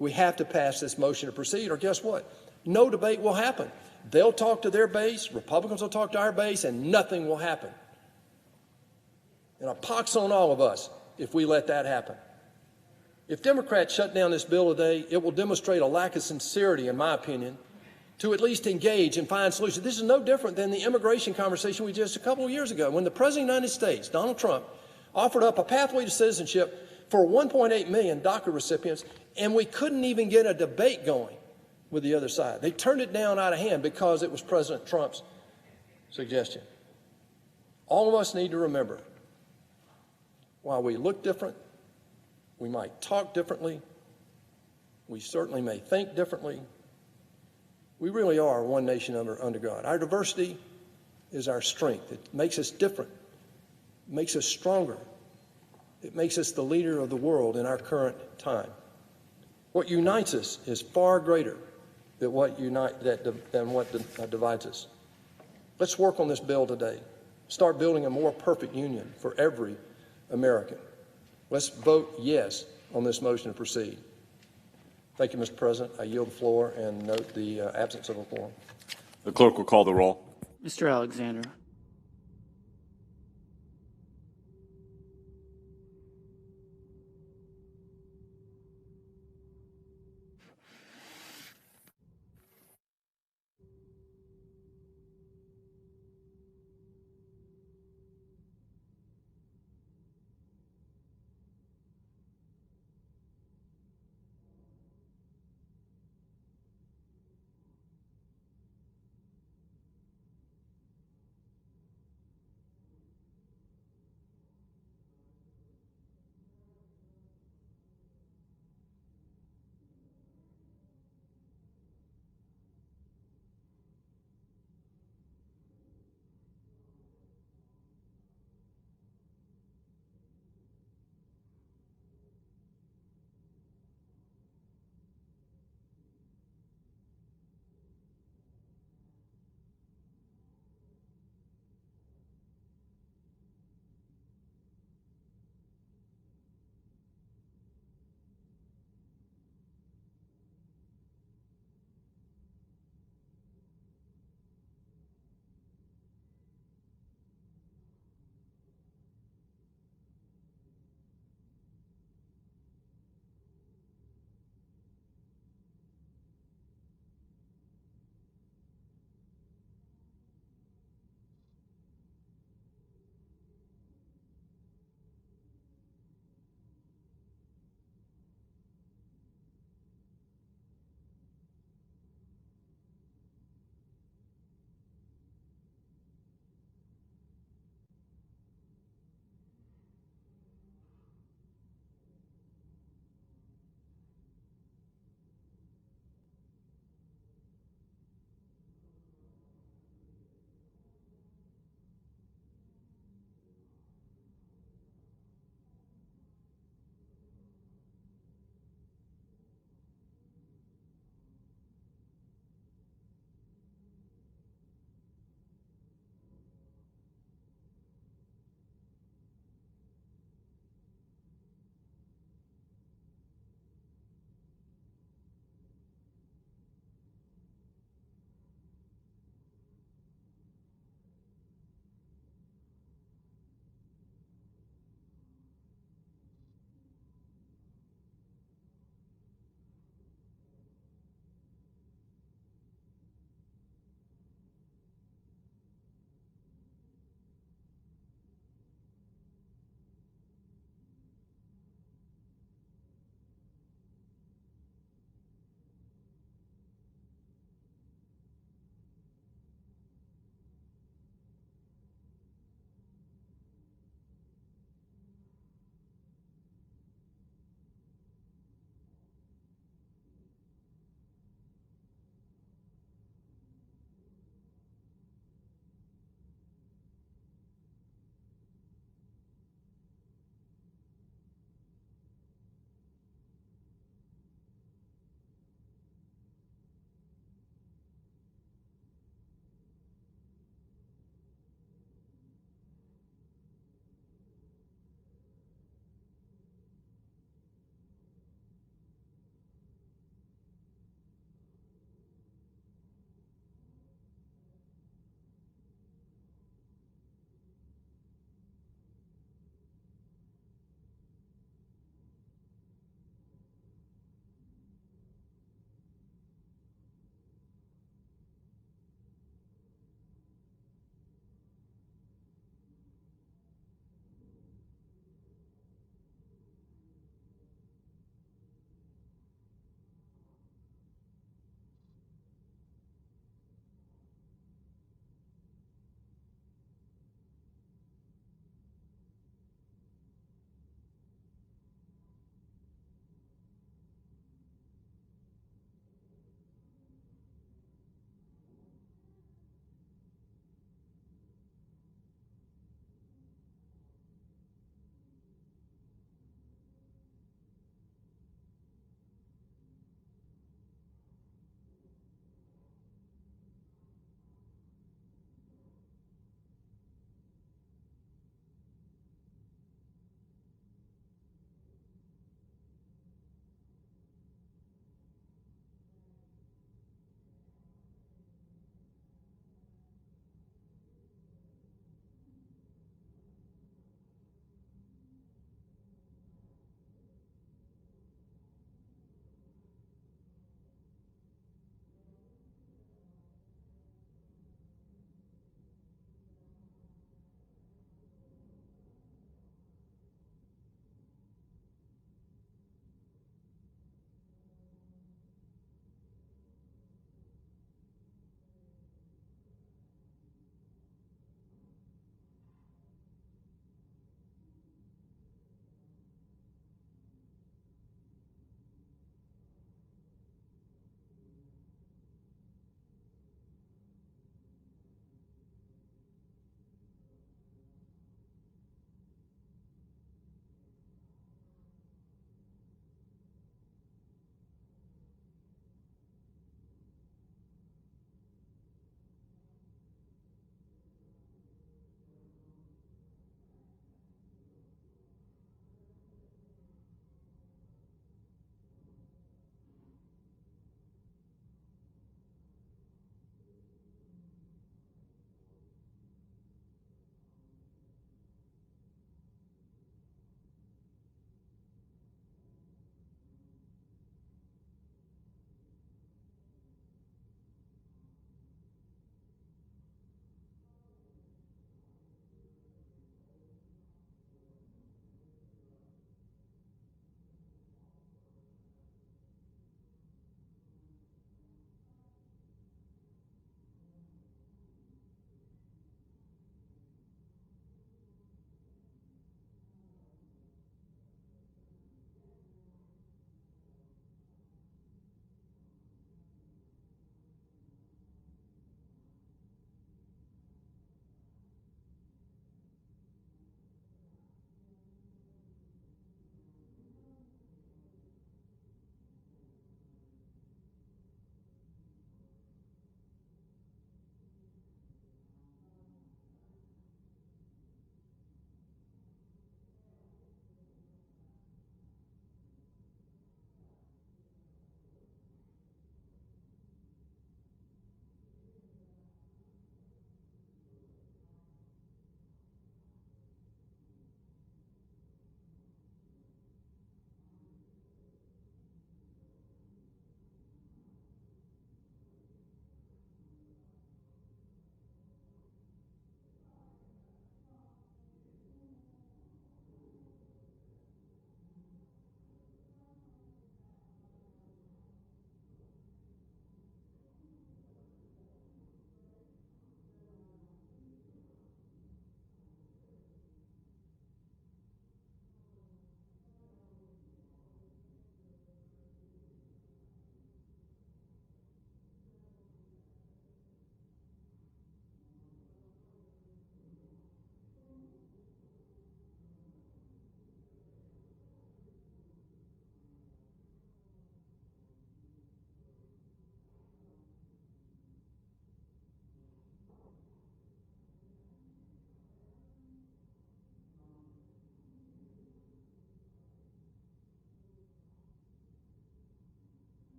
We have to pass this motion to proceed, or guess what? No debate will happen. They'll talk to their base, Republicans will talk to our base, and nothing will happen. And a pox on all of us if we let that happen. If Democrats shut down this bill today, it will demonstrate a lack of sincerity, in my opinion, to at least engage and find solutions. This is no different than the immigration conversation we just a couple of years ago when the President of the United States, Donald Trump, offered up a pathway to citizenship for 1.8 million DACA recipients, and we couldn't even get a debate going with the other side. They turned it down out of hand because it was President Trump's suggestion. All of us need to remember, while we look different, we might talk differently, we certainly may think differently, we really are one nation under God. Our diversity is our strength. It makes us different, it makes us stronger, it makes us the leader of the world in our current time. What unites us is far greater than what divides us. Let's work on this bill today. Start building a more perfect union for every American. Let's vote yes on this motion to proceed. Thank you, Mr. President. I yield the floor and note the absence of a quorum. The clerk will call the roll. Mr. Alexander.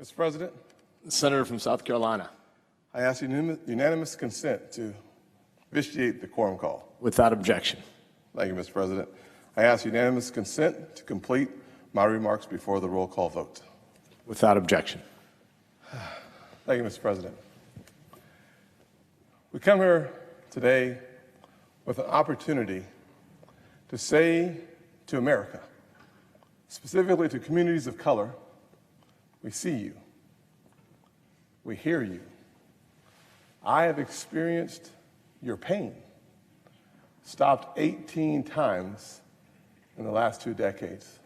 Mr. President, The Senator from South Carolina. I ask unanimous consent to vitiate the quorum call. Without objection. Thank you, Mr. President. I ask unanimous consent to complete my remarks before the roll call vote. Without objection. Thank you, Mr. President. We come here today with an opportunity to say to America, specifically to communities of color, we see you. We hear you. I have experienced your pain. Stopped 18 times in the last 2 decades.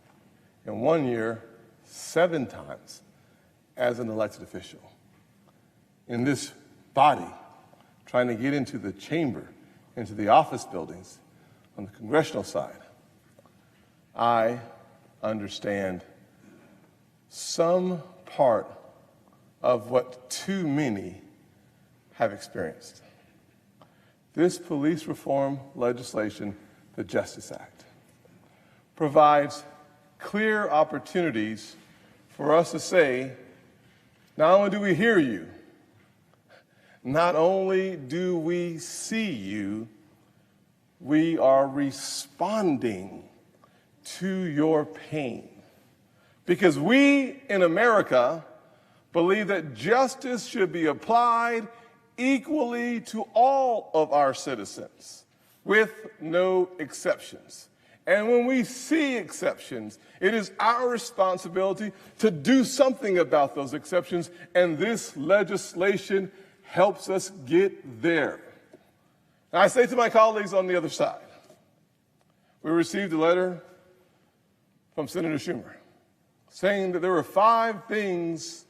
In 1 year, 7 times as an elected official. In this body, trying to get into the chamber, into the office buildings on the congressional side, I understand some part of what too many have experienced. This police reform legislation, the Justice Act, provides clear opportunities for us to say, not only do we hear you, not only do we see you, we are responding to your pain. Because we in America believe that justice should be applied equally to all of our citizens, with no exceptions. And when we see exceptions, it is our responsibility to do something about those exceptions, and this legislation helps us get there. And I say to my colleagues on the other side, we received a letter from Senator Schumer saying that there were 5 things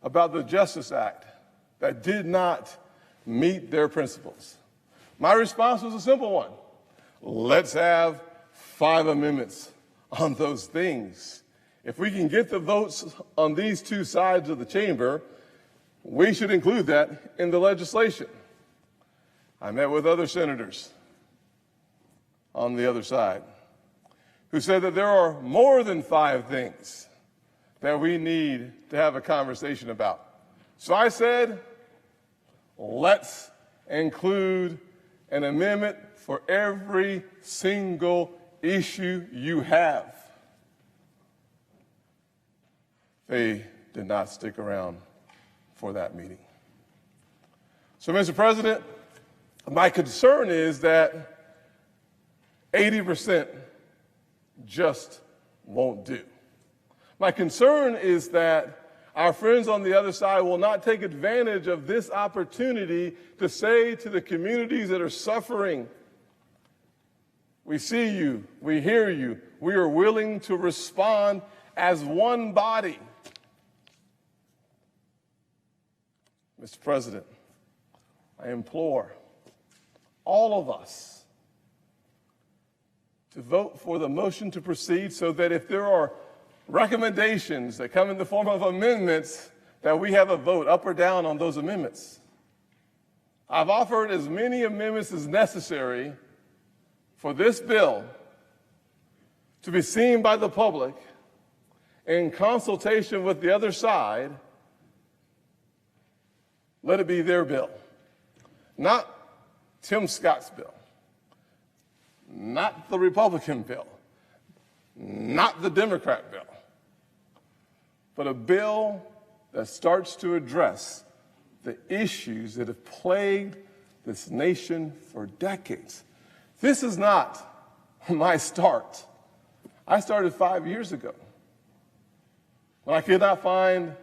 about the Justice Act that did not meet their principles. My response was a simple one. Let's have 5 amendments on those things. If we can get the votes on these 2 sides of the chamber, we should include that in the legislation. I met with other senators on the other side who said that there are more than 5 things that we need to have a conversation about. So I said, let's include an amendment for every single issue you have. They did not stick around for that meeting. So, Mr. President, my concern is that 80% just won't do. My concern is that our friends on the other side will not take advantage of this opportunity to say to the communities that are suffering, we see you, we hear you, we are willing to respond as one body. Mr. President, I implore all of us to vote for the motion to proceed so that if there are recommendations that come in the form of amendments, that we have a vote up or down on those amendments. I've offered as many amendments as necessary for this bill to be seen by the public in consultation with the other side. Let it be their bill, not Tim Scott's bill, not the Republican bill, not the Democrat bill, but a bill that starts to address the issues that have plagued this nation for decades. This is not my start. I started 5 years ago when I could not find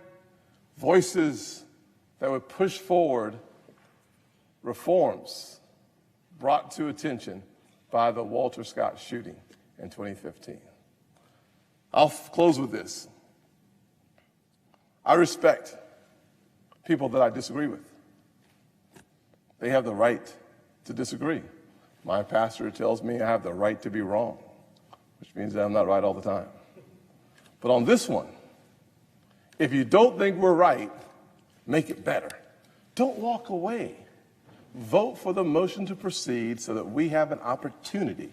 voices that would push forward reforms brought to attention by the Walter Scott shooting in 2015. I'll close with this. I respect people that I disagree with. They have the right to disagree. My pastor tells me I have the right to be wrong, which means that I'm not right all the time. But on this one, if you don't think we're right, make it better. Don't walk away. Vote for the motion to proceed so that we have an opportunity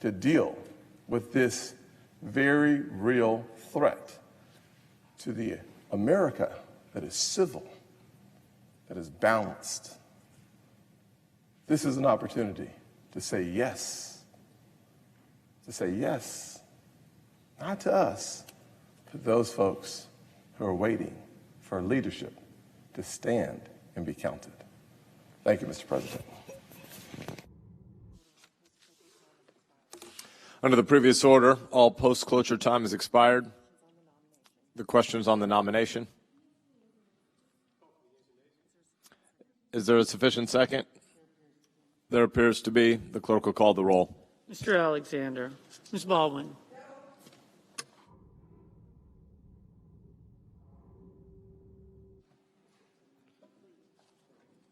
to deal with this very real threat to the America that is civil, that is balanced. This is an opportunity to say yes. To say yes, not to us, to those folks who are waiting for leadership to stand and be counted. Thank you, Mr. President. Under the previous order, all post-cloture time has expired. The question is on the nomination. Is there a sufficient second? There appears to be. The clerk will call the roll. Mr. Alexander. Ms. Baldwin.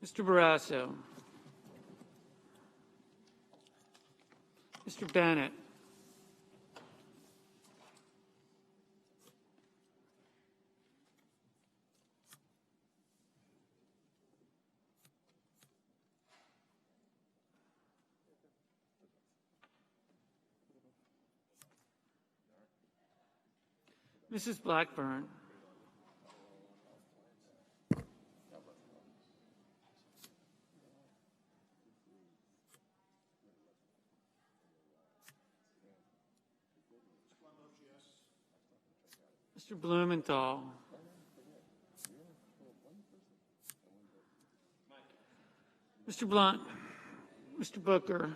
Mr. Barrasso. Mr. Bennett. Mrs. Blackburn. Mr. Blumenthal. Mr. Blunt. Mr. Booker.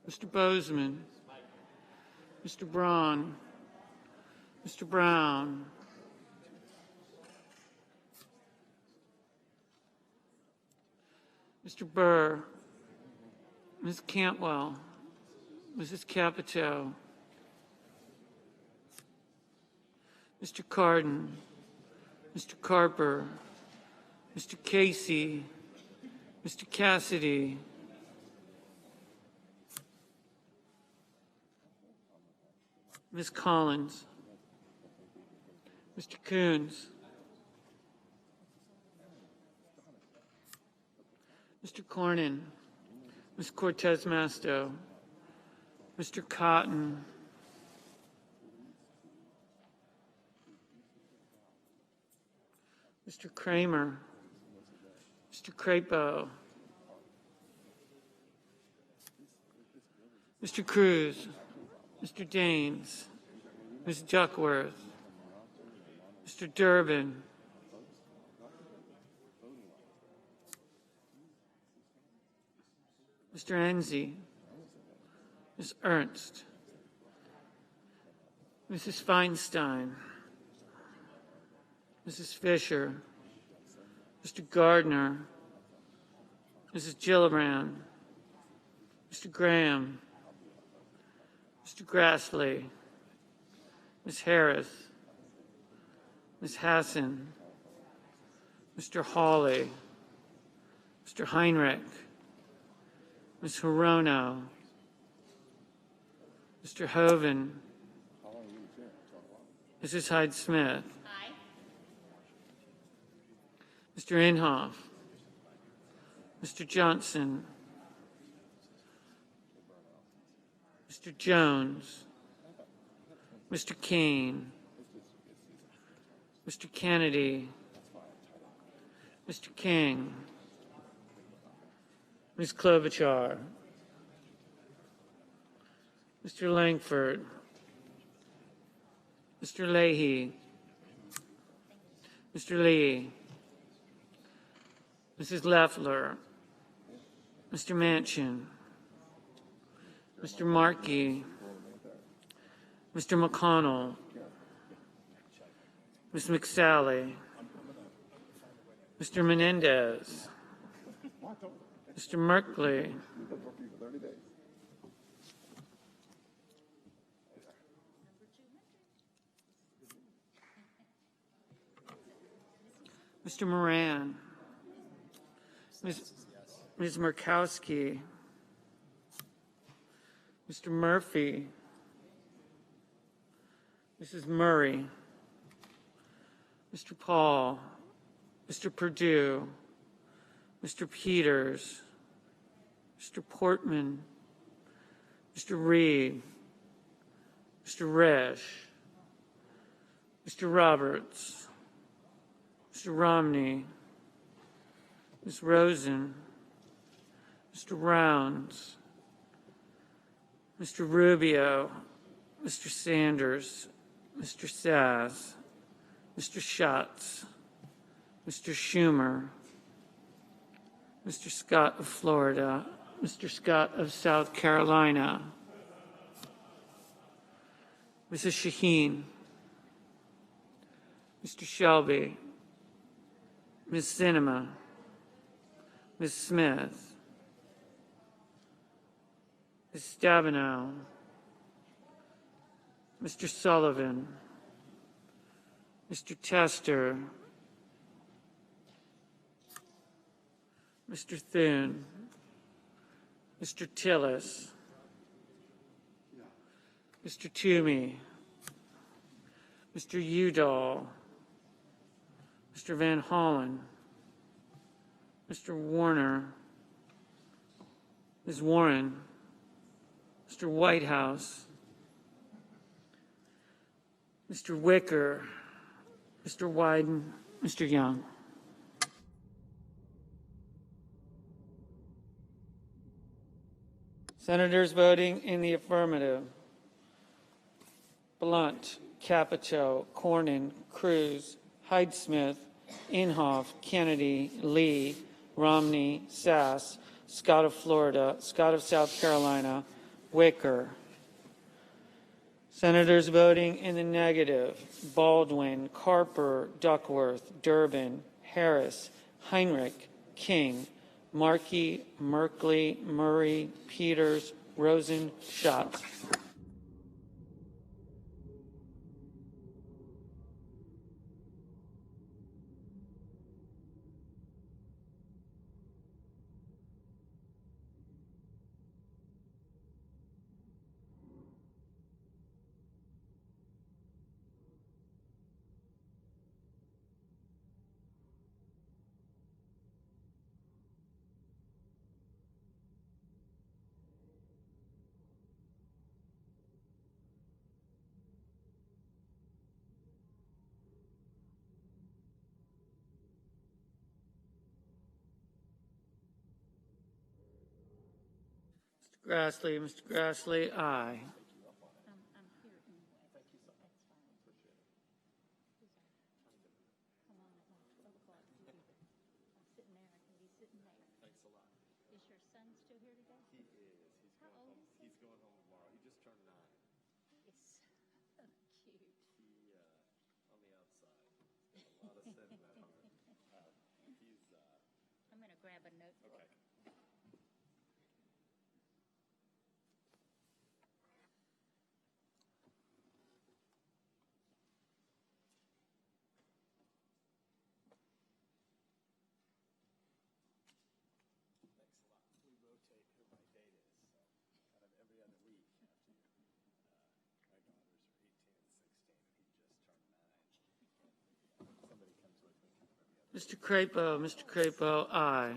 Mr. Bozeman. Mr. Braun. Mr. Brown. Mr. Burr. Ms. Cantwell. Mrs. Capito. Mr. Cardin. Mr. Carper. Mr. Casey. Mr. Cassidy. Ms. Collins. Mr. Coons. Mr. Cornyn. Ms. Cortez Masto. Mr. Cotton. Mr. Kramer. Mr. Crapo. Mr. Cruz. Mr. Daines. Ms. Duckworth. Mr. Durbin. Mr. Enzi. Ms. Ernst. Mrs. Feinstein. Mrs. Fisher. Mr. Gardner. Mrs. Gillibrand. Mr. Graham. Mr. Grassley. Ms. Harris. Ms. Hassan. Mr. Hawley. Mr. Heinrich. Ms. Hirono. Mr. Hoven. Mrs. Hyde-Smith. Aye. Mr. Inhofe. Mr. Johnson. Mr. Jones. Mr. Kane. Mr. Kennedy. Mr. King. Ms. Klobuchar. Mr. Langford. Mr. Leahy. Mr. Lee. Mrs. Leffler. Mr. Manchin. Mr. Markey. Mr. McConnell. Ms. McSally. Mr. Menendez. Mr. Merkley. Mr. Moran. Ms. Murkowski. Mr. Murphy. Mrs. Murray. Mr. Paul. Mr. Perdue. Mr. Peters. Mr. Portman. Mr. Reed. Mr. Resch. Mr. Roberts. Mr. Romney, Ms. Rosen, Mr. Rounds, Mr. Rubio, Mr. Sanders, Mr. Sass, Mr. Schatz, Mr. Schumer, Mr. Scott of Florida, Mr. Scott of South Carolina, Mrs. Shaheen, Mr. Shelby, Ms. Sinema, Ms. Smith, Ms. Stabenow, Mr. Sullivan, Mr. Tester, Mr. Thune, Mr. Tillis, Mr. Toomey, Mr. Udall, Mr. Van Hollen, Mr. Warner, Ms. Warren, Mr. Whitehouse, Mr. Wicker, Mr. Wyden, Mr. Young. Senators voting in the affirmative: Blunt, Capito, Cornyn, Cruz, Hyde-Smith, Inhofe, Kennedy, Lee, Romney, Sass, Scott of Florida, Scott of South Carolina, Wicker. Senators voting in the negative: Baldwin, Carper, Duckworth, Durbin, Harris, Heinrich, King, Markey, Merkley, Murray, Peters, Rosen, Schatz. Mr. Grassley, aye. I'm going to grab a notebook. Mr. Crapo, aye.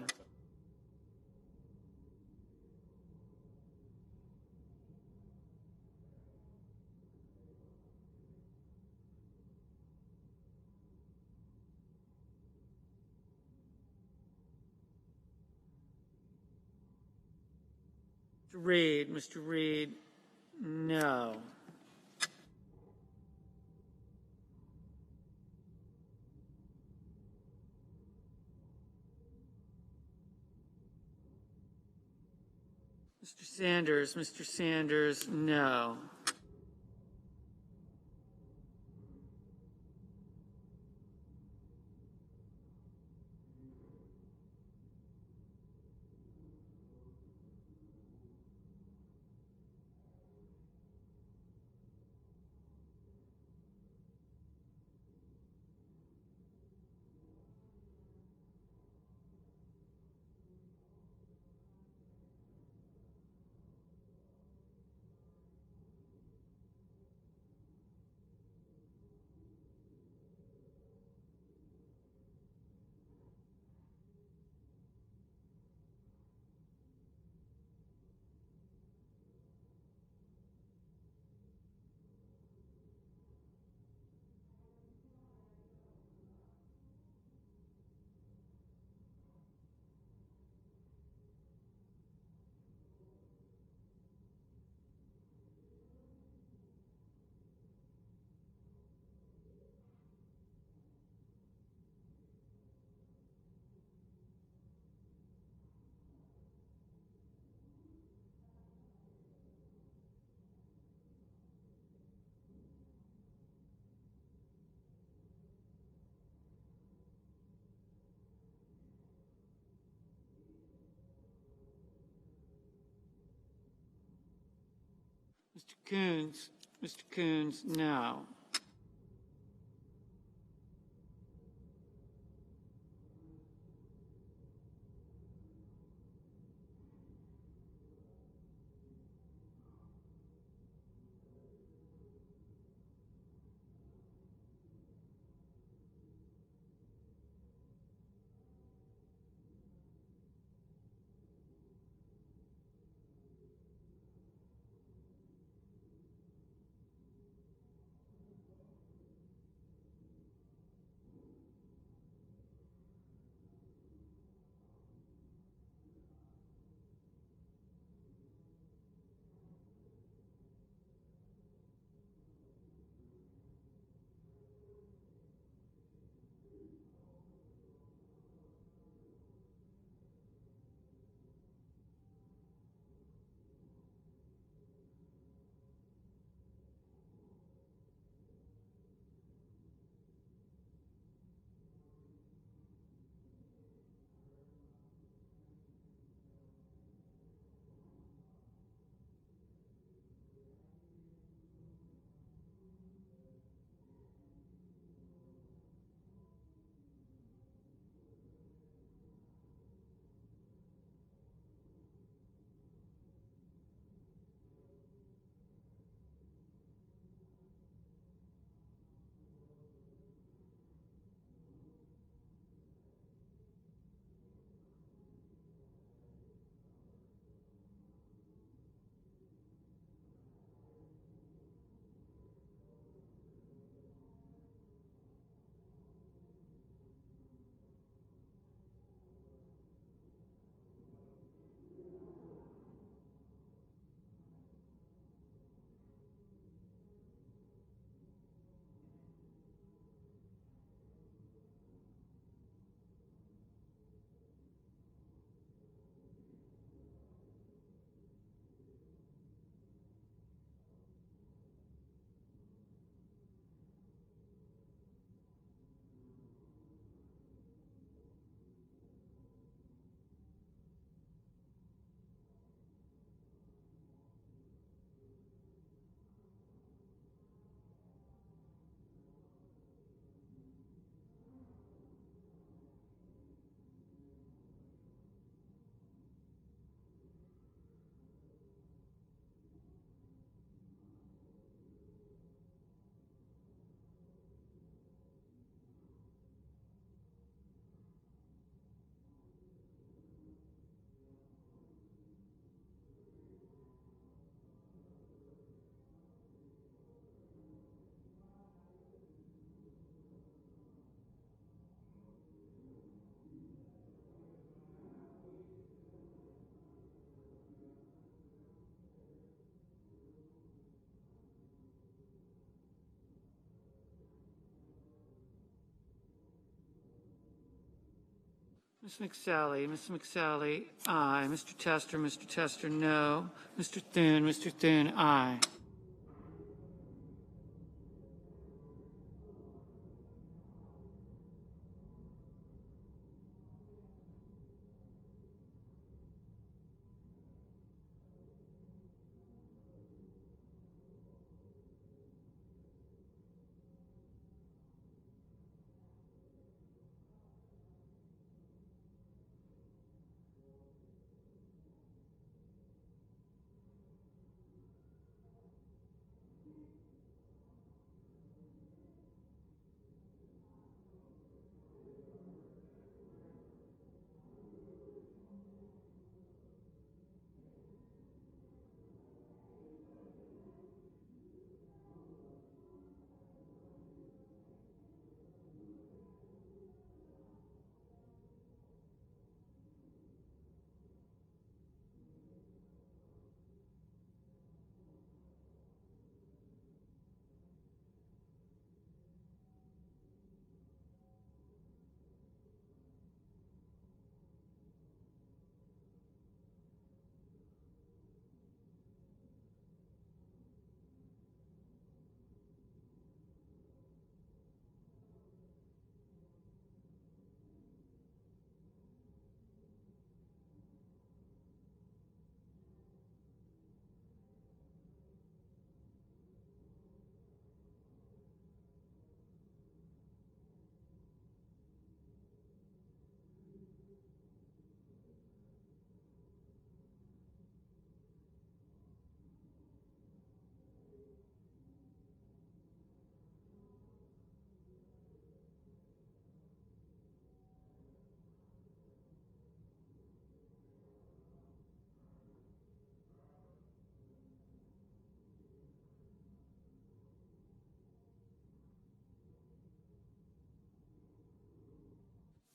Mr. Reed, no. Mr. Sanders, no. Mr. Coons. Mr. Coons, no. Ms. McSally, aye. Mr. Tester, no. Mr. Thune, aye.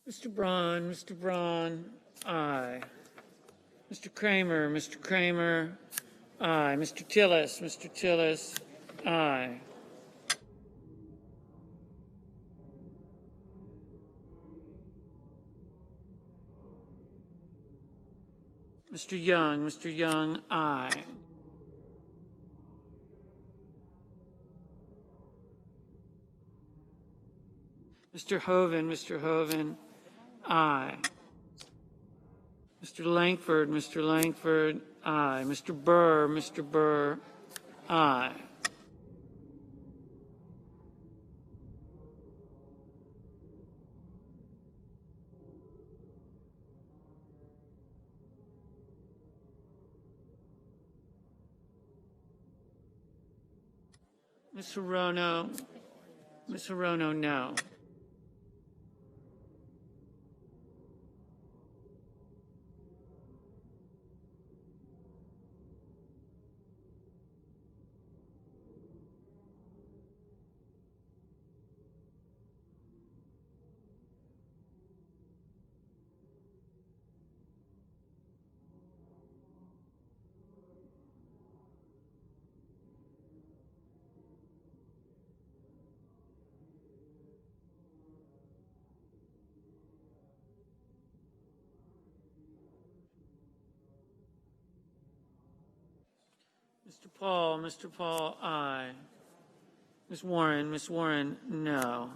Mr. Braun, aye. Mr. Kramer, aye. Mr. Tillis, aye. Mr. Young, aye. Mr. Hoven, aye. Mr. Langford, aye. Mr. Burr, aye. Ms. Hirono, no. Mr. Paul, aye. Ms. Warren, no.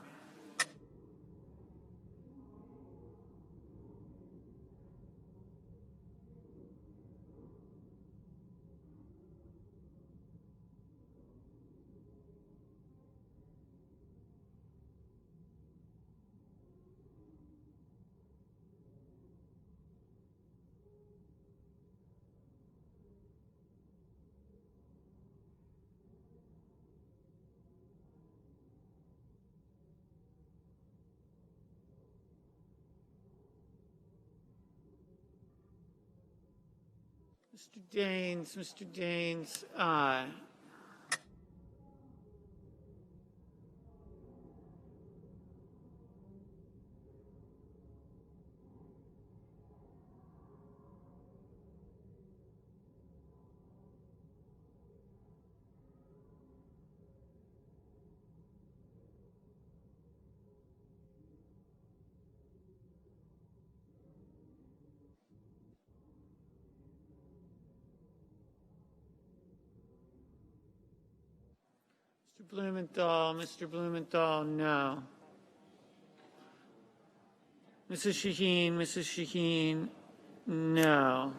Mr. Daines, aye. Mr. Blumenthal, no. Mrs. Shaheen, no.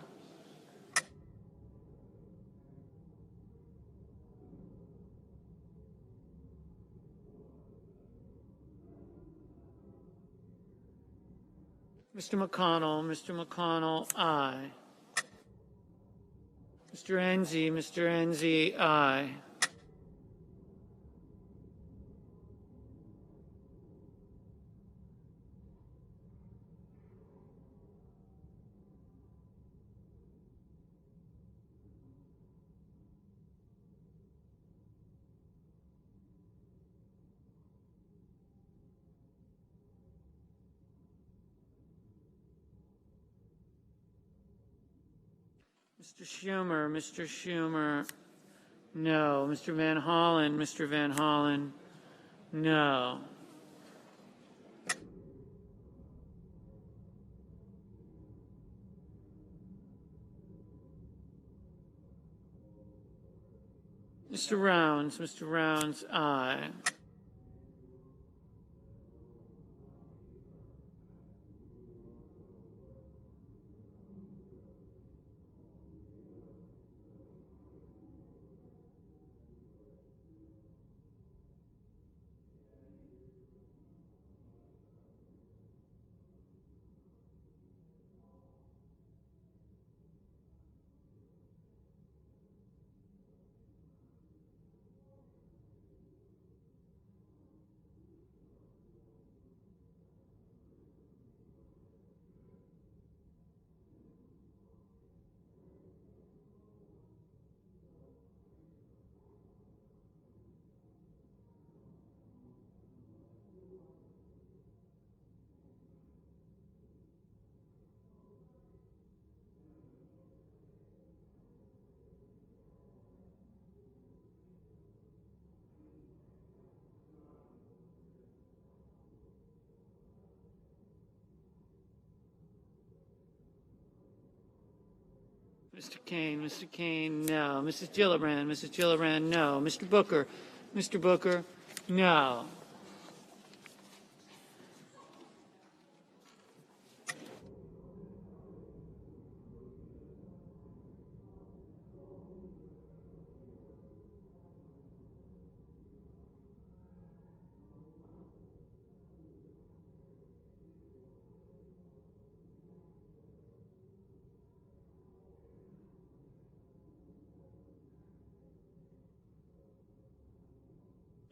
Mr. McConnell, aye. Mr. Enzi, aye. Mr. Schumer, no. Mr. Van Hollen, no. Mr. Rounds, aye. Mr. Kane, no. Mrs. Gillibrand, no. Mr. Booker, no.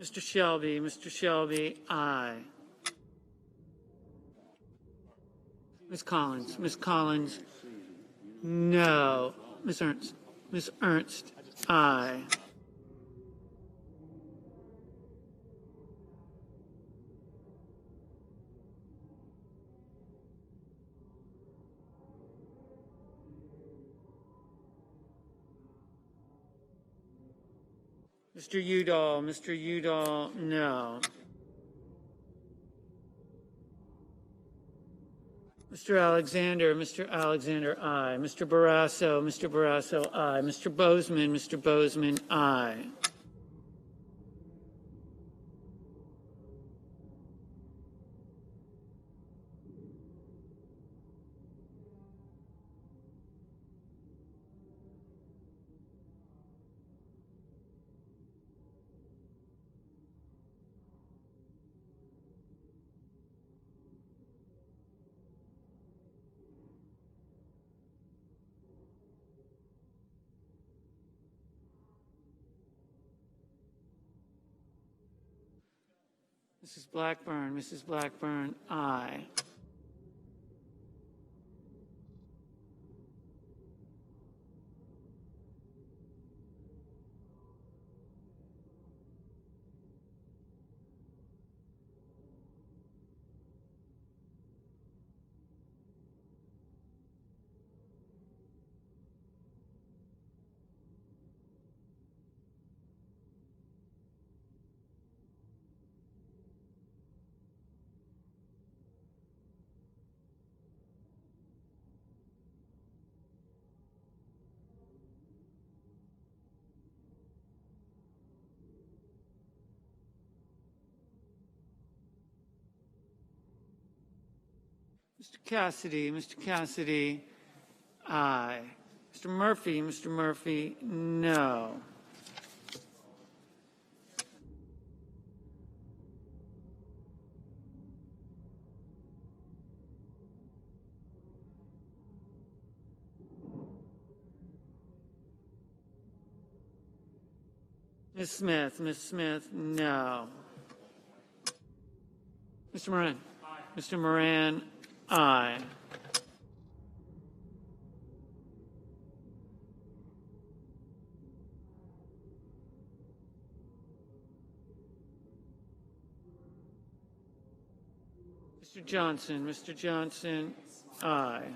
Mr. Shelby, aye. Ms. Collins, no. Ms. Ernst, aye. Mr. Udall, no. Mr. Alexander, aye. Mr. Barrasso, aye. Mr. Bozeman, aye. Mrs. Blackburn, aye. Mr. Cassidy, aye. Mr. Murphy, no. Ms. Smith, no. Mr. Moran, aye. Mr. Johnson, aye.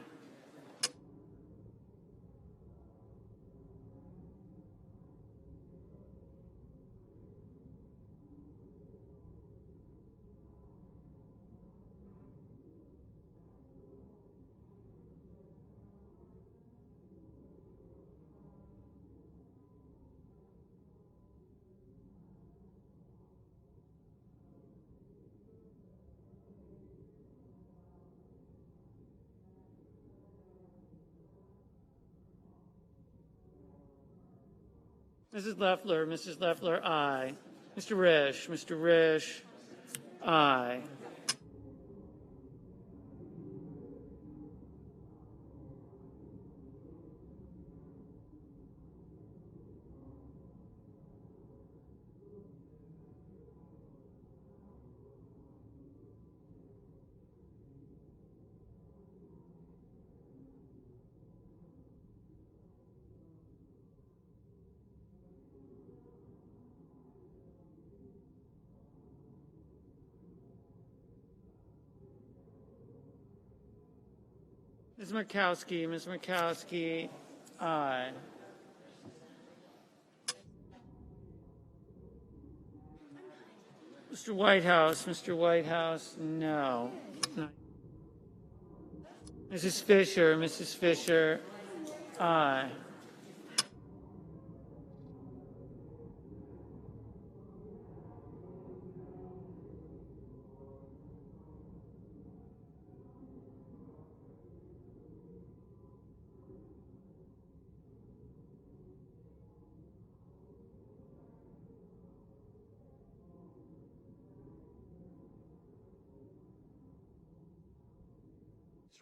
Mrs. Leffler, aye. Mr. Risch, aye. Ms. Markowski, aye. Mr. Whitehouse, no. Mrs. Fisher, aye.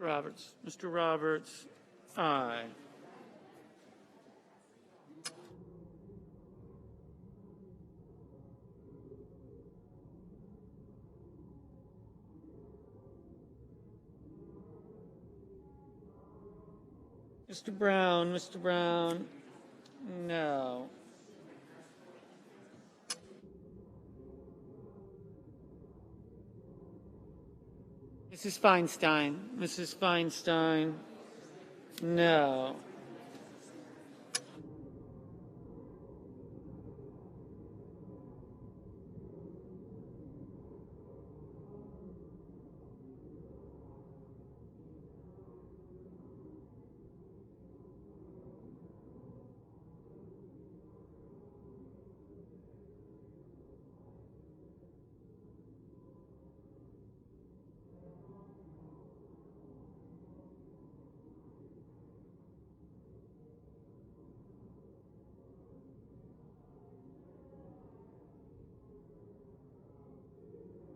Roberts. Mr. Roberts, aye. Mr. Brown, no. Mrs. Feinstein, no.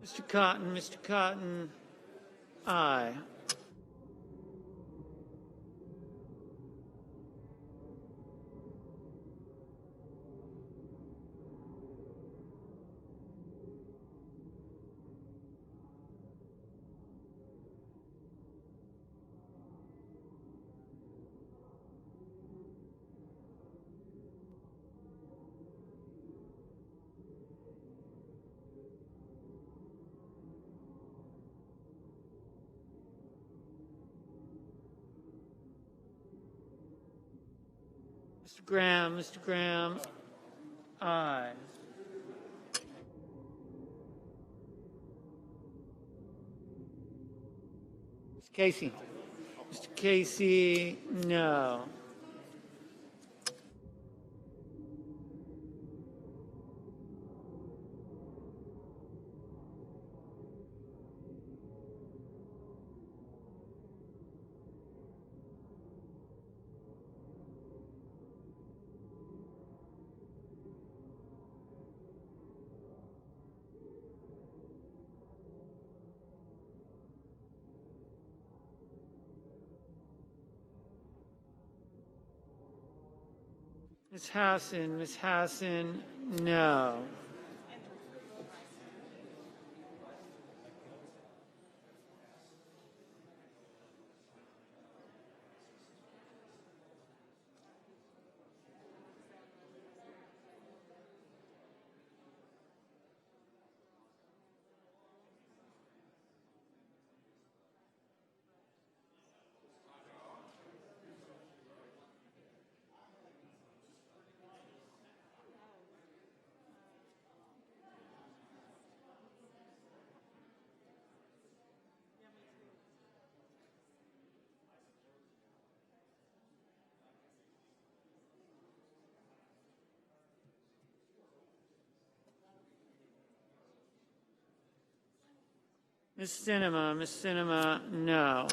Mr. Cotton, aye. Mr. Graham, aye. Mr. Casey, no. Ms. Hassan, no. Ms. Sinema, no.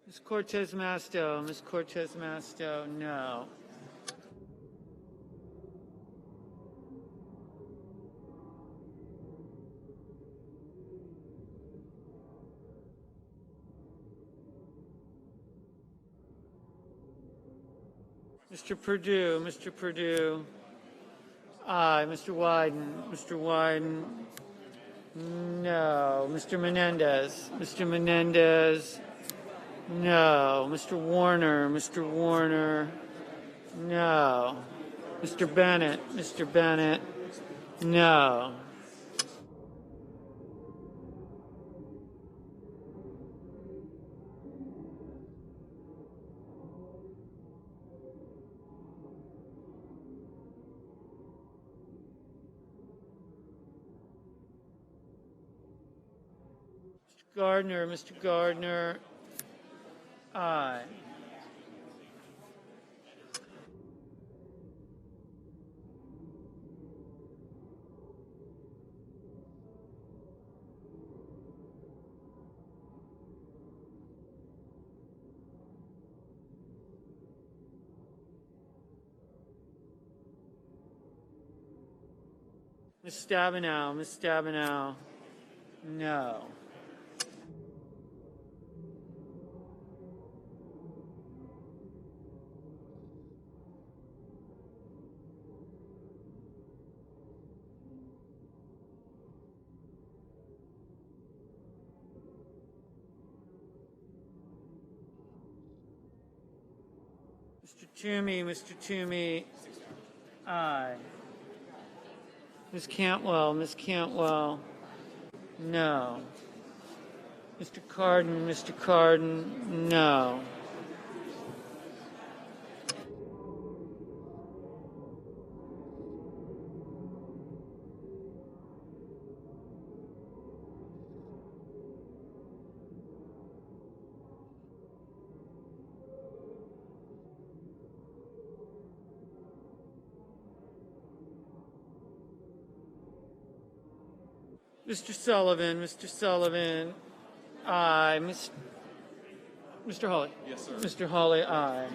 Ms. Cortez Masto, Ms. Cortez Masto, no. Mr. Purdue, aye. Mr. Wyden, no. Mr. Menendez, no. Mr. Warner, no. Mr. Bennett, no. Mr. Gardner, aye. Ms. Stabenow, no. Mr. Toomey, aye. Ms. Cantwell, no. Mr. Cardin, no. Mr. Sullivan, aye. Mr. Hawley? Yes, sir. Mr. Hawley, aye.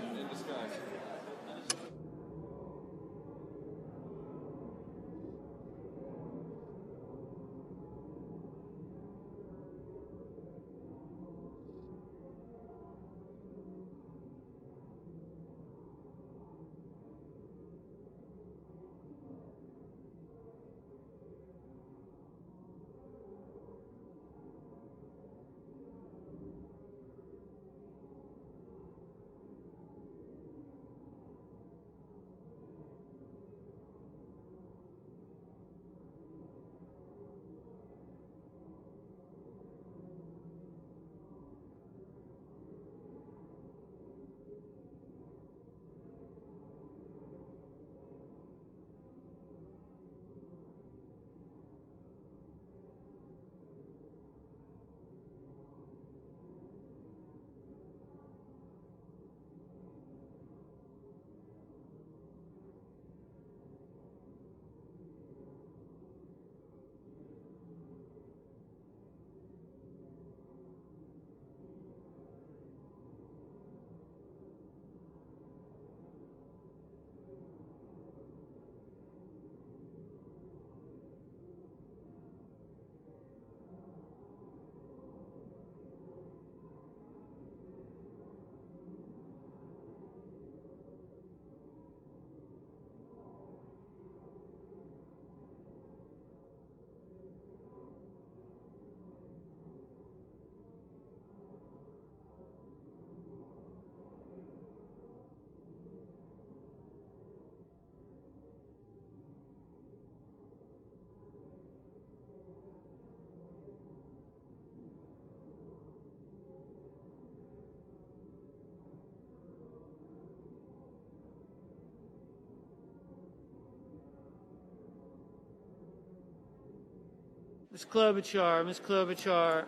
Ms. Klobuchar,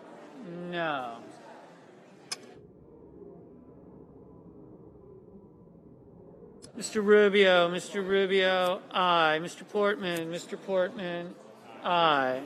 no. Mr. Rubio, aye. Mr. Portman, aye.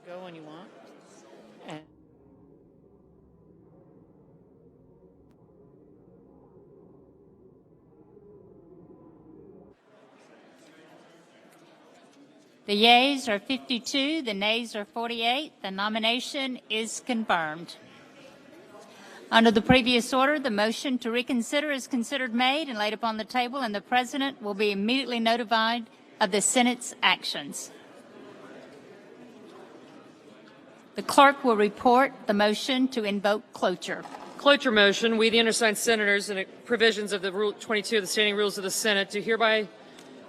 Go when you want. And the yeas are 52, the nays are 48. The nomination is confirmed. Under the previous order, the motion to reconsider is considered made and laid upon the table, and the President will be immediately notified of the Senate's actions. The clerk will report the motion to invoke cloture. Cloture motion. We, the undersigned senators, and provisions of the Rule 22 of the Standing Rules of the Senate, do hereby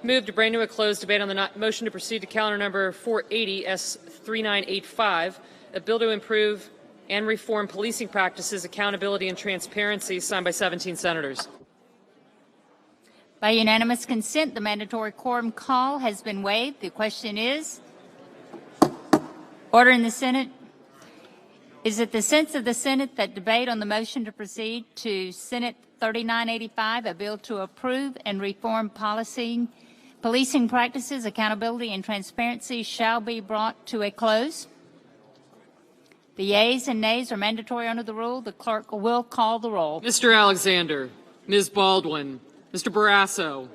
move to bring to a close debate on the motion to proceed to calendar number 480 S3985, a bill to improve and reform policing practices, accountability, and transparency, signed by 17 senators. By unanimous consent, the mandatory quorum call has been waived. The question is, order in the Senate. Is it the sense of the Senate that debate on the motion to proceed to Senate 3985, a bill to approve and reform policing practices, accountability, and transparency, shall be brought to a close? The yeas and nays are mandatory under the rule. The clerk will call the roll. Mr. Alexander, Ms. Baldwin, Mr. Barrasso.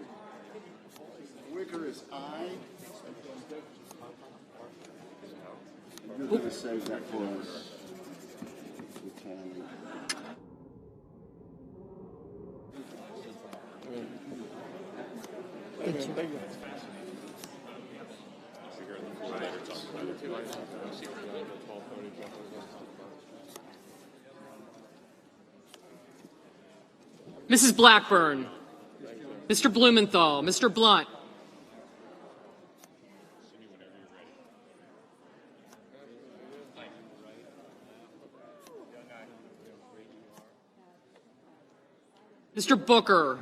Wicker is aye. You're going to save that for us. Mrs. Blackburn, Mr. Blumenthal, Mr. Blunt. Mr. Booker.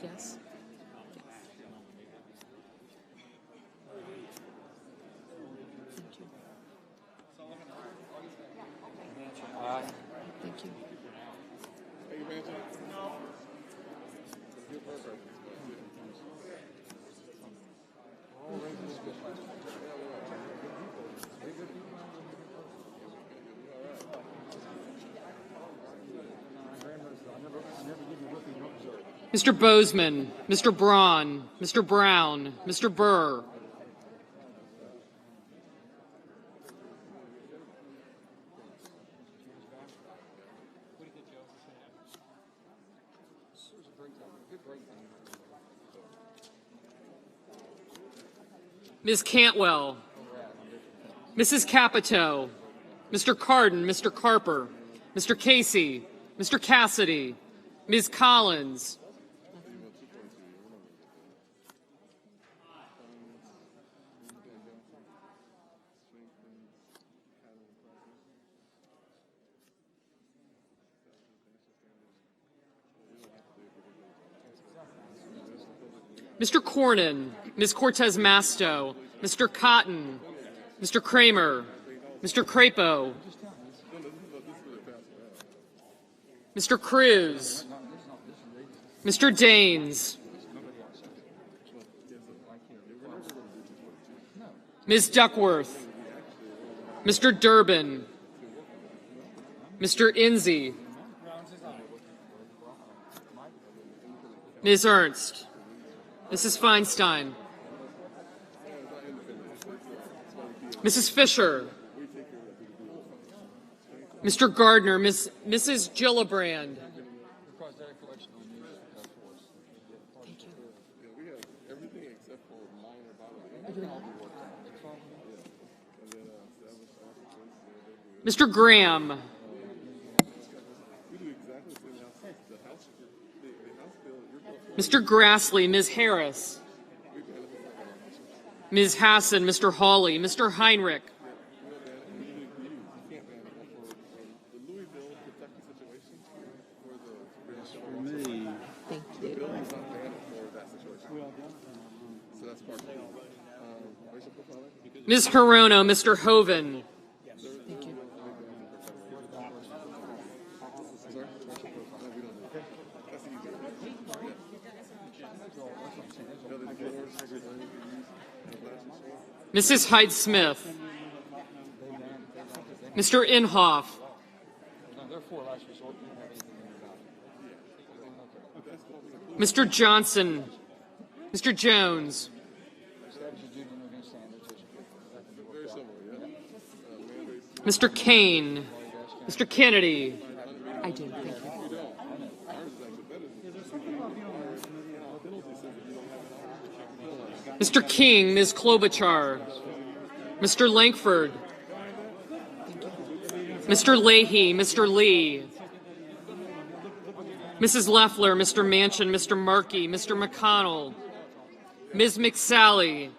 Yes. Thank you. Mr. Bozeman, Mr. Braun, Mr. Brown, Mr. Burr. Ms. Cantwell, Mrs. Capito, Mr. Cardin, Mr. Carper, Mr. Casey, Mr. Cassidy, Ms. Collins. Mr. Cornyn, Ms. Cortez Masto, Mr. Cotton, Mr. Kramer, Mr. Crapo, Mr. Cruz, Mr. Daines, Ms. Duckworth, Mr. Durbin, Mr. Inzy, Ms. Ernst, Mrs. Feinstein, Mrs. Fisher, Mr. Gardner, Mrs. Gillibrand. Mr. Graham. Mr. Grassley, Ms. Harris, Ms. Hassan, Mr. Hawley, Mr. Heinrich, Ms. Hirono, Mr. Hoven, Mrs. Hyde-Smith, Mr. Inhofe. Mr. Johnson. Mr. Jones. Mr. Kane. Mr. Kennedy. I do, thank you. Mr. King, Ms. Klobuchar. Mr. Lankford. Mr. Leahy, Mr. Lee. Mrs. Loeffler, Mr. Manchin, Mr. Markey, Mr. McConnell. Ms. McSally.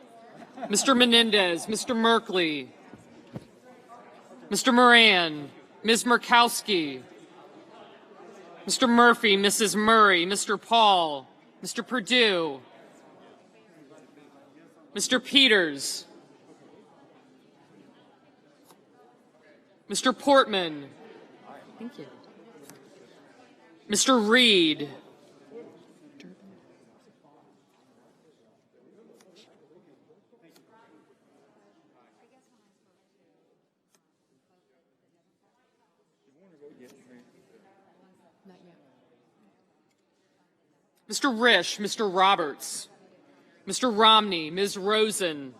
Mr. Menendez, Mr. Merkley. Mr. Moran, Ms. Murkowski. Mr. Murphy, Mrs. Murray, Mr. Paul, Mr. Perdue. Mr. Peters. Mr. Portman. Thank you. Mr. Reed. Mr. Risch, Mr. Roberts. Mr. Romney, Ms. Rosen,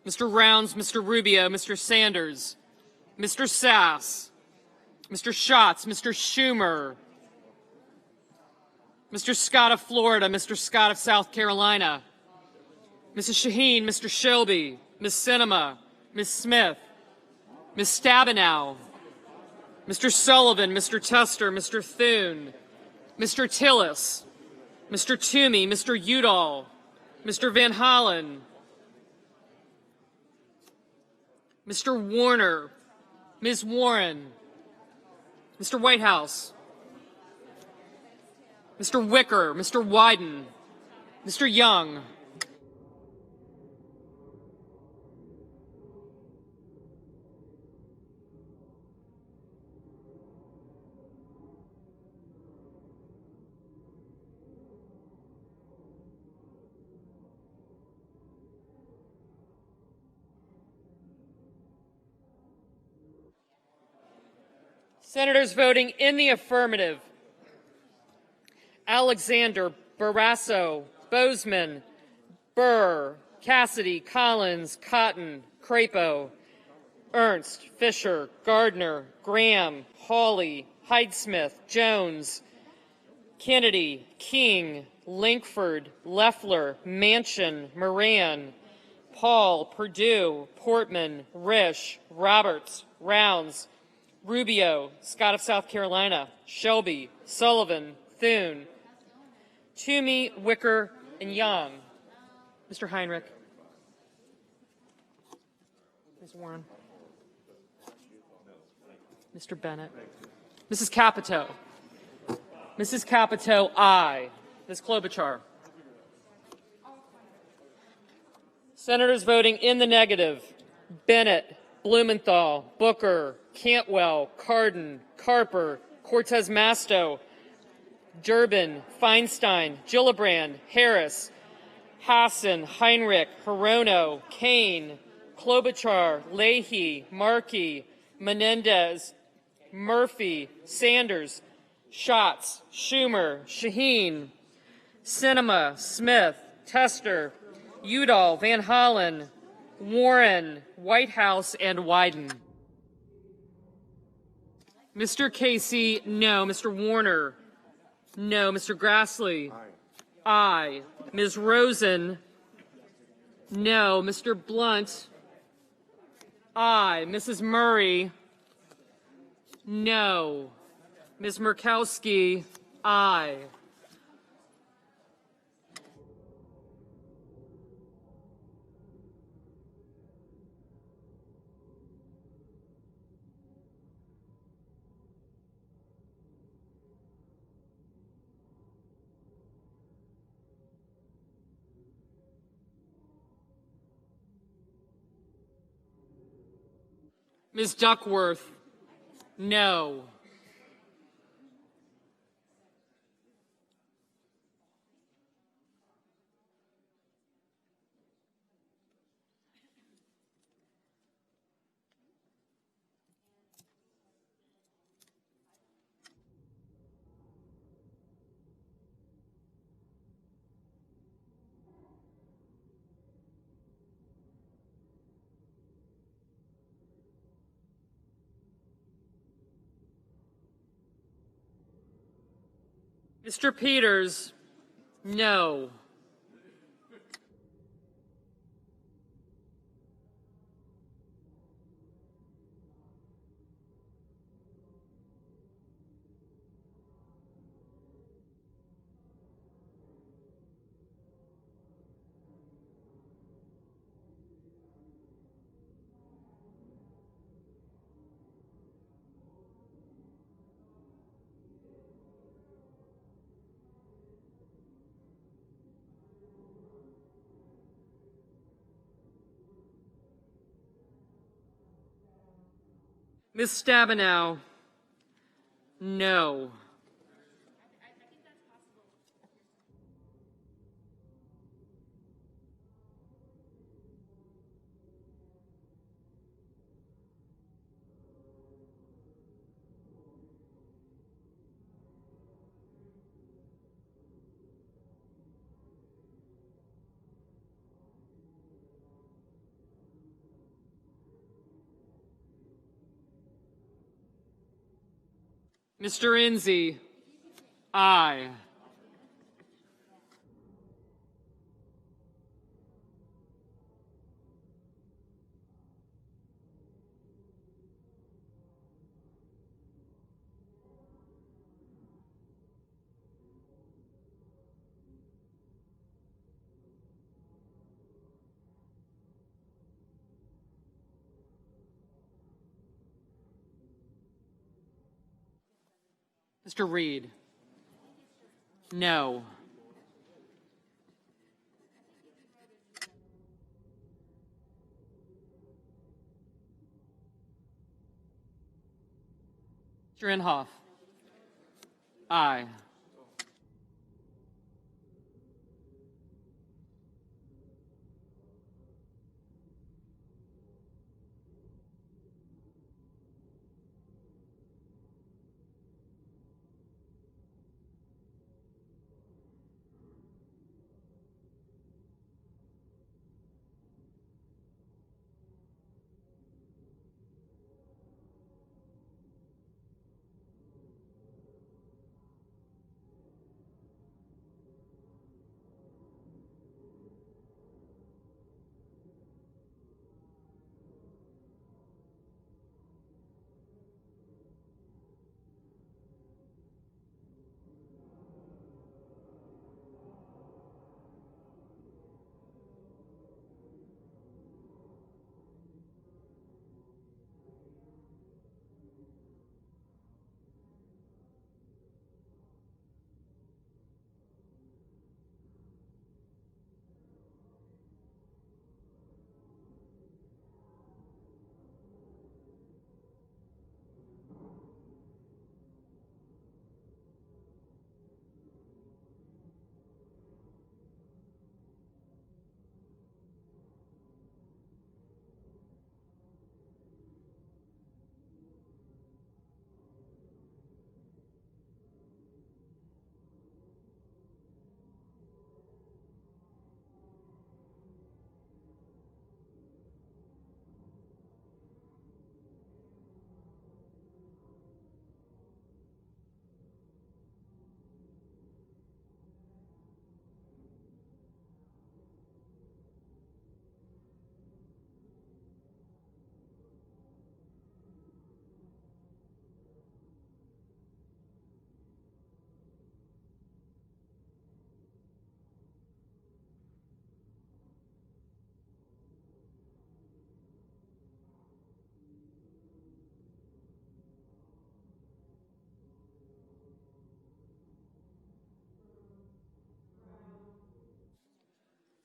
Mr. Rounds, Mr. Rubio, Mr. Sanders, Mr. Sass, Mr. Schatz, Mr. Schumer, Mr. Scott of Florida, Mr. Scott of South Carolina, Mrs. Shaheen, Mr. Shelby, Ms. Sinema, Ms. Smith, Ms. Stabenow, Mr. Sullivan, Mr. Tester, Mr. Thune, Mr. Tillis, Mr. Toomey, Mr. Udall, Mr. Van Hollen, Mr. Warner, Ms. Warren, Mr. Whitehouse, Mr. Wicker, Mr. Wyden, Mr. Young. Senators voting in the affirmative: Alexander, Barrasso, Bozeman, Burr, Cassidy, Collins, Cotton, Crapo, Ernst, Fisher, Gardner, Graham, Hawley, Hyde-Smith, Jones, Kennedy, King, Lankford, Loeffler, Manchin, Moran, Paul, Perdue, Portman, Risch, Roberts, Rounds, Rubio, Scott of South Carolina, Shelby, Sullivan, Thune, Toomey, Wicker, and Young. Mr. Heinrich. Ms. Warren. Mr. Bennett. Mrs. Capito. Mrs. Capito, aye. Ms. Klobuchar. Senators voting in the negative: Bennett, Blumenthal, Booker, Cantwell, Cardin, Carper, Cortez Masto, Durbin, Feinstein, Gillibrand, Harris, Hassan, Heinrich, Hirono, Kane, Klobuchar, Leahy, Markey, Menendez, Murphy, Sanders, Schatz, Schumer, Shaheen, Sinema, Smith, Tester, Udall, Van Hollen, Warren, Whitehouse, and Wyden. Mr. Casey, no. Mr. Warner, no. Mr. Grassley, aye. Ms. Rosen, no. Mr. Blunt, aye. Mrs. Murray, no. Ms. Murkowski, aye. Ms. Duckworth, no. Mr. Peters, no. Ms. Stabenow, no. Mr. Enzi, aye. Mr. Reed, no. Mr. Inhofe, aye.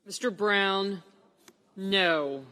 Mr. Brown, no.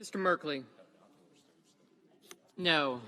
Mr. Merkley? No.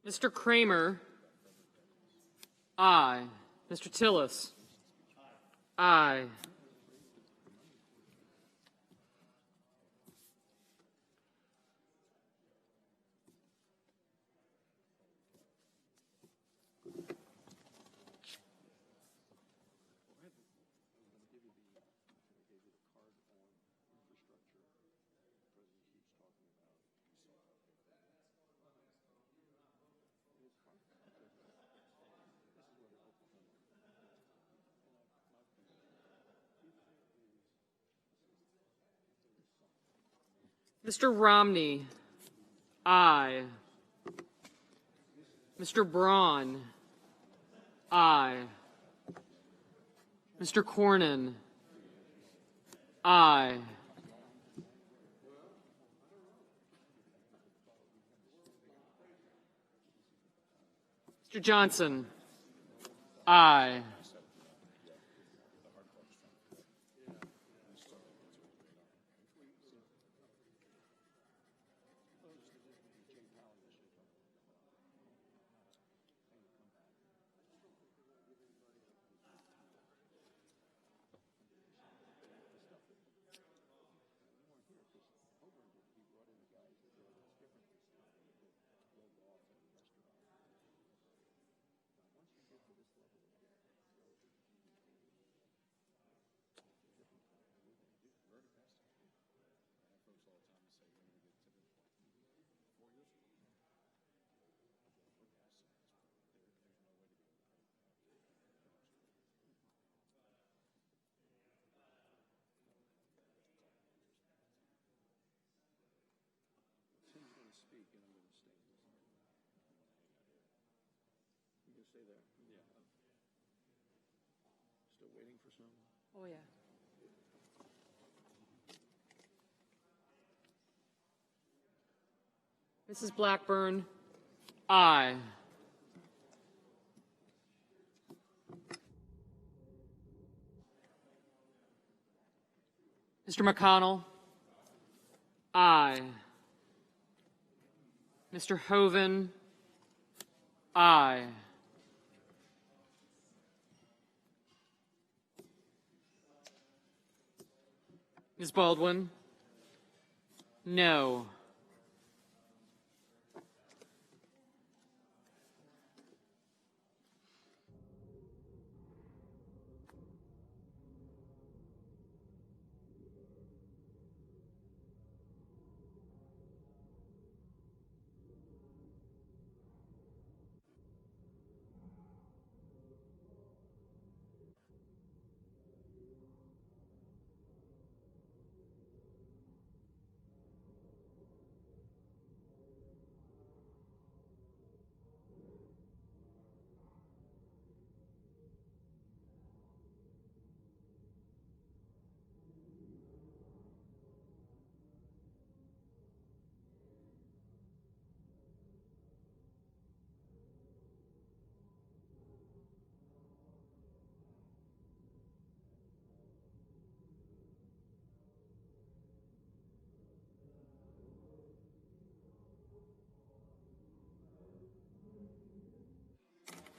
Mr. Kramer? Aye. Mr. Tillis? Aye. Mr. Romney? Aye. Mr. Braun? Aye. Mr. Cornyn? Aye. Mr. Johnson? Aye. Oh, yeah. Mrs. Blackburn? Aye. Mr. McConnell? Aye. Mr. Hoven, aye. Ms. Baldwin, no.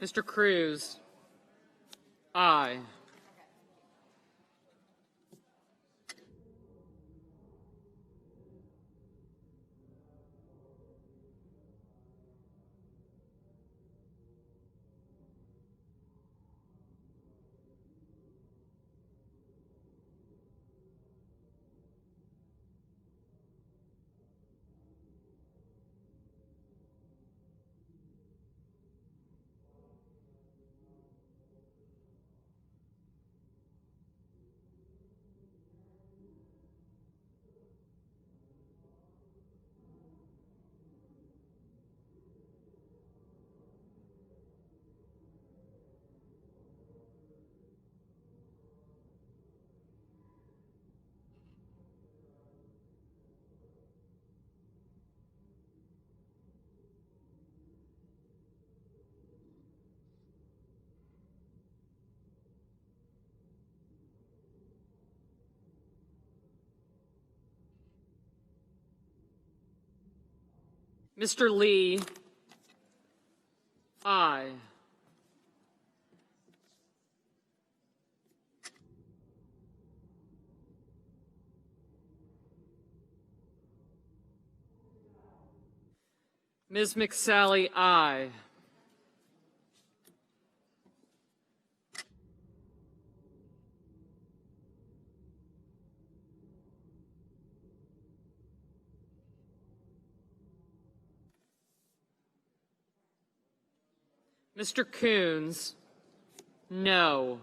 Mr. Cruz, aye. Mr. Lee, aye. Ms. McSally, aye. Mr. Coons, no.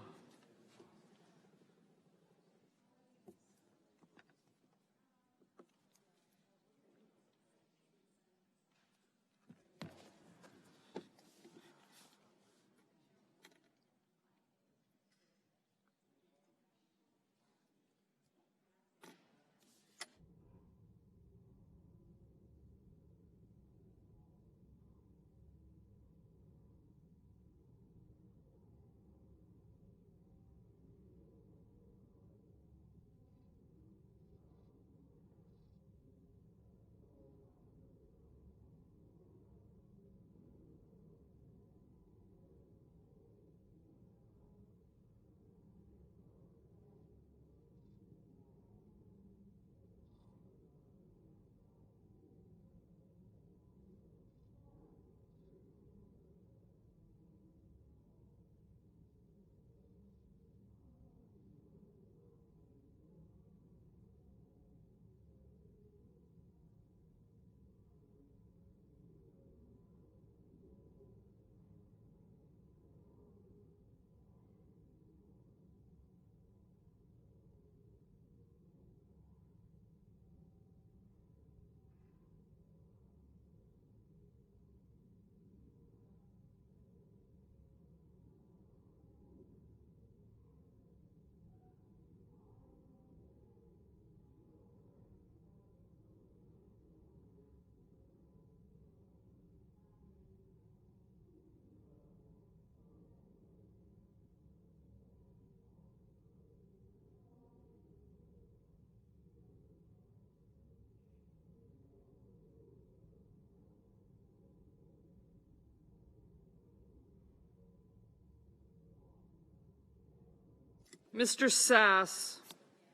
Mr. Sass,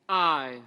aye.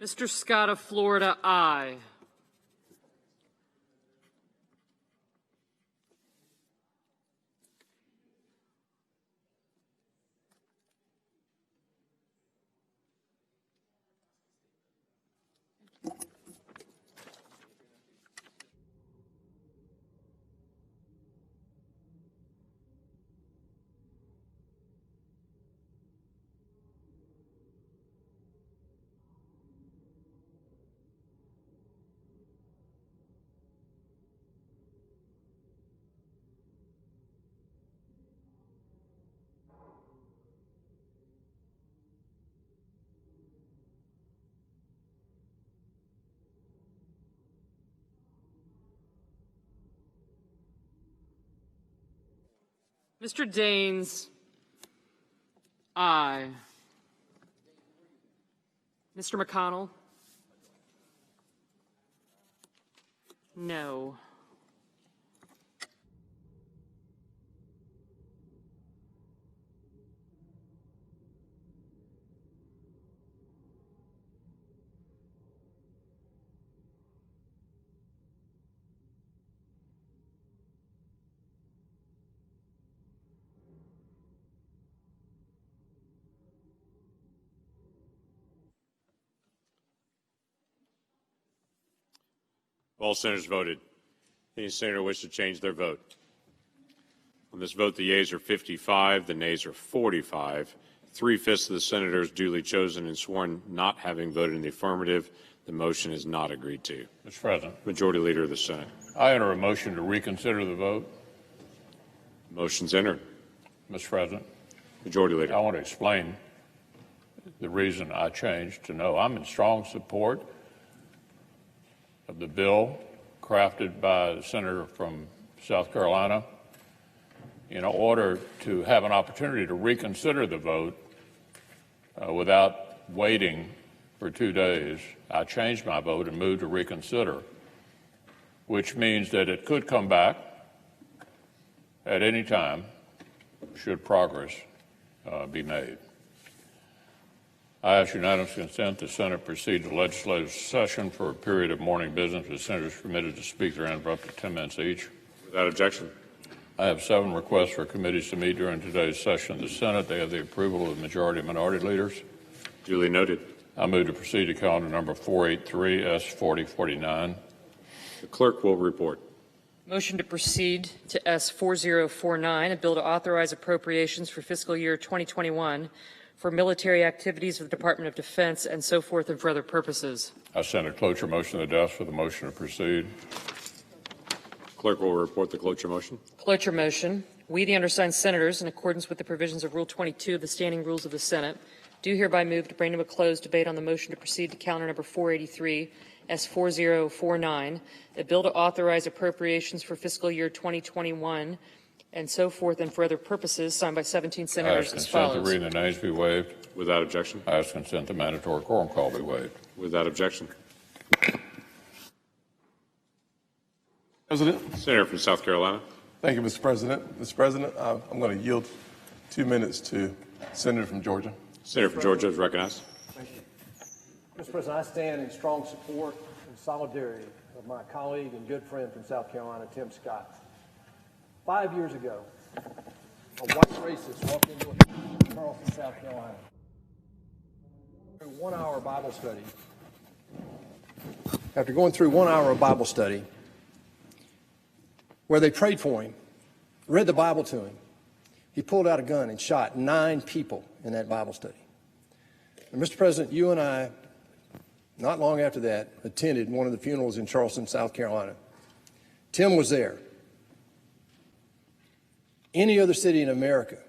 Mr. Scott of Florida, aye. Mr. Daines, aye. Mr. McConnell, No. All senators voted. Any senator wish to change their vote? On this vote, the yeas are 55, the nays are 45. 3/5 of the senators duly chosen and sworn not having voted in the affirmative. The motion is not agreed to. Mr. President, Majority Leader of the Senate. I enter a motion to reconsider the vote. Motion's entered. Mr. President, Majority Leader. I want to explain the reason I changed to no. I'm in strong support of the bill crafted by the senator from South Carolina. In order to have an opportunity to reconsider the vote without waiting for 2 days, I changed my vote and moved to reconsider, which means that it could come back at any time should progress be made. I ask unanimous consent the Senate proceed to legislative session for a period of morning business with senators permitted to speak therein for up to 10 minutes each. Without objection. I have 7 requests for committees to meet during today's session of the Senate. They have the approval of the majority and minority leaders. Duly noted. I move to proceed to calendar number 483, S4049. The clerk will report. Motion to proceed to S4049, a bill to authorize appropriations for fiscal year 2021 for military activities of the Department of Defense and so forth and for other purposes. I send a cloture motion to the desk for the motion to proceed. Clerk will report the cloture motion. Cloture motion. We, the undersigned senators, in accordance with the provisions of Rule 22 of the Standing Rules of the Senate, do hereby move to bring to a close debate on the motion to proceed to calendar number 483, S4049, a bill to authorize appropriations for fiscal year 2021 and so forth and for other purposes, signed by 17 senators as follows. I ask consent to read the nays be waived. Without objection. I ask consent the mandatory quorum call be waived. Without objection. President. Senator from South Carolina. Thank you, Mr. President. Mr. President, I'm going to yield 2 minutes to Senator from Georgia. Senator from Georgia is recognized. Thank you. Mr. President, I stand in strong support and solidarity of my colleague and good friend from South Carolina, Tim Scott. 5 years ago, a white racist walked into Charleston, South Carolina. Through 1 hour Bible study. After going through 1 hour of Bible study, where they prayed for him, read the Bible to him, he pulled out a gun and shot 9 people in that Bible study. And Mr. President, you and I, not long after that, attended one of the funerals in Charleston, South Carolina. Tim was there. Any other city in America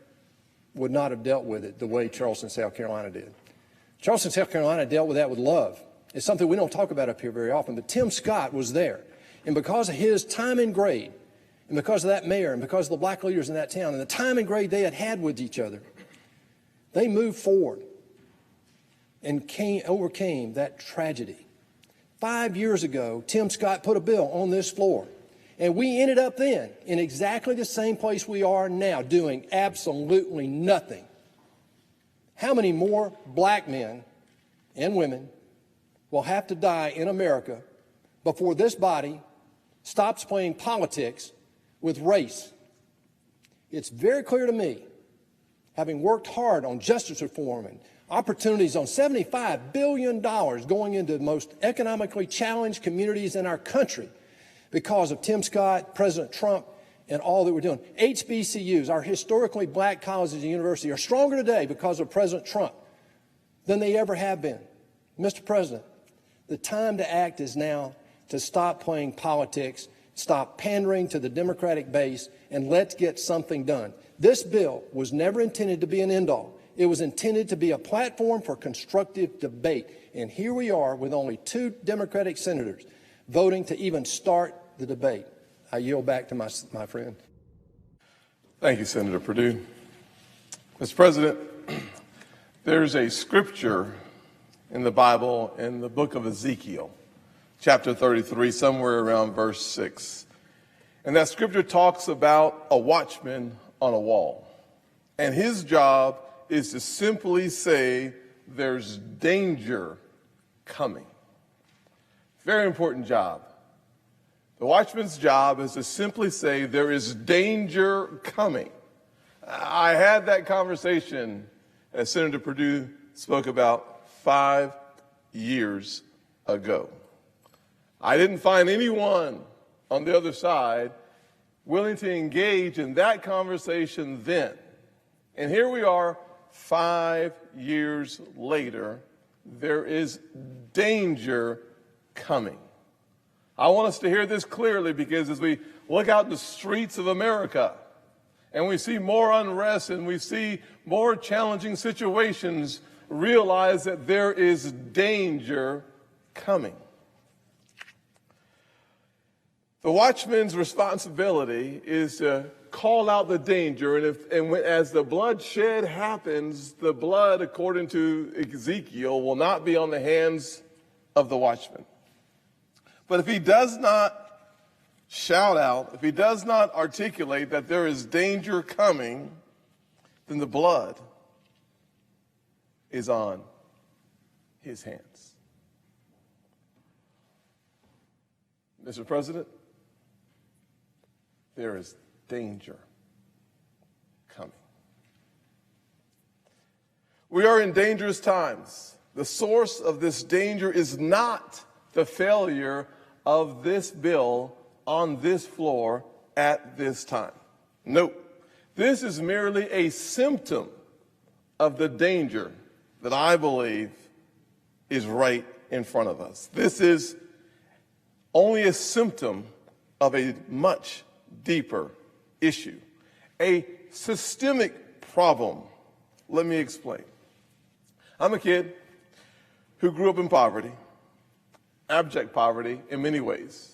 would not have dealt with it the way Charleston, South Carolina did. Charleston, South Carolina dealt with that with love. It's something we don't talk about up here very often, but Tim Scott was there. And because of his time and grade, and because of that mayor, and because of the black leaders in that town, and the time and grade they had had with each other, they moved forward and overcame that tragedy. 5 years ago, Tim Scott put a bill on this floor, and we ended up then in exactly the same place we are now, doing absolutely nothing. How many more black men and women will have to die in America before this body stops playing politics with race? It's very clear to me, having worked hard on justice reform and opportunities on $75 billion going into the most economically challenged communities in our country because of Tim Scott, President Trump, and all that we're doing. HBCUs, our historically black colleges and universities, are stronger today because of President Trump than they ever have been. Mr. President, the time to act is now to stop playing politics, stop pandering to the Democratic base, and let's get something done. This bill was never intended to be an end-all. It was intended to be a platform for constructive debate. And here we are with only 2 Democratic senators voting to even start the debate. I yield back to my friend. Thank you, Senator Perdue. Mr. President, there's a scripture in the Bible in the book of Ezekiel, chapter 33, somewhere around verse 6. And that scripture talks about a watchman on a wall. And his job is to simply say, there's danger coming. Very important job. The watchman's job is to simply say, there is danger coming. I had that conversation, as Senator Perdue spoke about, 5 years ago. I didn't find anyone on the other side willing to engage in that conversation then. And here we are 5 years later. There is danger coming. I want us to hear this clearly, because as we look out in the streets of America and we see more unrest and we see more challenging situations, realize that there is danger coming. The watchman's responsibility is to call out the danger, as the bloodshed happens, the blood, according to Ezekiel, will not be on the hands of the watchman. But if he does not shout out, if he does not articulate that there is danger coming, then the blood is on his hands. Mr. President, there is danger coming. We are in dangerous times. The source of this danger is not the failure of this bill on this floor at this time. No, this is merely a symptom of the danger that I believe is right in front of us. This is only a symptom of a much deeper issue, a systemic problem. Let me explain. I'm a kid who grew up in poverty, abject poverty in many ways.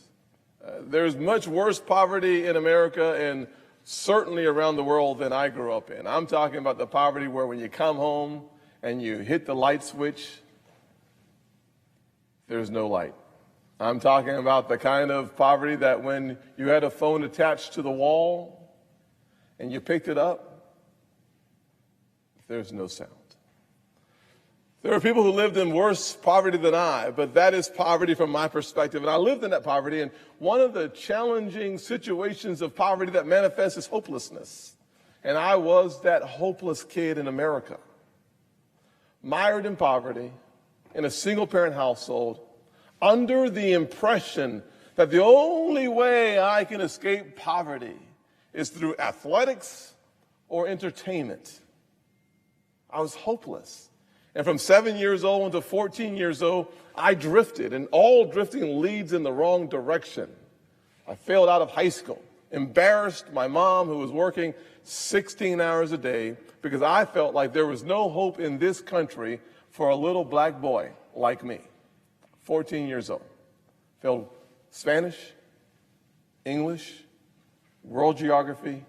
There's much worse poverty in America and certainly around the world than I grew up in. I'm talking about the poverty where when you come home and you hit the light switch, there's no light. I'm talking about the kind of poverty that when you had a phone attached to the wall and you picked it up, there's no sound. There are people who lived in worse poverty than I, but that is poverty from my perspective. And I lived in that poverty, and one of the challenging situations of poverty that manifests is hopelessness. And I was that hopeless kid in America, mired in poverty, in a single-parent household, under the impression that the only way I can escape poverty is through athletics or entertainment. I was hopeless. And from 7 years old until 14 years old, I drifted, and all drifting leads in the wrong direction. I failed out of high school, embarrassed my mom, who was working 16 hours a day, because I felt like there was no hope in this country for a little black boy like me, 14 years old. Failed Spanish, English, world geography,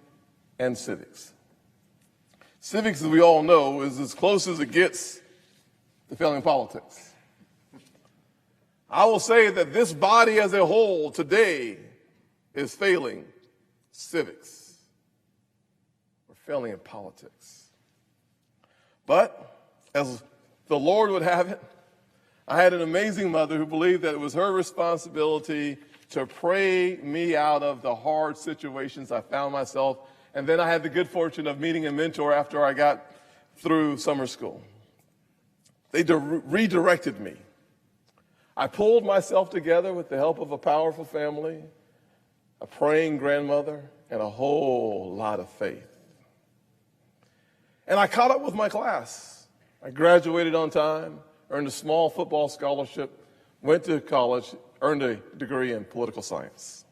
and civics. Civics, as we all know, is as close as it gets to failing politics. I will say that this body as a whole today is failing civics. We're failing in politics. But as the Lord would have it, I had an amazing mother who believed that it was her responsibility to pray me out of the hard situations I found myself. And then I had the good fortune of meeting a mentor after I got through summer school. They redirected me. I pulled myself together with the help of a powerful family, a praying grandmother, and a whole lot of faith. And I caught up with my class. I graduated on time, earned a small football scholarship, went to college, earned a degree in political science.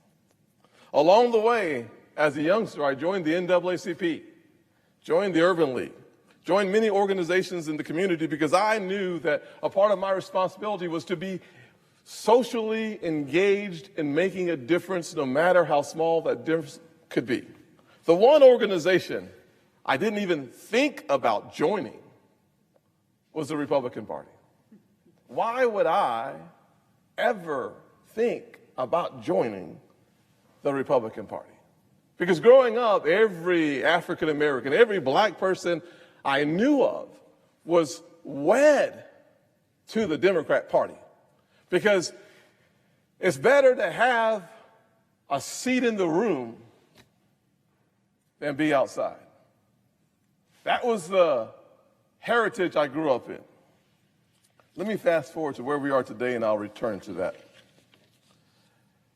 Along the way, as a youngster, I joined the NAACP, joined the Urban League, joined many organizations in the community because I knew that a part of my responsibility was to be socially engaged in making a difference, no matter how small that difference could be. The one organization I didn't even think about joining was the Republican Party. Why would I ever think about joining the Republican Party. Because growing up, every African American, every black person I knew of was wed to the Democrat Party. Because it's better to have a seat in the room than be outside. That was the heritage I grew up in. Let me fast forward to where we are today, and I'll return to that.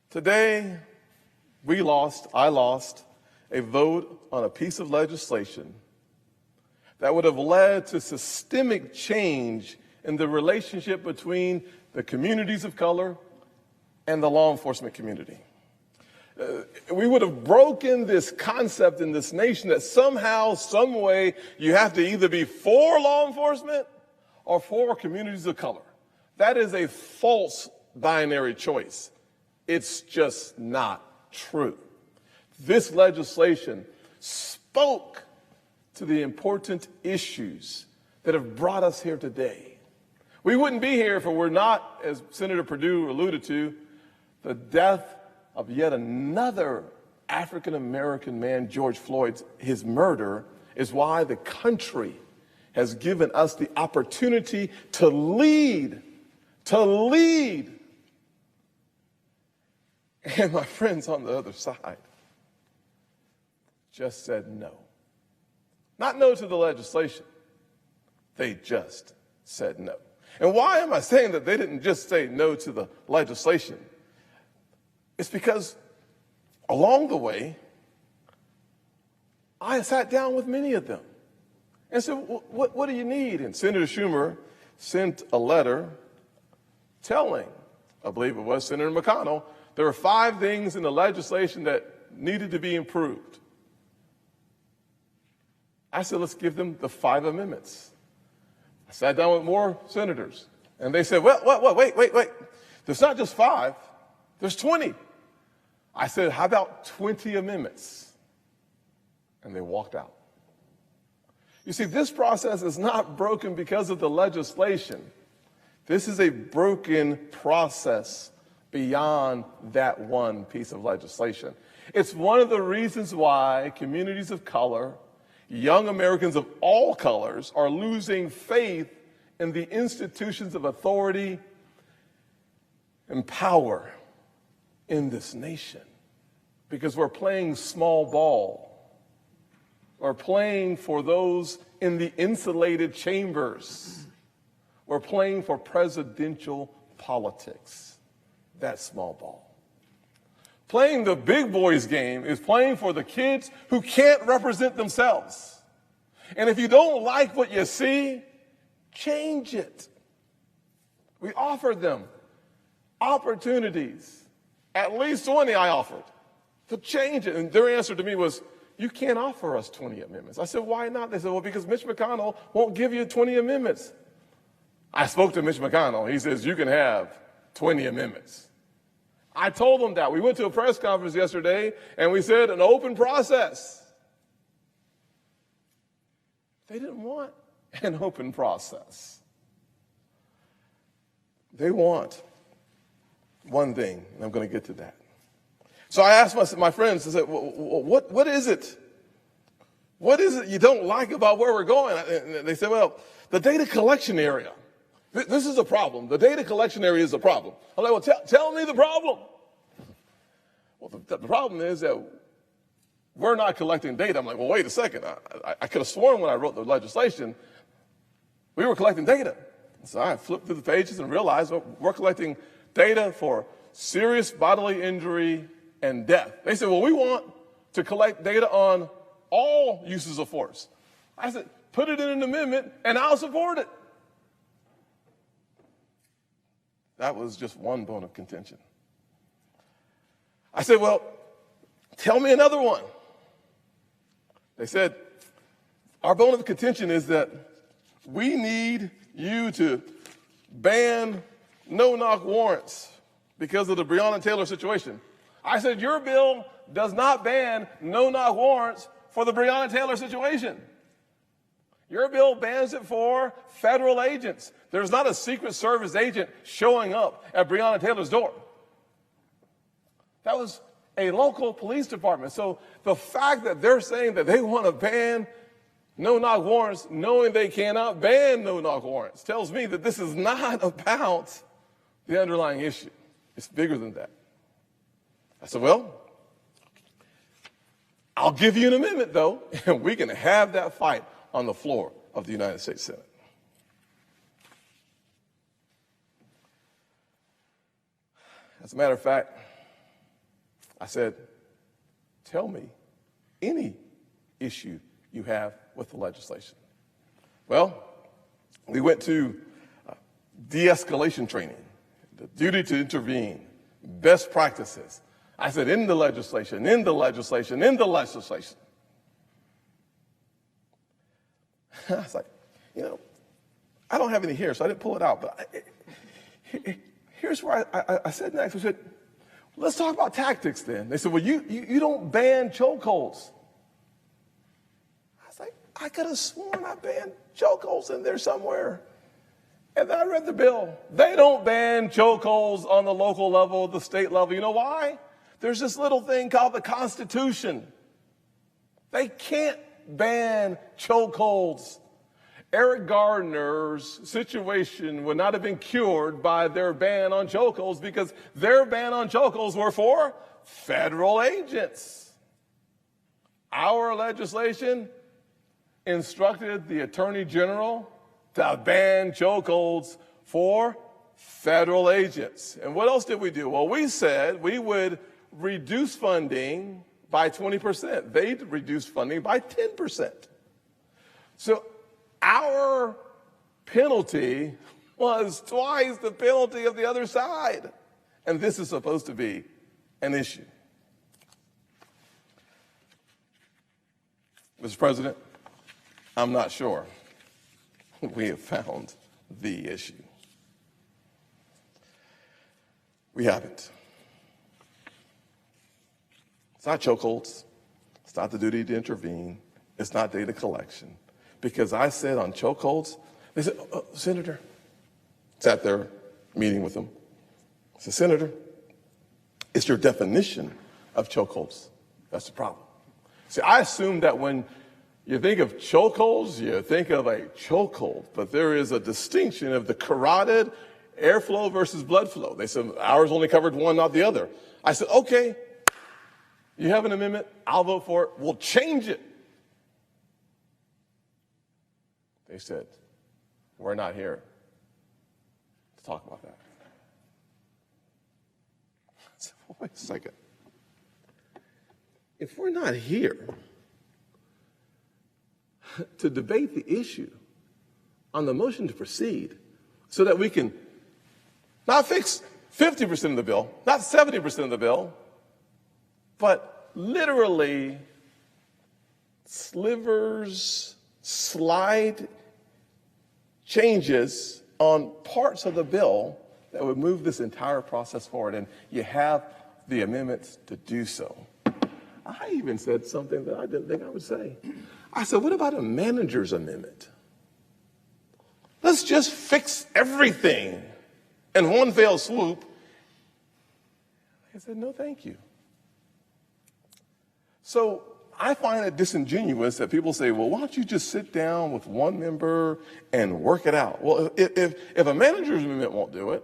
Today, I lost a vote on a piece of legislation that would have led to systemic change in the relationship between the communities of color and the law enforcement community. We would have broken this concept in this nation that somehow, some way, you have to either be for law enforcement or for communities of color. That is a false binary choice. It's just not true. This legislation spoke to the important issues that have brought us here today. We wouldn't be here if it were not, as Senator Perdue alluded to, the death of yet another African-American man, George Floyd. His murder is why the country has given us the opportunity to lead. And my friends on the other side just said no. Not no to the legislation. They just said no. And why am I saying that they didn't just say no to the legislation? It's because along the way, I sat down with many of them and said, what do you need? And Senator Schumer sent a letter telling, I believe it was Senator McConnell, there were 5 things in the legislation that needed to be improved. I said, let's give them the 5 amendments. I sat down with more senators, and they said, wait. There's not just 5, there's 20. I said, how about 20 amendments? And they walked out. You see, this process is not broken because of the legislation. This is a broken process beyond that one piece of legislation. It's one of the reasons why communities of color, young Americans of all colors, are losing faith in the institutions of authority and power in this nation, because we're playing small ball. We're playing for those in the insulated chambers. We're playing for presidential politics. That's small ball. Playing the big boys game is playing for the kids who can't represent themselves. And if you don't like what you see, change it. We offered them opportunities. At least 20 I offered to change it. And their answer to me was, you can't offer us 20 amendments. I said, why not? They said, well, because Mitch McConnell won't give you 20 amendments. I spoke to Mitch McConnell. He says, you can have 20 amendments. I told them that. We went to a press conference yesterday, and we said an open process. They didn't want an open process. They want one thing, and I'm going to get to that. So I asked my friends, I said, what is it? What is it you don't like about where we're going? And they said, well, the data collection area. This is a problem. The data collection area is a problem. I'm like, well, tell me the problem. Well, the problem is that we're not collecting data. I'm like, well, wait a second. I could have sworn when I wrote the legislation, we were collecting data. So I flipped through the pages and realized we're collecting data for serious bodily injury and death. They said, well, we want to collect data on all uses of force. I said, put it in an amendment and I'll support it. That was just one bone of contention. I said, well, tell me another one. They said, our bone of contention is that we need you to ban no-knock warrants because of the Breonna Taylor situation. I said, your bill does not ban no-knock warrants for the Breonna Taylor situation. Your bill bans it for federal agents. There's not a Secret Service agent showing up at Breonna Taylor's door. That was a local police department. So the fact that they're saying that they want to ban no-knock warrants, knowing they cannot ban no-knock warrants, tells me that this is not about the underlying issue. It's bigger than that. I said, well, I'll give you an amendment, though, and we can have that fight on the floor of the United States Senate. As a matter of fact, I said, tell me any issue you have with the legislation. Well, we went to de-escalation training, the duty to intervene, best practices. I said, in the legislation, in the legislation, in the legislation. I was like, I don't have any here, so I didn't pull it out. But here's where I said next. I said, let's talk about tactics then. They said, well, you don't ban chokeholds. I was like, I could have sworn I banned chokeholds in there somewhere. And then I read the bill. They don't ban chokeholds on the local level, the state level. You know why? There's this little thing called the Constitution. They can't ban chokeholds. Eric Gardner's situation would not have been cured by their ban on chokeholds because their ban on chokeholds were for federal agents. Our legislation instructed the Attorney General to ban chokeholds for federal agents. And what else did we do? Well, we said we would reduce funding by 20%. They'd reduce funding by 10%. So our penalty was twice the penalty of the other side. And this is supposed to be an issue. Mr. President, I'm not sure we have found the issue. We haven't. It's not chokeholds. It's not the duty to intervene. It's not data collection. Because I said on chokeholds, they said, Senator, sat there meeting with them. I said, Senator, it's your definition of chokeholds. That's the problem. See, I assume that when you think of chokeholds, you think of a chokehold, but there is a distinction of the carotid airflow versus blood flow. They said ours only covered one, not the other. I said, okay, you have an amendment, I'll vote for it, we'll change it. They said, we're not here to talk about that. I said, well, wait a second. If we're not here to debate the issue on the motion to proceed so that we can not fix 50% of the bill, not 70% of the bill, but literally slivers, slight changes on parts of the bill that would move this entire process forward. And you have the amendments to do so. I even said something that I didn't think I would say. I said, what about a manager's amendment? Let's just fix everything in one fell swoop. I said, no, thank you. So I find it disingenuous that people say, well, why don't you just sit down with one member and work it out? Well, if a manager's amendment won't do it,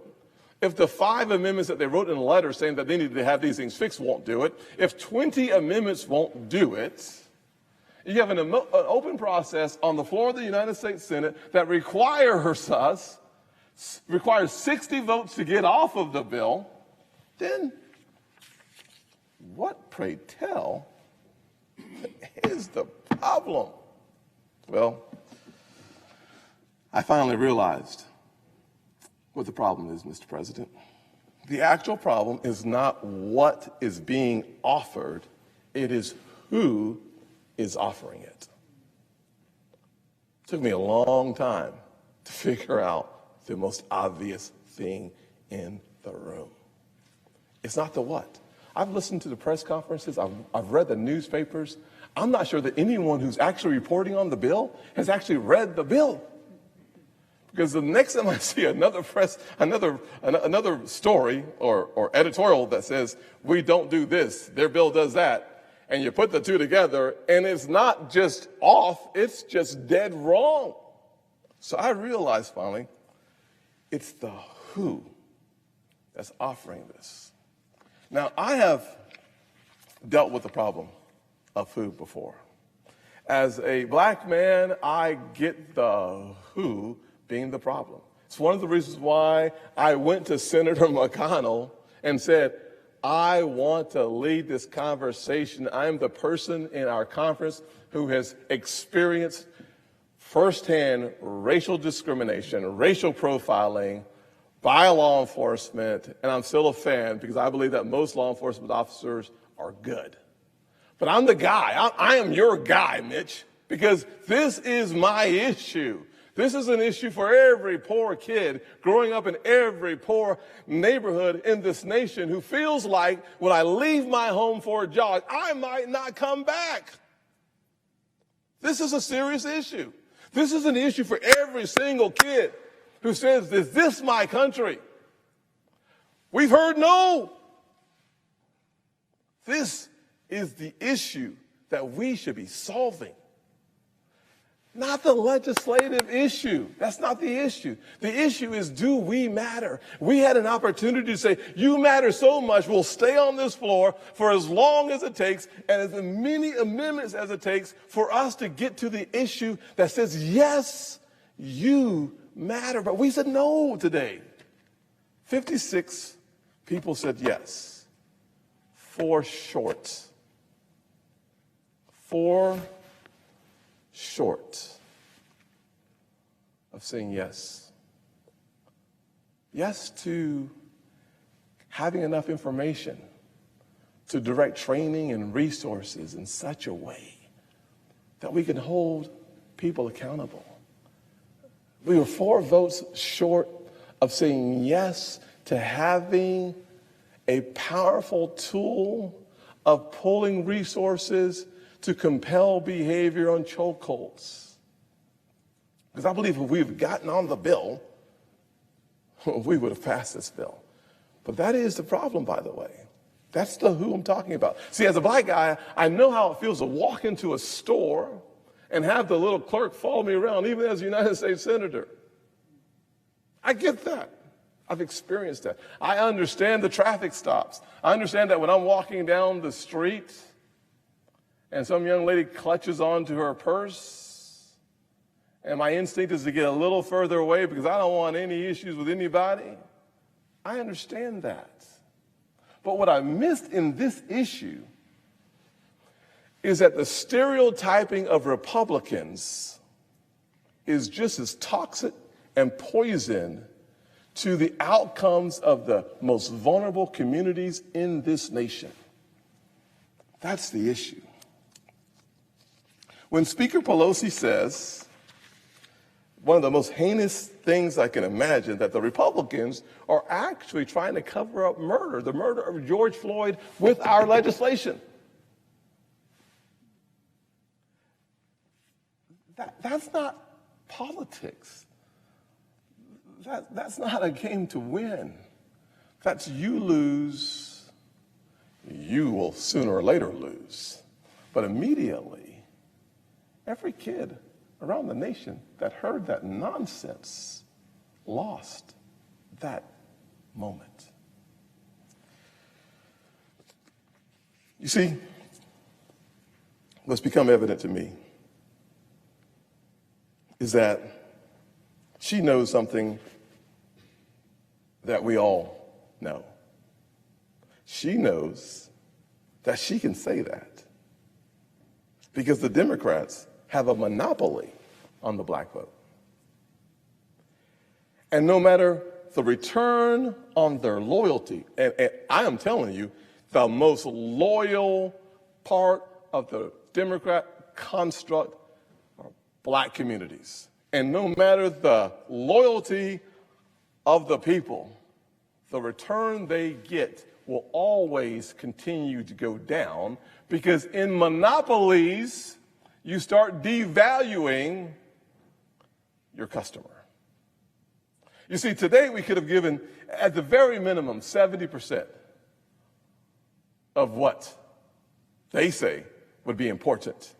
if the 5 amendments that they wrote in a letter saying that they needed to have these things fixed won't do it, if 20 amendments won't do it, you have an open process on the floor of the United States Senate that requires 60 votes to get off of the bill, then what, pray tell, is the problem? Well, I finally realized what the problem is, Mr. President. The actual problem is not what is being offered, it is who is offering it. It took me a long time to figure out the most obvious thing in the room. It's not the what. I've listened to the press conferences, I've read the newspapers. I'm not sure that anyone who's actually reporting on the bill has actually read the bill. Because the next time I see another story or editorial that says, we don't do this, their bill does that, and you put the two together, and it's not just off, it's just dead wrong. So I realized finally, it's the who that's offering this. Now, I have dealt with the problem of food before. As a black man, I get the who being the problem. It's one of the reasons why I went to Senator McConnell and said, I want to lead this conversation. I'm the person in our conference who has experienced firsthand racial discrimination, racial profiling by law enforcement, and I'm still a fan because I believe that most law enforcement officers are good. But I'm the guy. I am your guy, Mitch, because this is my issue. This is an issue for every poor kid growing up in every poor neighborhood in this nation who feels like when I leave my home for a job, I might not come back. This is a serious issue. This is an issue for every single kid who says, is this my country? We've heard no. This is the issue that we should be solving. Not the legislative issue. That's not the issue. The issue is, do we matter? We had an opportunity to say, you matter so much, we'll stay on this floor for as long as it takes and as many amendments as it takes for us to get to the issue that says, yes, you matter. But we said no today. 56 people said yes. 4 short. 4 short of saying yes. Yes to having enough information to direct training and resources in such a way that we can hold people accountable. We were 4 votes short of saying yes to having a powerful tool of pulling resources to compel behavior on chokeholds. Because I believe if we've gotten on the bill, we would have passed this bill. But that is the problem, by the way. That's the who I'm talking about. See, as a black guy, I know how it feels to walk into a store and have the little clerk follow me around, even as a United States Senator. I get that. I've experienced that. I understand the traffic stops. I understand that when I'm walking down the street, and some young lady clutches onto her purse, and my instinct is to get a little further away because I don't want any issues with anybody. I understand that. But what I missed in this issue is that the stereotyping of Republicans is just as toxic and poison to the outcomes of the most vulnerable communities in this nation. That's the issue. When Speaker Pelosi says, one of the most heinous things I can imagine, that the Republicans are actually trying to cover up murder, the murder of George Floyd, with our legislation. That's not politics. That's not a game to win. That's you lose, you will sooner or later lose. But immediately, every kid around the nation that heard that nonsense lost that moment. You see, what's become evident to me is that she knows something that we all know. She knows that she can say that because the Democrats have a monopoly on the black vote. And no matter the return on their loyalty, and I am telling you, the most loyal part of the Democrat construct are black communities. And no matter the loyalty of the people, the return they get will always continue to go down because in monopolies, you start devaluing your customer. You see, today we could have given, at the very minimum, 70% of what they say would be important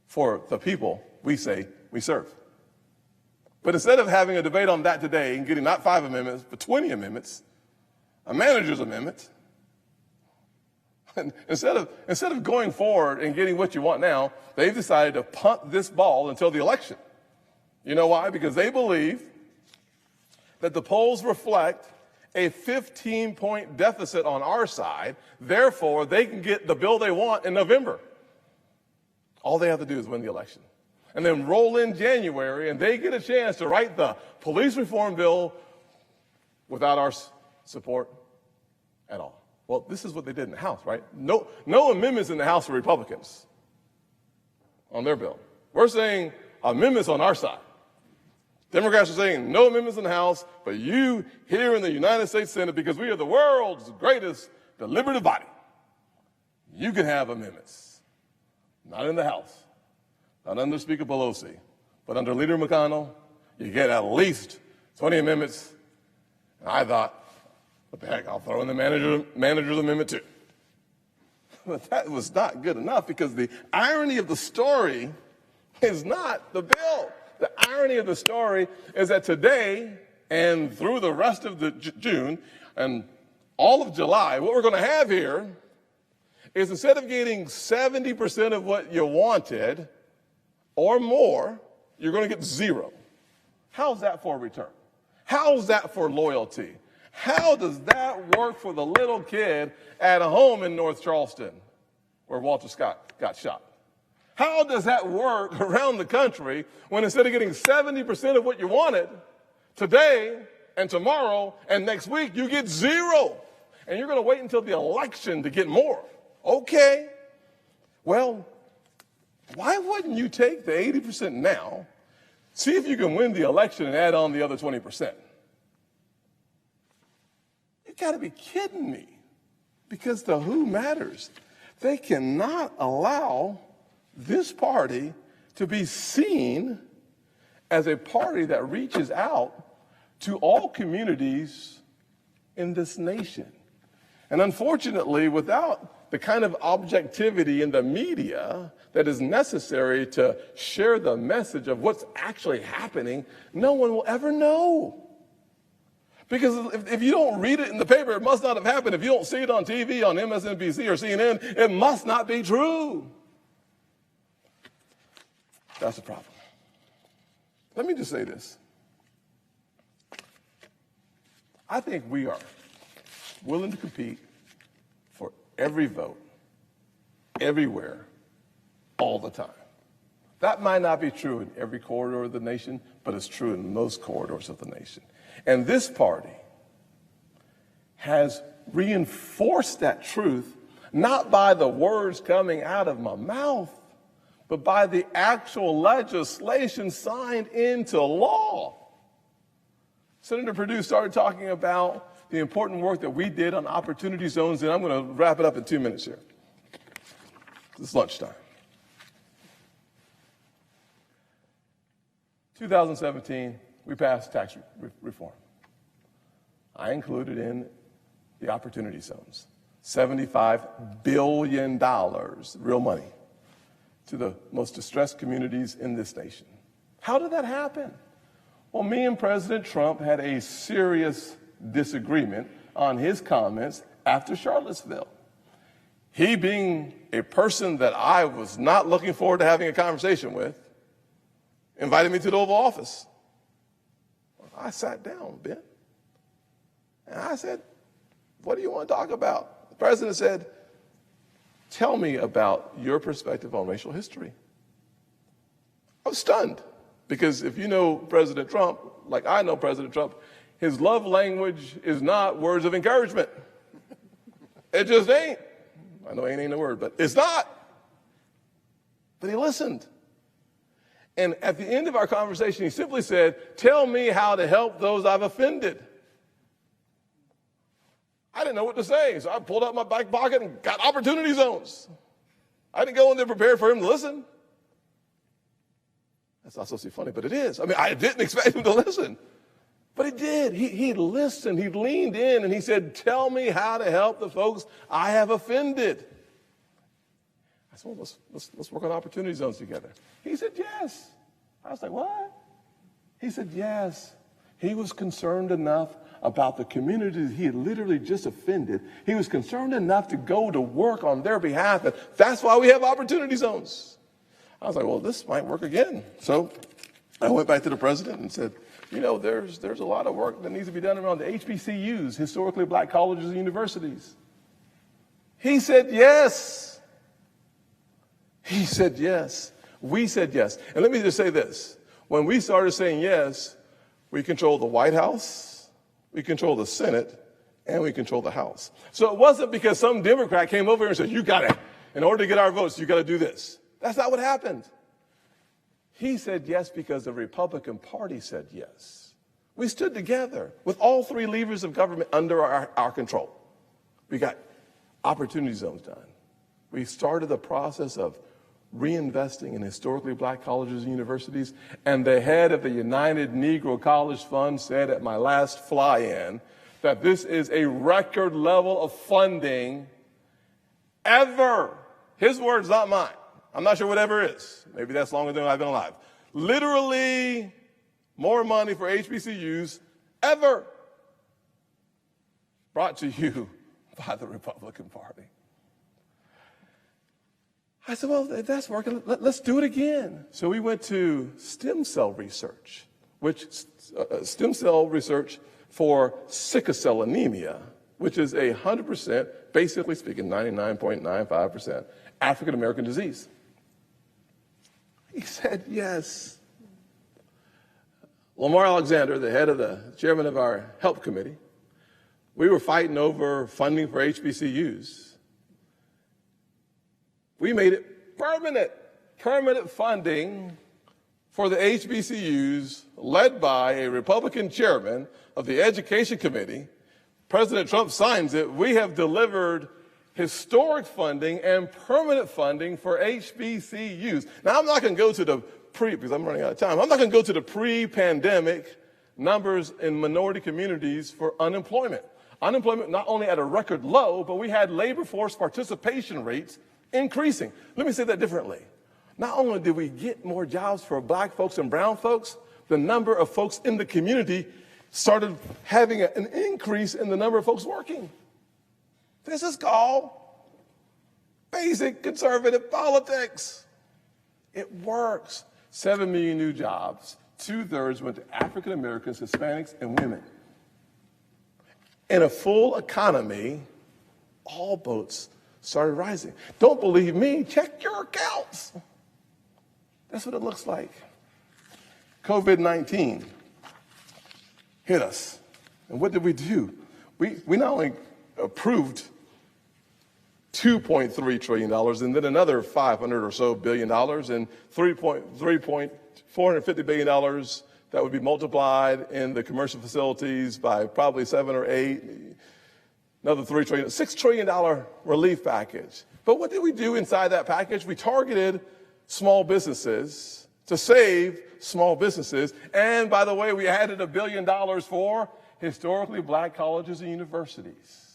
for the people we say we serve. But instead of having a debate on that today and getting not 5 amendments, but 20 amendments, a manager's amendment, and instead of going forward and getting what you want now, they've decided to punt this ball until the election. You know why? Because they believe that the polls reflect a 15-point deficit on our side. Therefore, they can get the bill they want in November. All they have to do is win the election. And then roll in January, and they get a chance to write the police reform bill without our support at all. Well, this is what they did in the House, right? No amendments in the House for Republicans on their bill. We're saying amendments on our side. Democrats are saying no amendments in the House, but you here in the United States Senate, because we are the world's greatest deliberative body, you can have amendments. Not in the House, not under Speaker Pelosi, but under Leader McConnell, you get at least 20 amendments. And I thought, what the heck, I'll throw in the manager's amendment too. But that was not good enough, because the irony of the story is not the bill. The irony of the story is that today and through the rest of the June and all of July, what we're going to have here is, instead of getting 70% of what you wanted or more, you're going to get 0. How's that for a return? How's that for loyalty? How does that work for the little kid at a home in North Charleston where Walter Scott got shot? How does that work around the country when, instead of getting 70% of what you wanted today and tomorrow and next week, you get 0? And you're going to wait until the election to get more. Okay. Well, why wouldn't you take the 80% now, see if you can win the election and add on the other 20%? You got to be kidding me, because the who matters. They cannot allow this party to be seen as a party that reaches out to all communities in this nation. And unfortunately, without the kind of objectivity in the media that is necessary to share the message of what's actually happening, no one will ever know. Because if you don't read it in the paper, it must not have happened. If you don't see it on TV, on MSNBC or CNN, it must not be true. That's the problem. Let me just say this. I think we are willing to compete for every vote, everywhere, all the time. That might not be true in every corridor of the nation, but it's true in most corridors of the nation. And this party has reinforced that truth, not by the words coming out of my mouth, but by the actual legislation signed into law. Senator Perdue started talking about the important work that we did on opportunity zones, and I'm going to wrap it up in 2 minutes here. It's lunchtime. 2017, we passed tax reform. I included in the opportunity zones $75 billion, real money, to the most distressed communities in this nation. How did that happen? Well, me and President Trump had a serious disagreement on his comments after Charlottesville. He, being a person that I was not looking forward to having a conversation with, invited me to the Oval Office. I sat down, Ben, and I said, "What do you want to talk about?" The president said, "Tell me about your perspective on racial history." I was stunned, because if you know President Trump, like I know President Trump, his love language is not words of encouragement. It just ain't. I know ain't a word, but it's not. But he listened. And at the end of our conversation, he simply said, "Tell me how to help those I've offended." I didn't know what to say, so I pulled out my back pocket and got opportunity zones. I didn't go in there prepared for him to listen. That's not supposed to be funny, but it is. I mean, I didn't expect him to listen. But he did. He listened. He leaned in and he said, tell me how to help the folks I have offended. I said, well, let's work on opportunity zones together. He said, yes. I was like, what? He said, yes. He was concerned enough about the communities he had literally just offended. He was concerned enough to go to work on their behalf. And that's why we have opportunity zones. I was like, well, this might work again. So I went back to the president and said, you know, there's a lot of work that needs to be done around the HBCUs, historically black colleges and universities. He said yes. He said yes. We said yes. And let me just say this. When we started saying yes, we control the White House, we control the Senate, and we control the House. So it wasn't because some Democrat came over here and said, you got to, in order to get our votes, you got to do this. That's not what happened. He said yes because the Republican Party said yes. We stood together with all three levers of government under our control. We got opportunity zones done. We started the process of reinvesting in historically black colleges and universities. And the head of the United Negro College Fund said at my last fly-in that this is a record level of funding ever. His words, not mine. I'm not sure what ever is. Maybe that's longer than I've been alive. Literally more money for HBCUs ever. Brought to you by the Republican Party. I said, well, if that's working, let's do it again. So we went to stem cell research, which stem cell research for sickle cell anemia, which is 100%, basically speaking, 99.95% African-American disease. He said yes. Lamar Alexander, the head of the chairman of our health committee, we were fighting over funding for HBCUs. We made it permanent funding for the HBCUs led by a Republican chairman of the Education Committee. President Trump signs it. We have delivered historic funding and permanent funding for HBCUs. Now, I'm not going to go to the because I'm running out of time. I'm not going to go to the pre-pandemic numbers in minority communities for unemployment. Unemployment not only at a record low, but we had labor force participation rates increasing. Let me say that differently. Not only did we get more jobs for black folks and brown folks, the number of folks in the community started having an increase in the number of folks working. This is called basic conservative politics. It works. 7 million new jobs. 2/3 went to African Americans, Hispanics, and women. In a full economy, all boats started rising. Don't believe me? Check your accounts. That's what it looks like. COVID-19 hit us. And what did we do? We not only approved $2.3 trillion and then another $500 or so billion and $450 billion that would be multiplied in the commercial facilities by probably 7 or 8, another $3 trillion, $6 trillion relief package. But what did we do inside that package? We targeted small businesses to save small businesses. And by the way, we added $1 billion for historically black colleges and universities.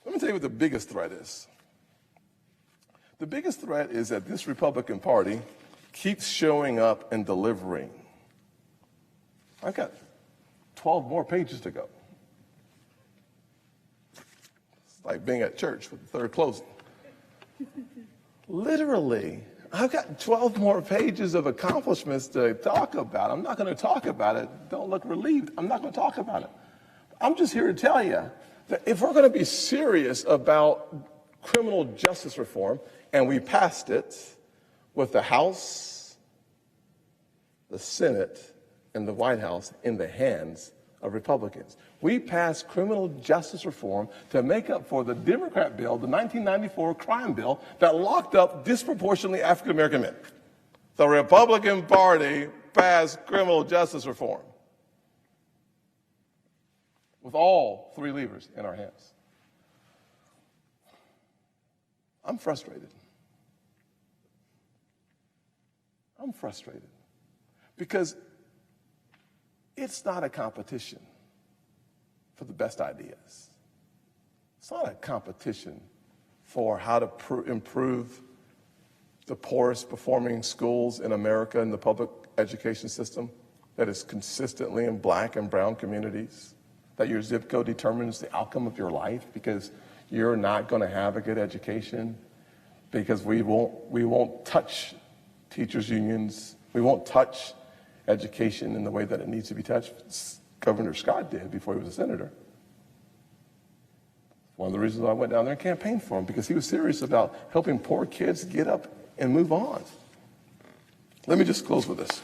Let me tell you what the biggest threat is. The biggest threat is that this Republican Party keeps showing up and delivering. I've got 12 more pages to go. It's like being at church with the third closing. Literally, I've got 12 more pages of accomplishments to talk about. I'm not going to talk about it. Don't look relieved. I'm not going to talk about it. I'm just here to tell you that if we're going to be serious about criminal justice reform, and we passed it with the House, the Senate, and the White House in the hands of Republicans. We passed criminal justice reform to make up for the Democrat bill, the 1994 crime bill, that locked up disproportionately African American men. The Republican Party passed criminal justice reform with all three levers in our hands. I'm frustrated. I'm frustrated because It's not a competition for the best ideas. It's not a competition for how to improve the poorest performing schools in America in the public education system that is consistently in black and brown communities, that your zip code determines the outcome of your life because you're not going to have a good education, because we won't touch teachers' unions, we won't touch education in the way that it needs to be touched. Governor Scott did before he was a senator. One of the reasons I went down there and campaigned for him, because he was serious about helping poor kids get up and move on. Let me just close with this.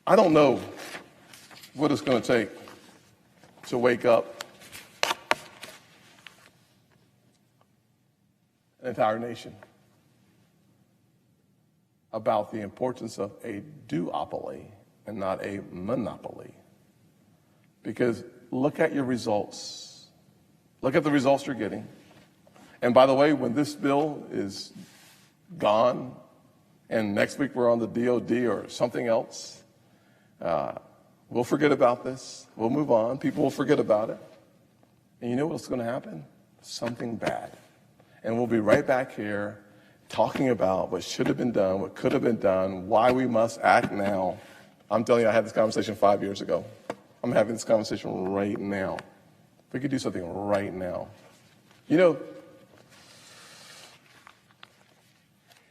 I don't know what it's going to take to wake up an entire nation about the importance of a duopoly and not a monopoly. Because look at your results. Look at the results you're getting. And by the way, when this bill is gone and next week we're on the DOD or something else, we'll forget about this. We'll move on. People will forget about it. And you know what's going to happen? Something bad. And we'll be right back here talking about what should have been done, what could have been done, why we must act now. I'm telling you, I had this conversation 5 years ago. I'm having this conversation right now. If we could do something right now. You know,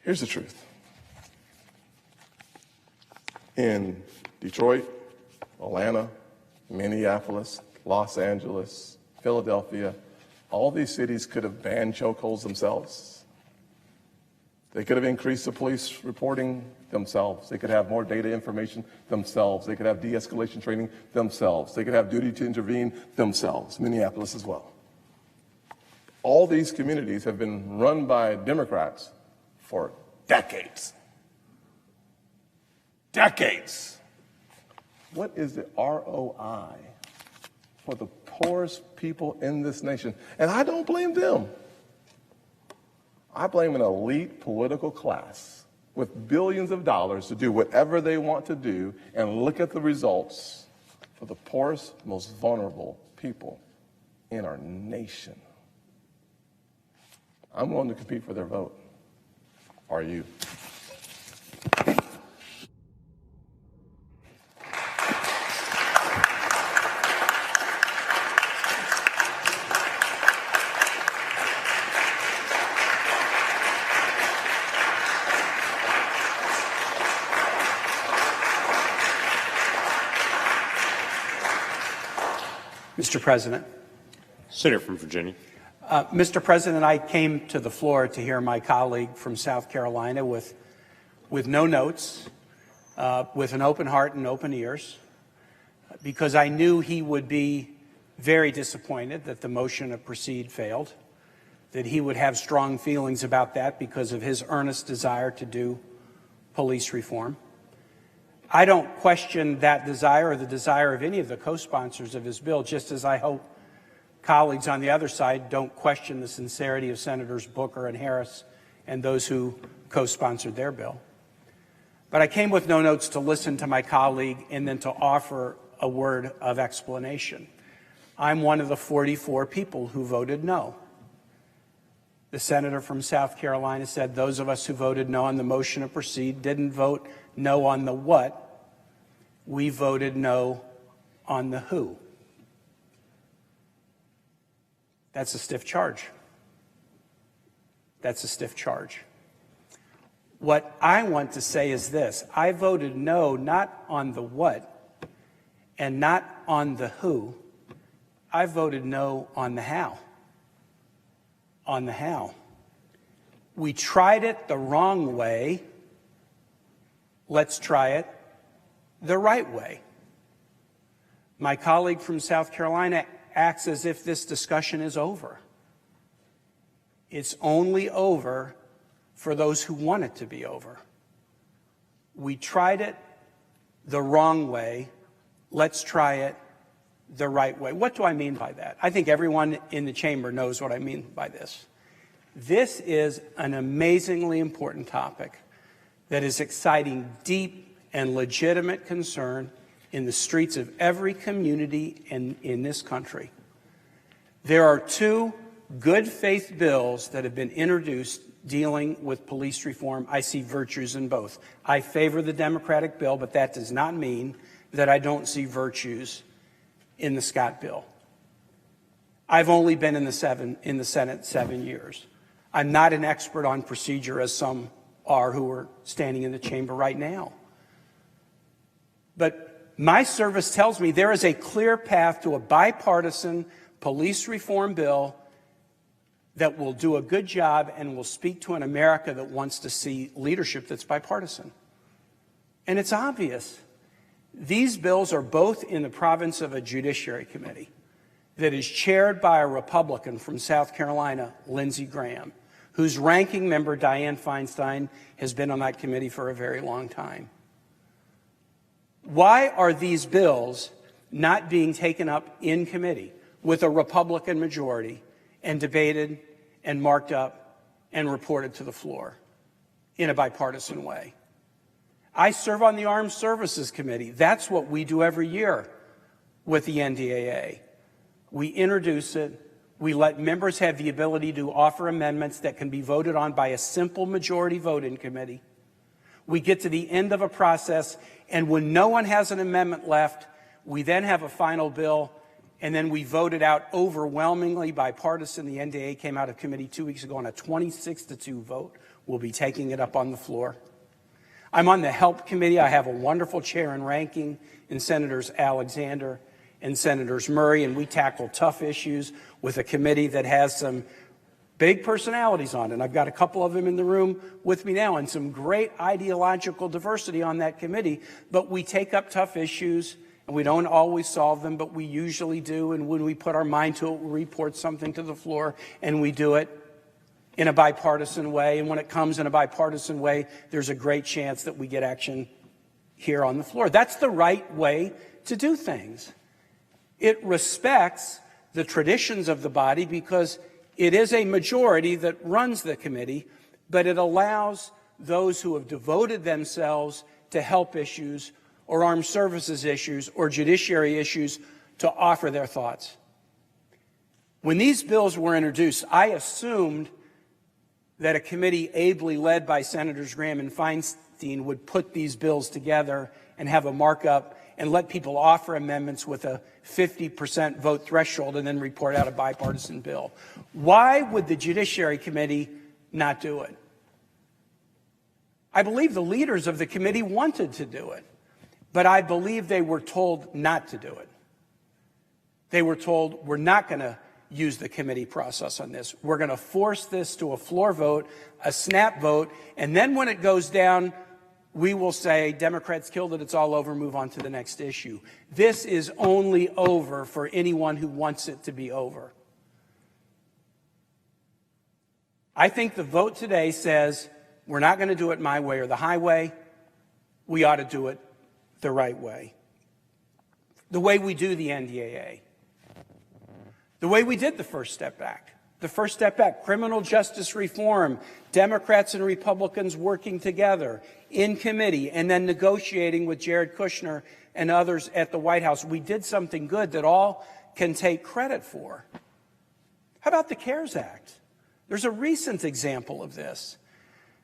here's the truth. In Detroit, Atlanta, Minneapolis, Los Angeles, Philadelphia, all these cities could have banned chokeholds themselves. They could have increased the police reporting themselves. They could have more data information themselves. They could have de-escalation training themselves. They could have duty to intervene themselves, Minneapolis as well. All these communities have been run by Democrats for decades. Decades. What is the ROI for the poorest people in this nation? And I don't blame them. I blame an elite political class with billions of dollars to do whatever they want to do, and look at the results for the poorest, most vulnerable people in our nation. I'm willing to compete for their vote. Are you? Mr. President. Senator from Virginia. Mr. President, I came to the floor to hear my colleague from South Carolina with no notes, with an open heart and open ears, because I knew he would be very disappointed that the motion to proceed failed, that he would have strong feelings about that because of his earnest desire to do police reform. I don't question that desire or the desire of any of the co-sponsors of his bill, just as I hope colleagues on the other side don't question the sincerity of Senators Booker and Harris and those who co-sponsored their bill. But I came with no notes to listen to my colleague and then to offer a word of explanation. I'm one of the 44 people who voted no. The senator from South Carolina said those of us who voted no on the motion to proceed didn't vote no on the what. We voted no on the who. That's a stiff charge. That's a stiff charge. What I want to say is this. I voted no not on the what and not on the who. I voted no on the how. On the how. We tried it the wrong way. Let's try it the right way. My colleague from South Carolina acts as if this discussion is over. It's only over for those who want it to be over. We tried it the wrong way. Let's try it the right way. What do I mean by that? I think everyone in the chamber knows what I mean by this. This is an amazingly important topic that is exciting deep, and legitimate concern in the streets of every community in this country. There are two good faith bills that have been introduced dealing with police reform. I see virtues in both. I favor the Democratic bill, but that does not mean that I don't see virtues in the Scott bill. I've only been in the Senate 7 years. I'm not an expert on procedure, as some are who are standing in the chamber right now. But my service tells me there is a clear path to a bipartisan police reform bill that will do a good job and will speak to an America that wants to see leadership that's bipartisan. And it's obvious. These bills are both in the province of a judiciary committee that is chaired by a Republican from South Carolina, Lindsey Graham, whose ranking member, Dianne Feinstein, has been on that committee for a very long time. Why are these bills not being taken up in committee with a Republican majority and debated and marked up and reported to the floor in a bipartisan way? I serve on the Armed Services Committee. That's what we do every year with the NDAA. We introduce it. We let members have the ability to offer amendments that can be voted on by a simple majority vote in committee. We get to the end of a process, and when no one has an amendment left, we then have a final bill, and then we vote it out overwhelmingly bipartisan. The NDAA came out of committee 2 weeks ago on a 26-2 vote. We'll be taking it up on the floor. I'm on the Help Committee. I have a wonderful chair and ranking in Senators Alexander and Senators Murray, and we tackle tough issues with a committee that has some big personalities on it. And I've got a couple of them in the room with me now, and some great ideological diversity on that committee. But we take up tough issues, and we don't always solve them, but we usually do. And when we put our mind to it, we report something to the floor, and we do it in a bipartisan way. And when it comes in a bipartisan way, there's a great chance that we get action here on the floor. That's the right way to do things. It respects the traditions of the body because it is a majority that runs the committee, but it allows those who have devoted themselves to help issues or armed services issues or judiciary issues to offer their thoughts. When these bills were introduced, I assumed that a committee ably led by Senators Graham and Feinstein would put these bills together and have a markup and let people offer amendments with a 50% vote threshold and then report out a bipartisan bill. Why would the Judiciary Committee not do it? I believe the leaders of the committee wanted to do it, but I believe they were told not to do it. They were told, we're not going to use the committee process on this. We're going to force this to a floor vote, a snap vote, and then when it goes down, we will say, Democrats killed it, it's all over, move on to the next issue. This is only over for anyone who wants it to be over. I think the vote today says, we're not going to do it my way or the highway. We ought to do it the right way. The way we do the NDAA. The way we did the First Step Act. The First Step Act, criminal justice reform, Democrats and Republicans working together in committee and then negotiating with Jared Kushner and others at the White House. We did something good that all can take credit for. How about the CARES Act? There's a recent example of this.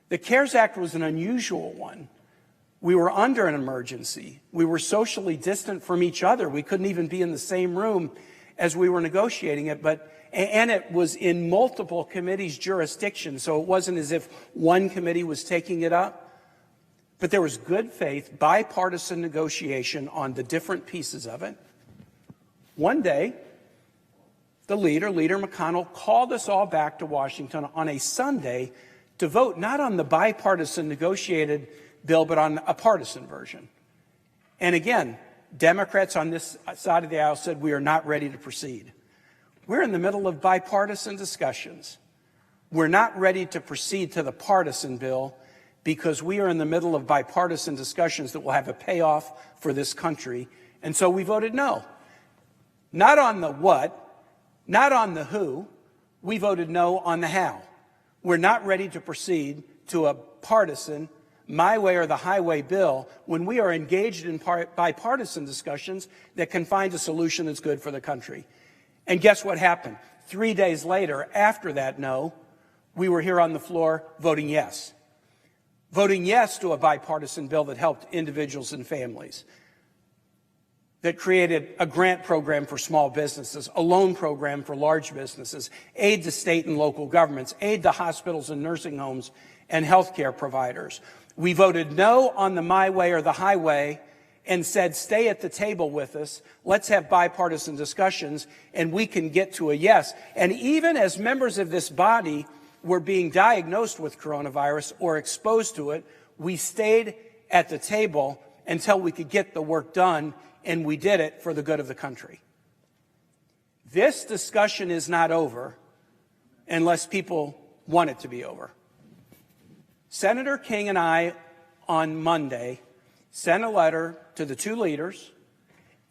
The CARES Act was an unusual one. We were under an emergency. We were socially distant from each other. We couldn't even be in the same room as we were negotiating it, and it was in multiple committees' jurisdiction, so it wasn't as if one committee was taking it up. But there was good faith, bipartisan negotiation on the different pieces of it. One day, the Leader McConnell, called us all back to Washington on a Sunday to vote not on the bipartisan negotiated bill, but on a partisan version. And again, Democrats on this side of the aisle said, we are not ready to proceed. We're in the middle of bipartisan discussions. We're not ready to proceed to the partisan bill because we are in the middle of bipartisan discussions that will have a payoff for this country. And so we voted no. Not on the what, not on the who. We voted no on the how. We're not ready to proceed to a partisan my way or the highway bill when we are engaged in bipartisan discussions that can find a solution that's good for the country. And guess what happened? 3 days later, after that no, we were here on the floor voting yes. Voting yes to a bipartisan bill that helped individuals and families, that created a grant program for small businesses, a loan program for large businesses, aid to state and local governments, aid to hospitals and nursing homes and healthcare providers. We voted no on the my way or the highway and said, stay at the table with us. Let's have bipartisan discussions and we can get to a yes. And even as members of this body were being diagnosed with coronavirus or exposed to it, we stayed at the table until we could get the work done, and we did it for the good of the country. This discussion is not over unless people want it to be over. Senator King and I, on Monday, sent a letter to the two leaders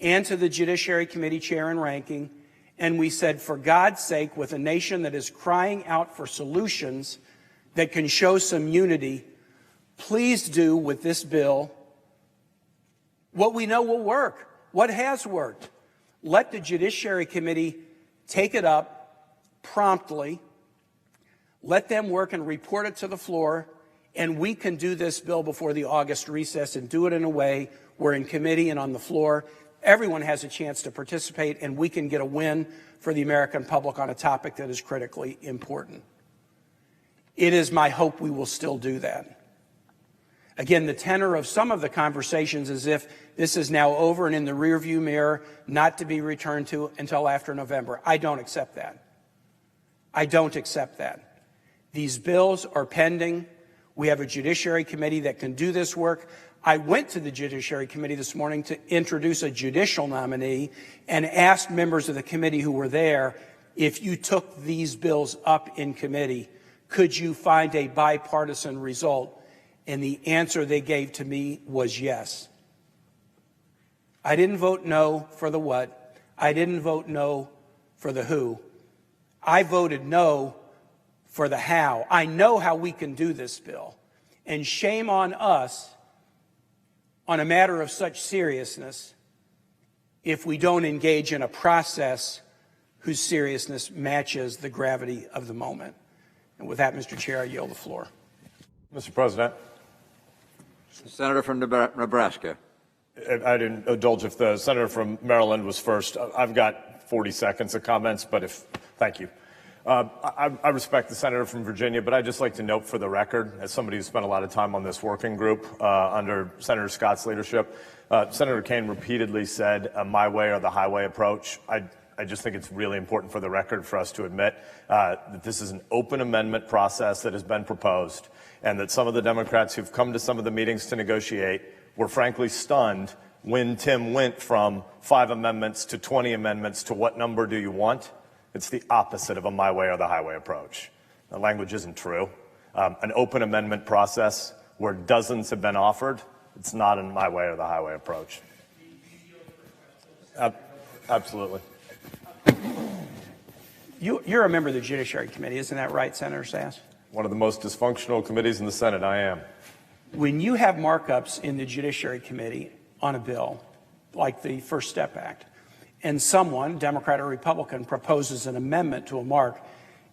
and to the Judiciary Committee chair and ranking, and we said, for God's sake, with a nation that is crying out for solutions that can show some unity, please do with this bill what we know will work, what has worked. Let the Judiciary Committee take it up promptly. Let them work and report it to the floor, and we can do this bill before the August recess and do it in a way where in committee and on the floor, everyone has a chance to participate and we can get a win for the American public on a topic that is critically important. It is my hope we will still do that. Again, the tenor of some of the conversations is if this is now over and in the rearview mirror, not to be returned to until after November. I don't accept that. I don't accept that. These bills are pending. We have a Judiciary Committee that can do this work. I went to the Judiciary Committee this morning to introduce a judicial nominee and asked members of the committee who were there, if you took these bills up in committee, could you find a bipartisan result? And the answer they gave to me was yes. I didn't vote no for the what. I didn't vote no for the who. I voted no for the how. I know how we can do this bill. And shame on us on a matter of such seriousness if we don't engage in a process whose seriousness matches the gravity of the moment. And with that, Mr. Chair, I yield the floor. Mr. President. Senator from Nebraska. I didn't indulge if the senator from Maryland was first. I've got 40 seconds of comments, but thank you. I respect the senator from Virginia, but I'd just like to note for the record, as somebody who spent a lot of time on this working group under Senator Scott's leadership, Senator Kaine repeatedly said my way or the highway approach. I just think it's really important for the record for us to admit that this is an open amendment process that has been proposed, and that some of the Democrats who've come to some of the meetings to negotiate were frankly stunned when Tim went from 5 amendments to 20 amendments to what number do you want? It's the opposite of a my way or the highway approach. The language isn't true. An open amendment process where dozens have been offered, it's not a my way or the highway approach. Absolutely. You're a member of the Judiciary Committee, isn't that right, Senator Sass? One of the most dysfunctional committees in the Senate, I am. When you have markups in the Judiciary Committee on a bill, like the First Step Act, and someone, Democrat or Republican, proposes an amendment to a mark,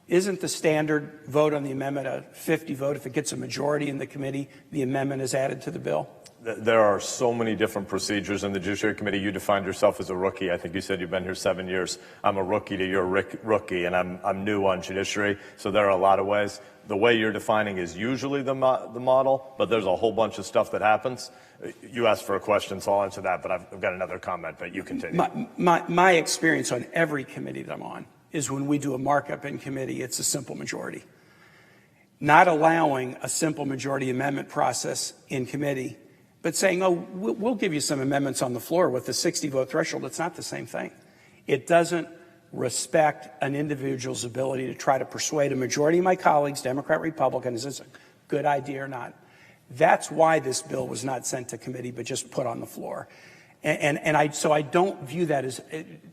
isn't the standard vote on the amendment a 50 vote? If it gets a majority in the committee, the amendment is added to the bill? There are so many different procedures in the Judiciary Committee. You defined yourself as a rookie. I think you said you've been here 7 years. I'm a rookie to your rookie, and I'm new on judiciary, so there are a lot of ways. The way you're defining is usually the model, but there's a whole bunch of stuff that happens. You asked for a question, so I'll answer that, but I've got another comment, but you continue. My experience on every committee that I'm on is when we do a markup in committee, it's a simple majority. Not allowing a simple majority amendment process in committee, but saying, oh, we'll give you some amendments on the floor with the 60-vote threshold. It's not the same thing. It doesn't respect an individual's ability to try to persuade a majority of my colleagues, Democrat, Republican, is this a good idea or not? That's why this bill was not sent to committee, but just put on the floor. So I don't view that as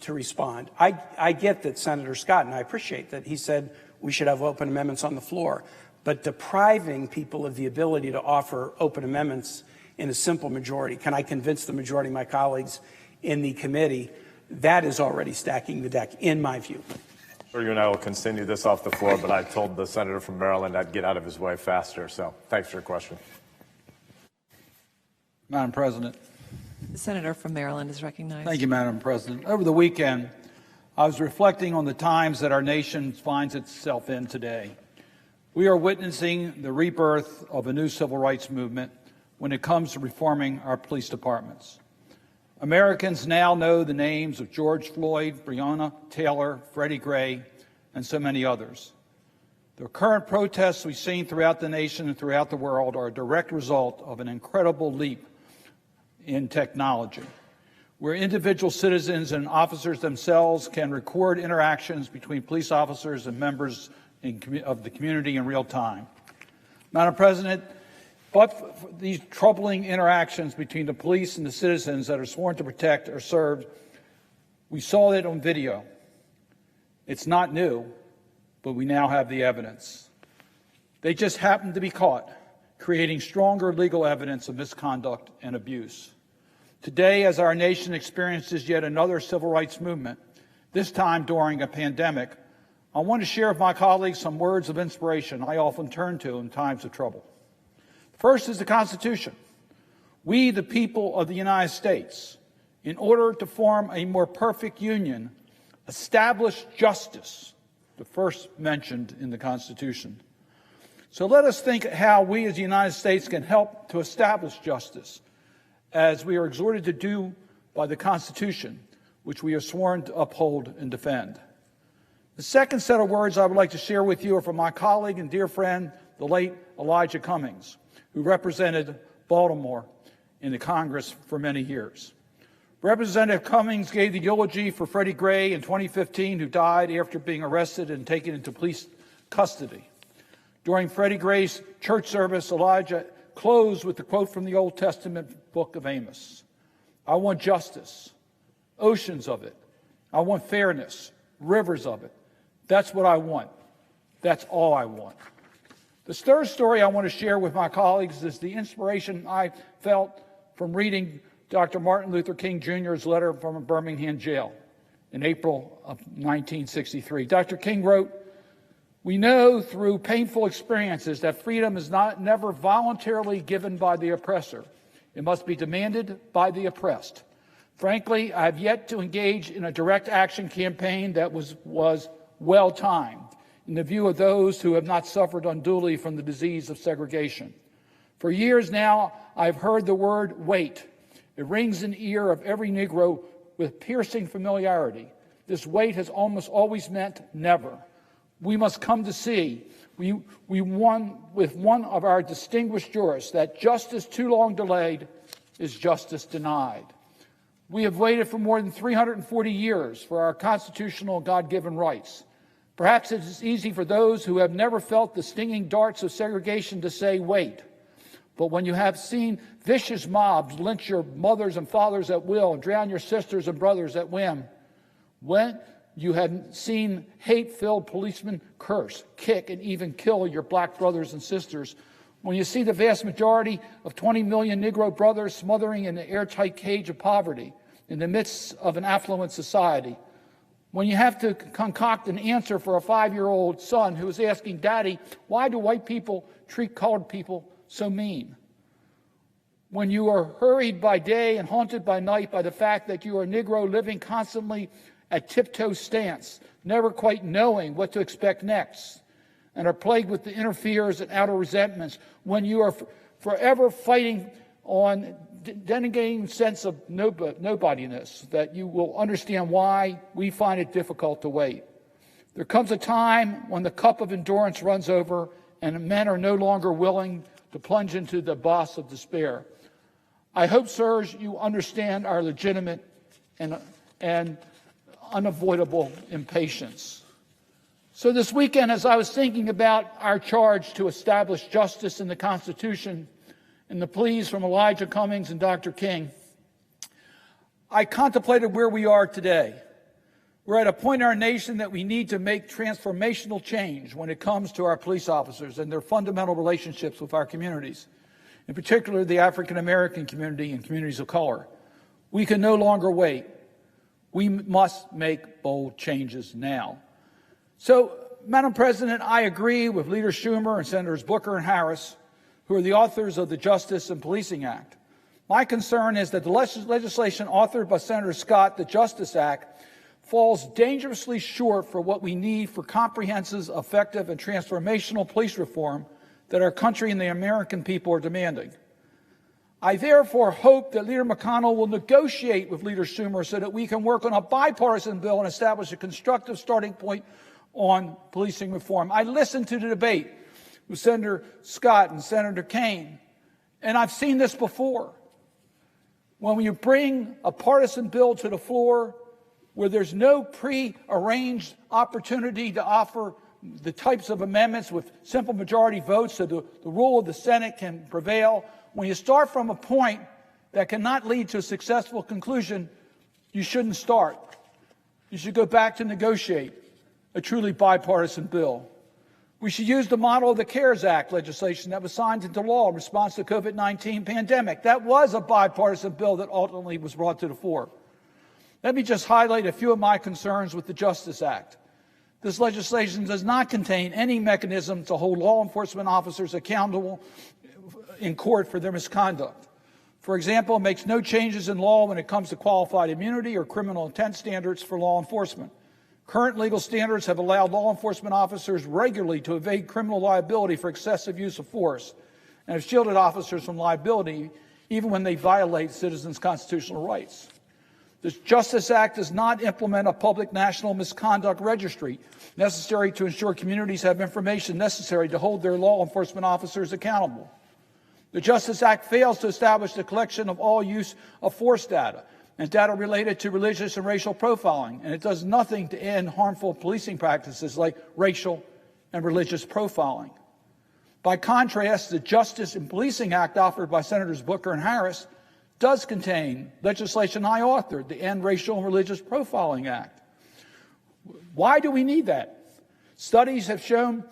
to respond. I get that Senator Scott, and I appreciate that he said we should have open amendments on the floor. but depriving people of the ability to offer open amendments in a simple majority. Can I convince the majority of my colleagues in the committee that is already stacking the deck, in my view? Sure, you and I will continue this off the floor, but I told the senator from Maryland I'd get out of his way faster, so thanks for your question. Madam President. The senator from Maryland is recognized. Thank you, Madam President. Over the weekend, I was reflecting on the times that our nation finds itself in today. We are witnessing the rebirth of a new civil rights movement when it comes to reforming our police departments. Americans now know the names of George Floyd, Breonna Taylor, Freddie Gray, and so many others. The current protests we've seen throughout the nation and throughout the world are a direct result of an incredible leap in technology, where individual citizens and officers themselves can record interactions between police officers and members of the community in real time. Madam President, but for these troubling interactions between the police and the citizens that are sworn to protect or serve, we saw it on video. It's not new, but we now have the evidence. They just happened to be caught, creating stronger legal evidence of misconduct and abuse. Today, as our nation experiences yet another civil rights movement, this time during a pandemic, I want to share with my colleagues some words of inspiration I often turn to in times of trouble. First is the Constitution. We, the people of the United States, in order to form a more perfect union, establish justice, the first mentioned in the Constitution. So let us think how we as the United States can help to establish justice, as we are exhorted to do by the Constitution, which we are sworn to uphold and defend. The second set of words I would like to share with you are from my colleague and dear friend, the late Elijah Cummings, who represented Baltimore in the Congress for many years. Representative Cummings gave the eulogy for Freddie Gray in 2015, who died after being arrested and taken into police custody. During Freddie Gray's church service, Elijah closed with the quote from the Old Testament book of Amos. I want justice, oceans of it. I want fairness, rivers of it. That's what I want. That's all I want. The third story I want to share with my colleagues is the inspiration I felt from reading Dr. Martin Luther King Jr.'s letter from a Birmingham jail in April of 1963. Dr. King wrote, "We know through painful experiences that freedom is never voluntarily given by the oppressor. It must be demanded by the oppressed. Frankly, I have yet to engage in a direct action campaign that was well-timed in the view of those who have not suffered unduly from the disease of segregation. For years now, I've heard the word wait. It rings in the ear of every Negro with piercing familiarity. This wait has almost always meant never. We must come to see, we won with one of our distinguished jurists, that justice too long delayed is justice denied. We have waited for more than 340 years for our constitutional God-given rights. Perhaps it is easy for those who have never felt the stinging darts of segregation to say wait. But when you have seen vicious mobs lynch your mothers and fathers at will and drown your sisters and brothers at whim, when you have seen hate-filled policemen curse, kick, and even kill your black brothers and sisters, when you see the vast majority of 20 million Negro brothers smothering in an airtight cage of poverty in the midst of an affluent society, when you have to concoct an answer for a 5-year-old son who is asking, Daddy, why do white people treat colored people so mean? When you are hurried by day and haunted by night by the fact that you are a Negro living constantly at tiptoe stance, never quite knowing what to expect next, and are plagued with the inner fears and outer resentments, when you are forever fighting on denigrating sense of nobodiness, that you will understand why we find it difficult to wait. There comes a time when the cup of endurance runs over and men are no longer willing to plunge into the abyss of despair. I hope, sirs, you understand our legitimate and unavoidable impatience. So this weekend, as I was thinking about our charge to establish justice in the Constitution and the pleas from Elijah Cummings and Dr. King, I contemplated where we are today. We're at a point in our nation that we need to make transformational change when it comes to our police officers and their fundamental relationships with our communities, in particular the African American community and communities of color. We can no longer wait. We must make bold changes now. So, Madam President, I agree with Leader Schumer and Senators Booker and Harris, who are the authors of the Justice and Policing Act. My concern is that the legislation authored by Senator Scott, the Justice Act, falls dangerously short for what we need for comprehensive, effective, and transformational police reform that our country and the American people are demanding. I therefore hope that Leader McConnell will negotiate with Leader Schumer so that we can work on a bipartisan bill and establish a constructive starting point on policing reform. I listened to the debate with Senator Scott and Senator Kaine, and I've seen this before. When you bring a partisan bill to the floor where there's no pre-arranged opportunity to offer the types of amendments with simple majority votes so the rule of the Senate can prevail, when you start from a point that cannot lead to a successful conclusion, you shouldn't start. You should go back to negotiate a truly bipartisan bill. We should use the model of the CARES Act legislation that was signed into law in response to the COVID-19 pandemic. That was a bipartisan bill that ultimately was brought to the fore. Let me just highlight a few of my concerns with the Justice Act. This legislation does not contain any mechanism to hold law enforcement officers accountable in court for their misconduct. For example, it makes no changes in law when it comes to qualified immunity or criminal intent standards for law enforcement. Current legal standards have allowed law enforcement officers regularly to evade criminal liability for excessive use of force and have shielded officers from liability even when they violate citizens' constitutional rights. The Justice Act does not implement a public national misconduct registry necessary to ensure communities have information necessary to hold their law enforcement officers accountable. The Justice Act fails to establish the collection of all use of force data and data related to religious and racial profiling, and it does nothing to end harmful policing practices like racial and religious profiling. By contrast, the Justice and Policing Act offered by Senators Booker and Harris does contain legislation I authored, the End Racial and Religious Profiling Act. Why do we need that? Studies have shown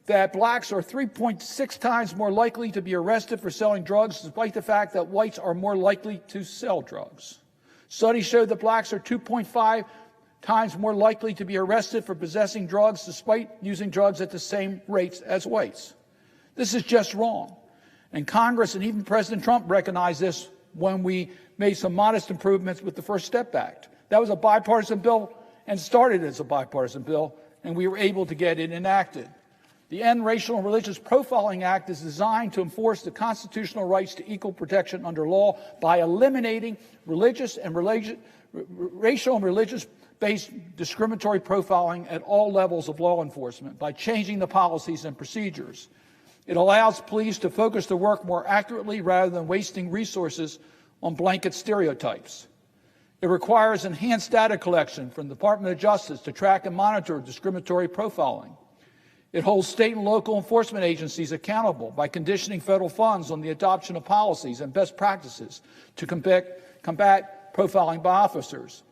that blacks are 3.6 times more likely to be arrested for selling drugs, despite the fact that whites are more likely to sell drugs. Studies show that blacks are 2.5 times more likely to be arrested for possessing drugs, despite using drugs at the same rates as whites. This is just wrong. And Congress and even President Trump recognized this when we made some modest improvements with the First Step Act. That was a bipartisan bill and started as a bipartisan bill, and we were able to get it enacted. The End Racial and Religious Profiling Act is designed to enforce the constitutional rights to equal protection under law by eliminating racial and religious-based discriminatory profiling at all levels of law enforcement by changing the policies and procedures. It allows police to focus their work more accurately rather than wasting resources on blanket stereotypes. It requires enhanced data collection from the Department of Justice to track and monitor discriminatory profiling. It holds state and local enforcement agencies accountable by conditioning federal funds on the adoption of policies and best practices to combat profiling by officers.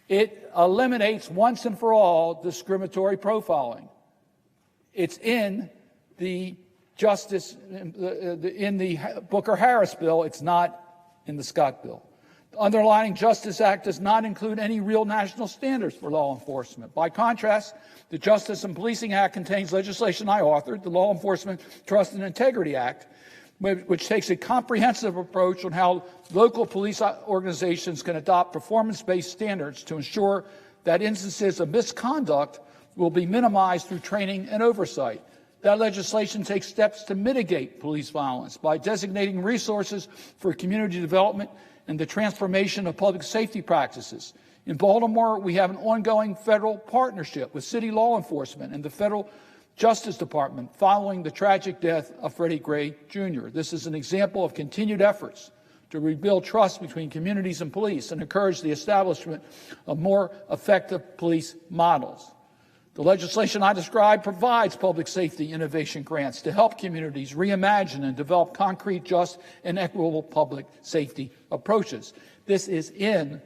It eliminates once and for all discriminatory profiling. It's in the in the Booker-Harris bill. It's not in the Scott bill. The underlying Justice Act does not include any real national standards for law enforcement. By contrast, the Justice and Policing Act contains legislation I authored, the Law Enforcement Trust and Integrity Act, which takes a comprehensive approach on how local police organizations can adopt performance-based standards to ensure that instances of misconduct will be minimized through training and oversight. That legislation takes steps to mitigate police violence by designating resources for community development and the transformation of public safety practices. In Baltimore, we have an ongoing federal partnership with city law enforcement and the federal Justice Department following the tragic death of Freddie Gray, Jr. This is an example of continued efforts to rebuild trust between communities and police and encourage the establishment of more effective police models. The legislation I described provides public safety innovation grants to help communities reimagine and develop concrete, just, and equitable public safety approaches. This is in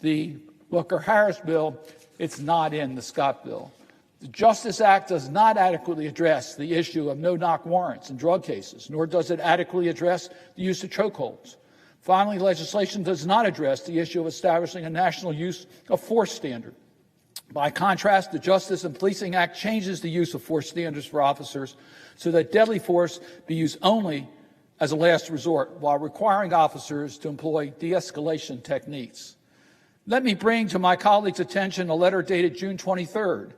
the Booker-Harris bill, It's not in the Scott bill. The Justice Act does not adequately address the issue of no-knock warrants in drug cases, nor does it adequately address the use of chokeholds. Finally, legislation does not address the issue of establishing a national use of force standard. By contrast, the Justice and Policing Act changes the use of force standards for officers so that deadly force be used only as a last resort, while requiring officers to employ de-escalation techniques. Let me bring to my colleagues' attention a letter dated June 23rd,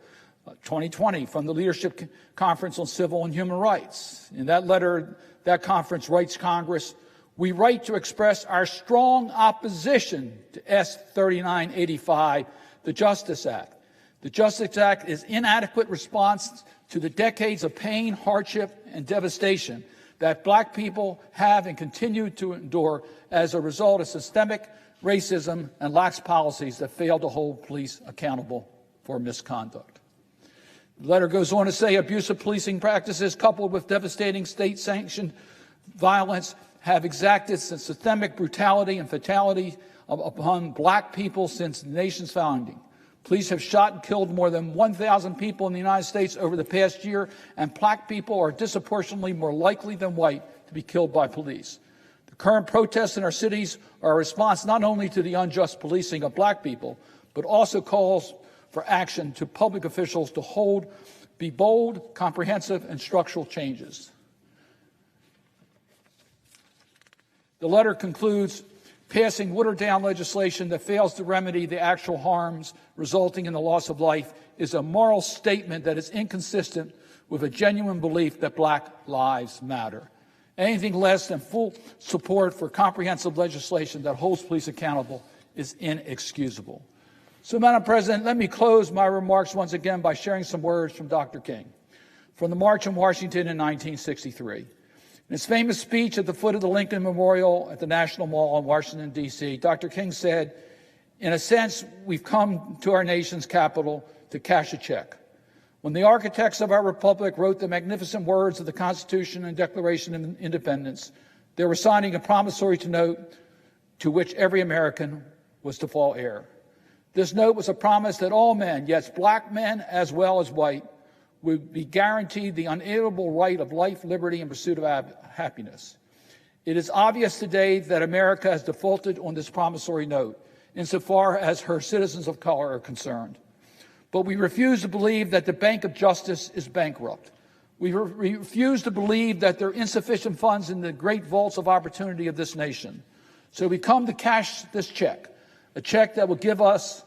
2020, from the Leadership Conference on Civil and Human Rights. In that letter, that conference writes Congress, "We write to express our strong opposition to S. 3985, the Justice Act. The Justice Act is inadequate response to the decades of pain, hardship, and devastation that black people have and continue to endure as a result of systemic racism and lax policies that fail to hold police accountable for misconduct." The letter goes on to say abusive policing practices coupled with devastating state-sanctioned violence have exacted systemic brutality and fatality upon black people since the nation's founding. Police have shot and killed more than 1,000 people in the United States over the past year, and black people are disproportionately more likely than white to be killed by police. The current protests in our cities are a response not only to the unjust policing of black people, but also calls for action to public officials to be bold, comprehensive, and structural changes. The letter concludes, passing watered-down legislation that fails to remedy the actual harms resulting in the loss of life is a moral statement that is inconsistent with a genuine belief that black lives matter. Anything less than full support for comprehensive legislation that holds police accountable is inexcusable. So, Madam President, let me close my remarks once again by sharing some words from Dr. King from the March on Washington in 1963. In his famous speech at the foot of the Lincoln Memorial at the National Mall in Washington, D.C., Dr. King said, "In a sense, we've come to our nation's capital to cash a check. When the architects of our republic wrote the magnificent words of the Constitution and Declaration of Independence, they were signing a promissory note to which every American was to fall heir. This note was a promise that all men, yes, black men as well as white, would be guaranteed the unalienable right of life, liberty, and pursuit of happiness. It is obvious today that America has defaulted on this promissory note insofar as her citizens of color are concerned. But we refuse to believe that the Bank of Justice is bankrupt. We refuse to believe that there are insufficient funds in the great vaults of opportunity of this nation. So we come to cash this check, a check that will give us,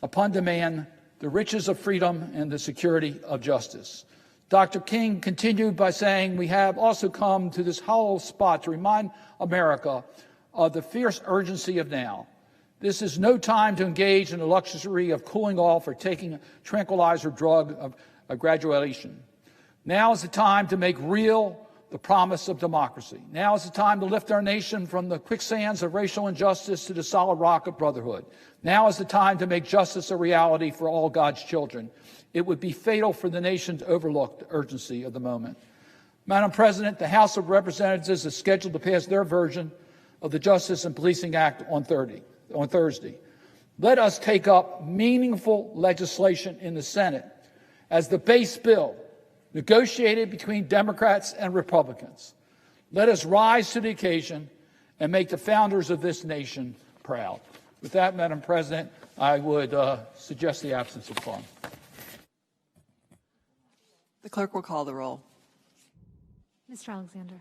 upon demand, the riches of freedom and the security of justice. Dr. King continued by saying, we have also come to this hollow spot to remind America of the fierce urgency of now. This is no time to engage in the luxury of cooling off or taking a tranquilizer drug of graduation. Now is the time to make real the promise of democracy. Now is the time to lift our nation from the quicksands of racial injustice to the solid rock of brotherhood. Now is the time to make justice a reality for all God's children. It would be fatal for the nation to overlook the urgency of the moment. Madam President, the House of Representatives is scheduled to pass their version of the Justice and Policing Act on Thursday. Let us take up meaningful legislation in the Senate as the base bill negotiated between Democrats and Republicans. Let us rise to the occasion and make the founders of this nation proud. With that, Madam President, I would suggest the absence of harm. The clerk will call the roll. Mr. Alexander.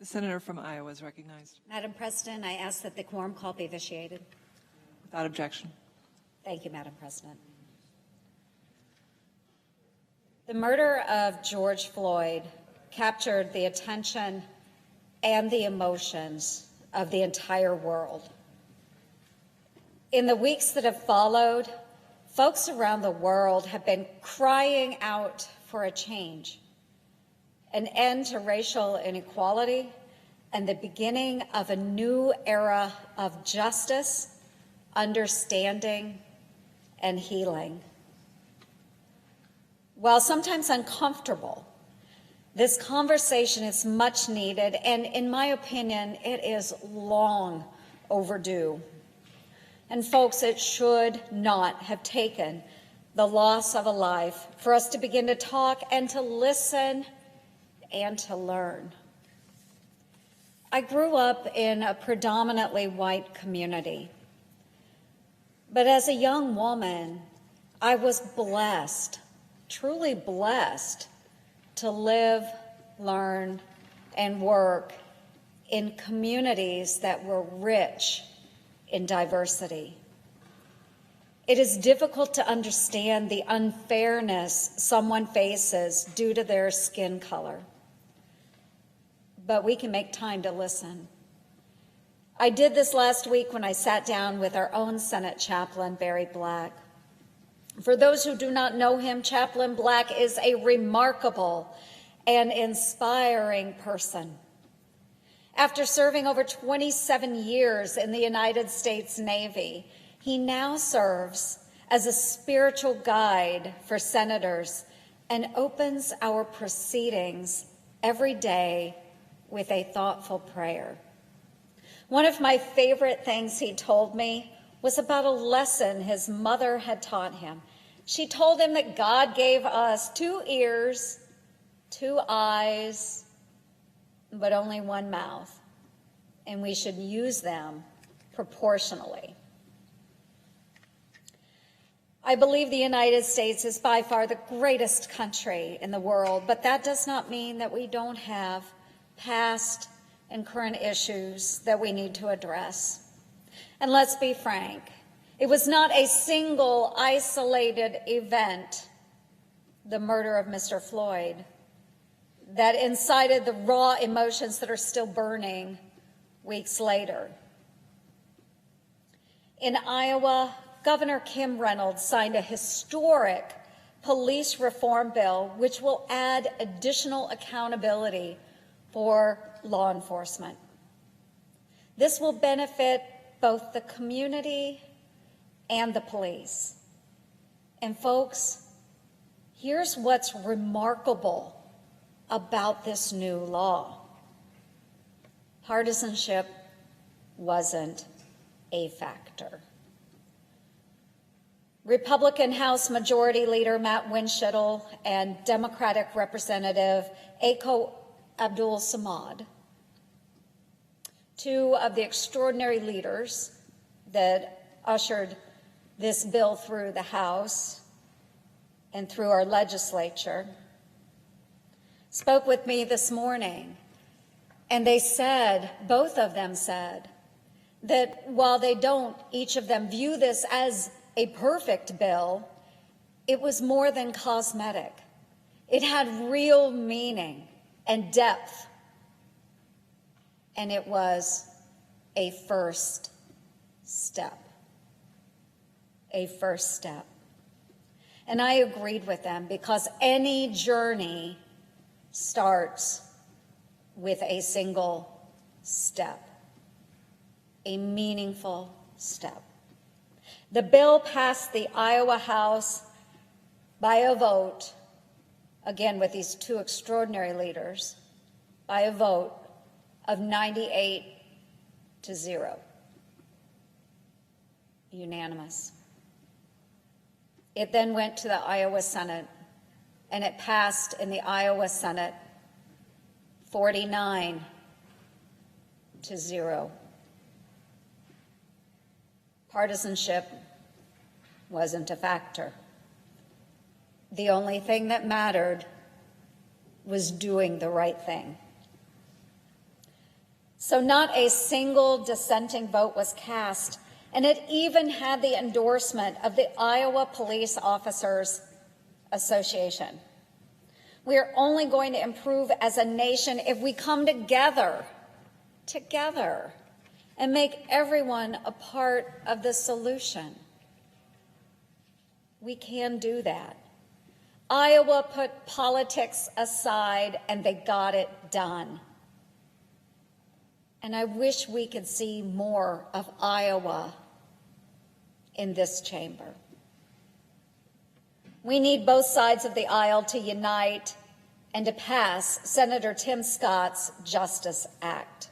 The senator from Iowa is recognized. Madam President, I ask that the quorum call be vitiated. Without objection. Thank you, Madam President. The murder of George Floyd captured the attention and the emotions of the entire world. In the weeks that have followed, folks around the world have been crying out for a change, an end to racial inequality, and the beginning of a new era of justice, understanding, and healing. While sometimes uncomfortable, this conversation is much needed, and in my opinion, it is long overdue. And folks, it should not have taken the loss of a life for us to begin to talk and to listen and to learn. I grew up in a predominantly white community, but as a young woman, I was blessed, truly blessed, to live, learn, and work in communities that were rich in diversity. It is difficult to understand the unfairness someone faces due to their skin color, but we can make time to listen. I did this last week when I sat down with our own Senate chaplain, Barry Black. For those who do not know him, Chaplain Black is a remarkable and inspiring person. After serving over 27 years in the United States Navy, he now serves as a spiritual guide for senators and opens our proceedings every day with a thoughtful prayer. One of my favorite things he told me was about a lesson his mother had taught him. She told him that God gave us 2 ears, 2 eyes, but only 1 mouth, and we should use them proportionally. I believe the United States is by far the greatest country in the world, but that does not mean that we don't have past and current issues that we need to address. And let's be frank, it was not a single isolated event, the murder of Mr. Floyd, that incited the raw emotions that are still burning weeks later. In Iowa, Governor Kim Reynolds signed a historic police reform bill which will add additional accountability for law enforcement. This will benefit both the community and the police. And folks, here's what's remarkable about this new law. Partisanship wasn't a factor. Republican House Majority Leader Matt Winshittle and Democratic Representative Ako Abdul Samad, 2 of the extraordinary leaders that ushered this bill through the House and through our legislature, spoke with me this morning, and they said, both of them said, that while they don't, each of them, view this as a perfect bill, it was more than cosmetic. It had real meaning and depth, and it was a first step. A first step. And I agreed with them because any journey starts with a single step, a meaningful step. The bill passed the Iowa House by a vote, again with these 2 extraordinary leaders, by a vote of 98-0. Unanimous. It then went to the Iowa Senate, and it passed in the Iowa Senate 49-0. Partisanship wasn't a factor. The only thing that mattered was doing the right thing. So not a single dissenting vote was cast, and it even had the endorsement of the Iowa Police Officers Association. We are only going to improve as a nation if we come together, and make everyone a part of the solution. We can do that. Iowa put politics aside and they got it done. And I wish we could see more of Iowa in this chamber. We need both sides of the aisle to unite and to pass Senator Tim Scott's Justice Act.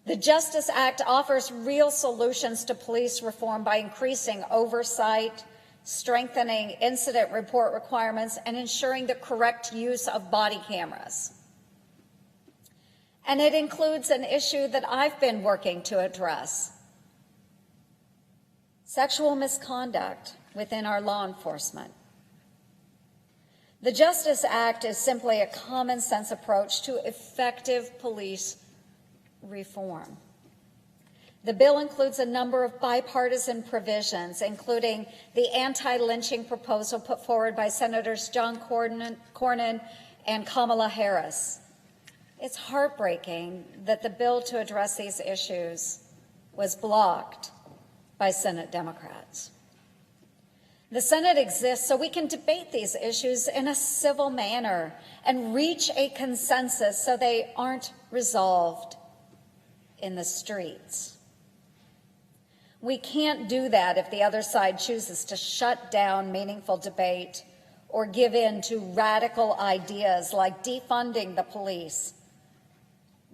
The Justice Act offers real solutions to police reform by increasing oversight, strengthening incident report requirements, and ensuring the correct use of body cameras. And it includes an issue that I've been working to address: sexual misconduct within our law enforcement. The Justice Act is simply a common sense approach to effective police reform. The bill includes a number of bipartisan provisions, including the anti-lynching proposal put forward by Senators John Cornyn and Kamala Harris. It's heartbreaking that the bill to address these issues was blocked by Senate Democrats. The Senate exists so we can debate these issues in a civil manner and reach a consensus so they aren't resolved in the streets. We can't do that if the other side chooses to shut down meaningful debate or give in to radical ideas like defunding the police,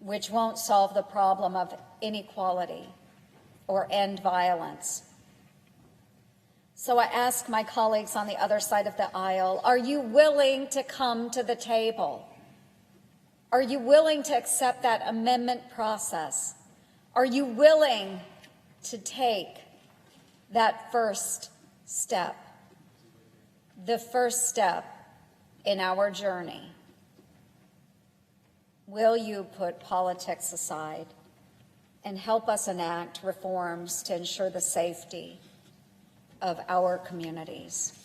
which won't solve the problem of inequality or end violence. So I ask my colleagues on the other side of the aisle, are you willing to come to the table? Are you willing to accept that amendment process? Are you willing to take that first step, the first step in our journey? Will you put politics aside and help us enact reforms to ensure the safety of our communities?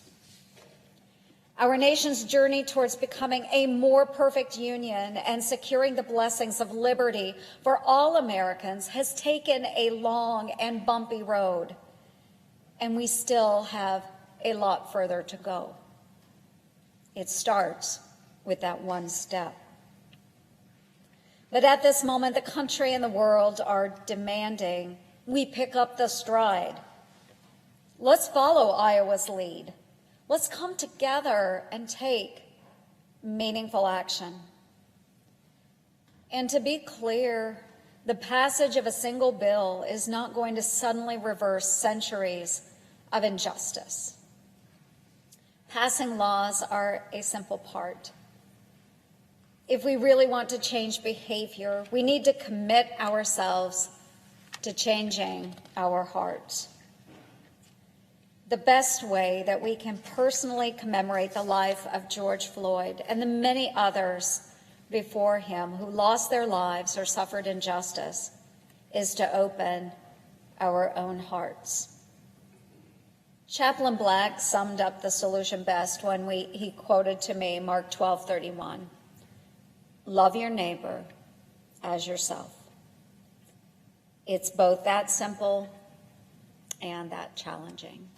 Our nation's journey towards becoming a more perfect union and securing the blessings of liberty for all Americans has taken a long and bumpy road, and we still have a lot further to go. It starts with that one step. But at this moment, the country and the world are demanding we pick up the stride. Let's follow Iowa's lead. Let's come together and take meaningful action. And to be clear, the passage of a single bill is not going to suddenly reverse centuries of injustice. Passing laws are a simple part. If we really want to change behavior, we need to commit ourselves to changing our hearts. The best way that we can personally commemorate the life of George Floyd and the many others before him who lost their lives or suffered injustice is to open our own hearts. Chaplain Black summed up the solution best when he quoted to me Mark 12:31. Love your neighbor as yourself. It's both that simple and that challenging.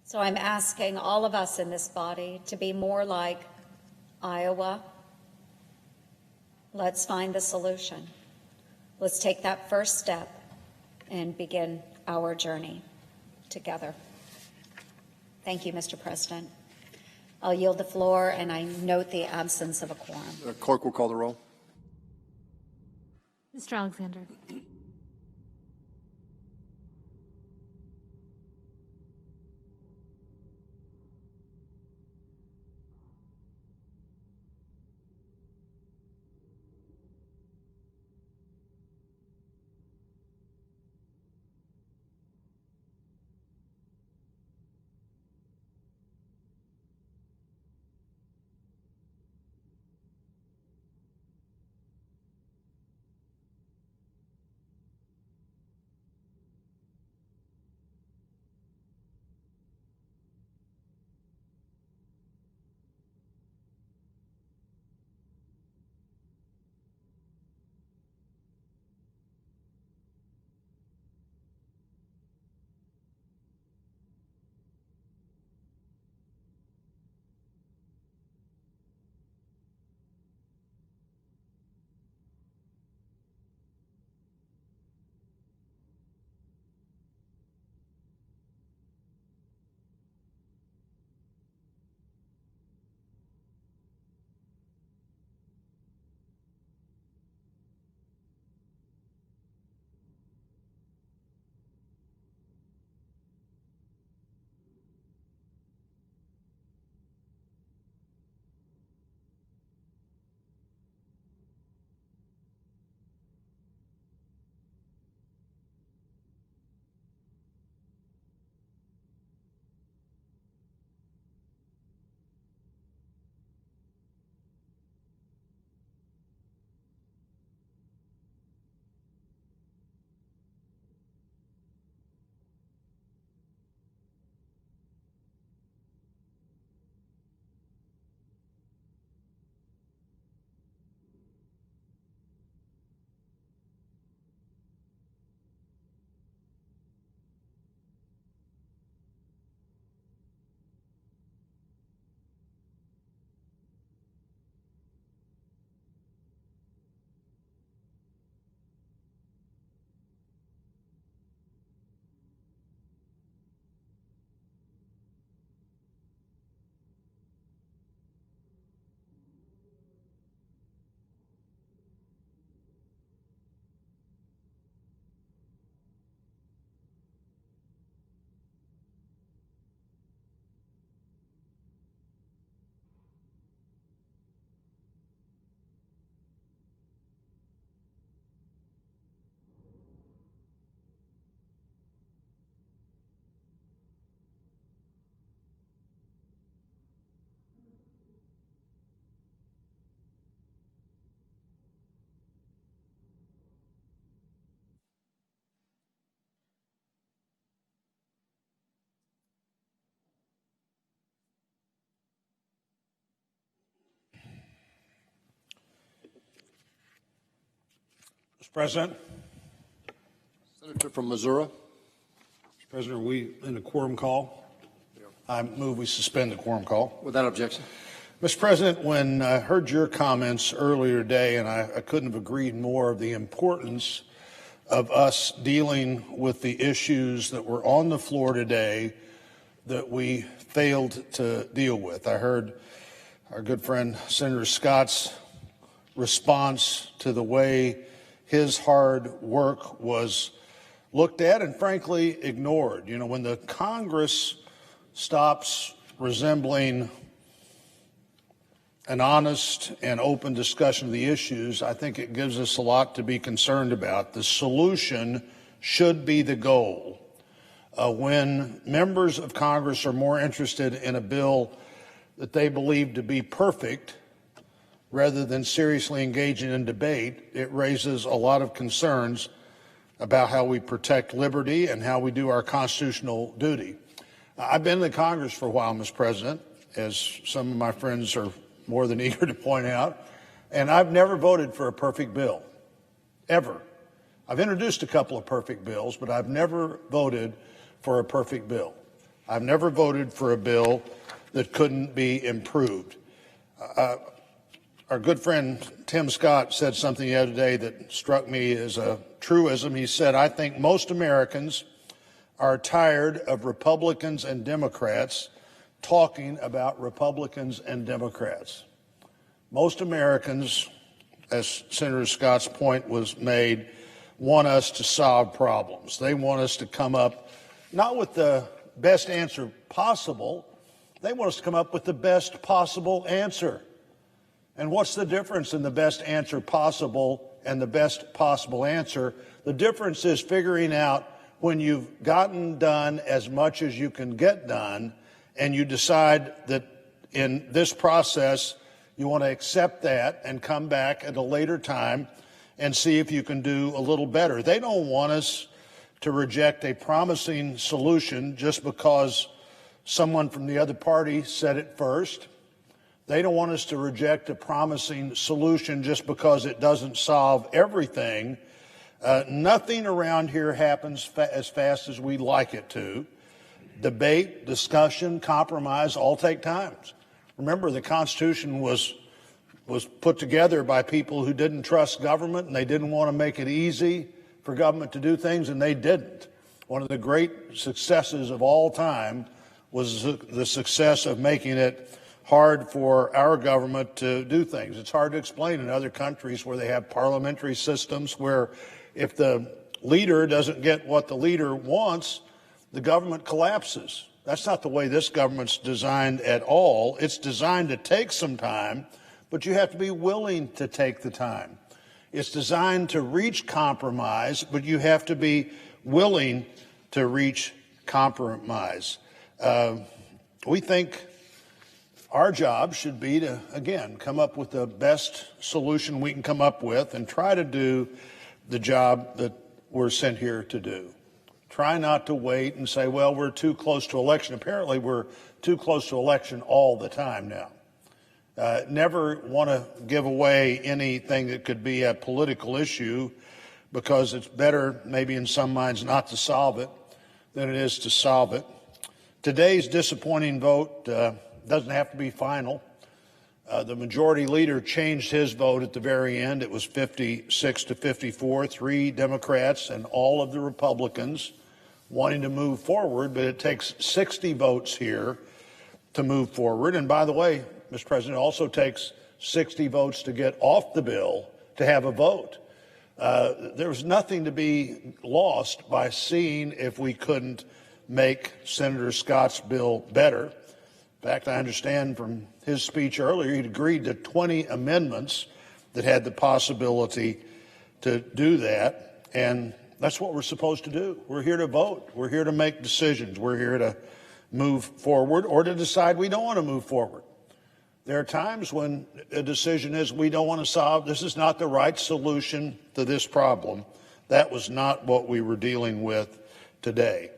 So I'm asking all of us in this body to be more like Iowa. Let's find the solution. Let's take that first step and begin our journey together. Thank you, Mr. President. I'll yield the floor, and I note the absence of a quorum. The clerk will call the roll. Mr. Alexander. President. Senator from Missouri. Mr. President, are we in a quorum call? I move we suspend the quorum call. Without objection. Mr. President, when I heard your comments earlier today, and I couldn't have agreed more of the importance of us dealing with the issues that were on the floor today that we failed to deal with. I heard our good friend Senator Scott's response to the way his hard work was looked at and frankly ignored. You know, when the Congress stops resembling an honest and open discussion of the issues, I think it gives us a lot to be concerned about. The solution should be the goal. When members of Congress are more interested in a bill that they believe to be perfect rather than seriously engaging in debate, it raises a lot of concerns about how we protect liberty and how we do our constitutional duty. I've been in Congress for a while, Mr. President, as some of my friends are more than eager to point out, and I've never voted for a perfect bill, ever. I've introduced a couple of perfect bills, but I've never voted for a perfect bill. I've never voted for a bill that couldn't be improved. Our good friend Tim Scott said something the other day that struck me as a truism. He said, "I think most Americans are tired of Republicans and Democrats talking about Republicans and Democrats." Most Americans, as Senator Scott's point was made, want us to solve problems. They want us to come up not with the best answer possible, they want us to come up with the best possible answer. And what's the difference in the best answer possible and the best possible answer? The difference is figuring out when you've gotten done as much as you can get done, and you decide that in this process you want to accept that and come back at a later time and see if you can do a little better. They don't want us to reject a promising solution just because someone from the other party said it first. They don't want us to reject a promising solution just because it doesn't solve everything. Nothing around here happens as fast as we'd like it to. Debate, discussion, compromise all take time. Remember, the Constitution was put together by people who didn't trust government, and they didn't want to make it easy for government to do things, and they didn't. One of the great successes of all time was the success of making it hard for our government to do things. It's hard to explain in other countries where they have parliamentary systems where if the leader doesn't get what the leader wants, the government collapses. That's not the way this government's designed at all. It's designed to take some time, but you have to be willing to take the time. It's designed to reach compromise, but you have to be willing to reach compromise. We think our job should be to, again, come up with the best solution we can come up with and try to do the job that we're sent here to do. Try not to wait and say, well, we're too close to election. Apparently, we're too close to election all the time now. Never want to give away anything that could be a political issue because it's better, maybe in some minds, not to solve it than it is to solve it. Today's disappointing vote doesn't have to be final. The majority leader changed his vote at the very end. It was 56 to 54, 3 Democrats and all of the Republicans wanting to move forward, but it takes 60 votes here to move forward. And by the way, Mr. President, it also takes 60 votes to get off the bill to have a vote. There was nothing to be lost by seeing if we couldn't make Senator Scott's bill better. In fact, I understand from his speech earlier, he'd agreed to 20 amendments that had the possibility to do that. And that's what we're supposed to do. We're here to vote. We're here to make decisions. We're here to move forward or to decide we don't want to move forward. There are times when a decision is we don't want to solve, this is not the right solution to this problem. That was not what we were dealing with today.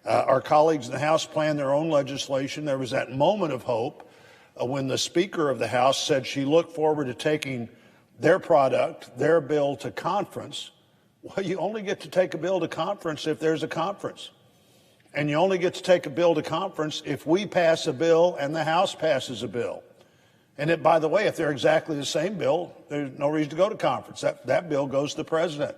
Our colleagues in the House planned their own legislation. There was that moment of hope when the Speaker of the House said she looked forward to taking their product, their bill, to conference Well, you only get to take a bill to conference if there's a conference. And you only get to take a bill to conference if we pass a bill and the House passes a bill. And by the way, if they're exactly the same bill, there's no reason to go to conference. That bill goes to the president.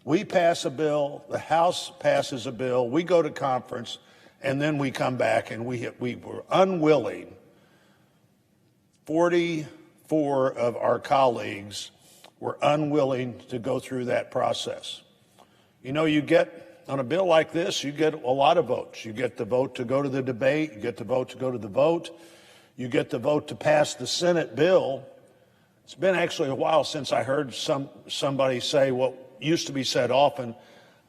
We pass a bill, the House passes a bill, we go to conference, and then we come back, and we were unwilling. 44 of our colleagues were unwilling to go through that process. You know, you get, on a bill like this, you get a lot of votes. You get the vote to go to the debate, you get the vote to go to the vote, you get the vote to pass the Senate bill. It's been actually a while since I heard somebody say what used to be said often: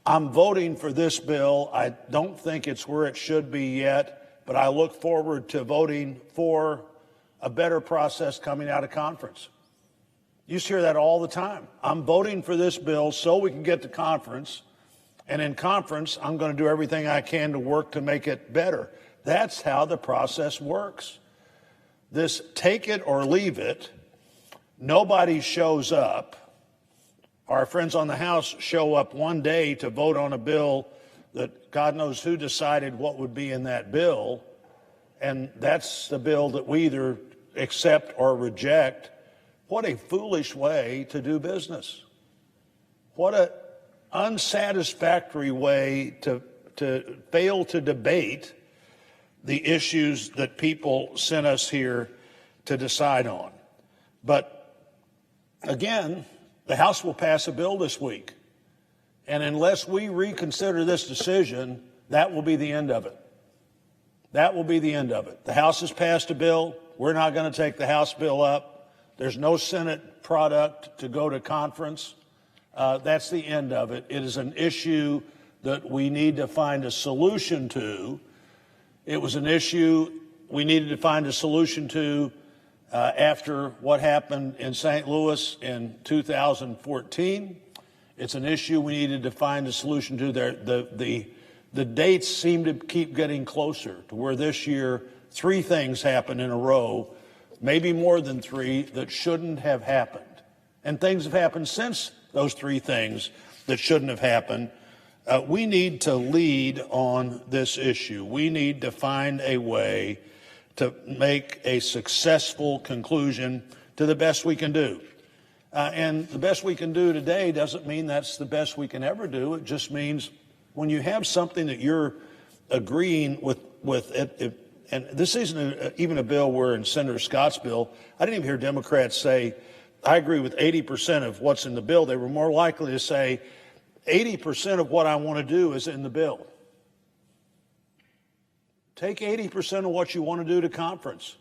I'm voting for this bill. I don't think it's where it should be yet, but I look forward to voting for a better process coming out of conference. You used to hear that all the time. I'm voting for this bill so we can get to conference, and in conference, I'm going to do everything I can to work to make it better. That's how the process works. This take it or leave it, nobody shows up. Our friends on the House show up one day to vote on a bill that God knows who decided what would be in that bill, and that's the bill that we either accept or reject. What a foolish way to do business. What an unsatisfactory way to fail to debate the issues that people sent us here to decide on. But again, the House will pass a bill this week. And unless we reconsider this decision, that will be the end of it. That will be the end of it. The House has passed a bill. We're not going to take the House bill up. There's no Senate product to go to conference. That's the end of it. It is an issue that we need to find a solution to. It was an issue we needed to find a solution to after what happened in St. Louis in 2014. It's an issue we needed to find a solution to. The dates seem to keep getting closer to where this year 3 things happened in a row, maybe more than 3, that shouldn't have happened. And things have happened since those 3 things that shouldn't have happened. We need to lead on this issue. We need to find a way to make a successful conclusion to the best we can do. And the best we can do today doesn't mean that's the best we can ever do. It just means when you have something that you're agreeing with it, and this isn't even a bill where in Senator Scott's bill, I didn't even hear Democrats say, I agree with 80% of what's in the bill. They were more likely to say, 80% of what I want to do is in the bill. Take 80% of what you want to do to conference.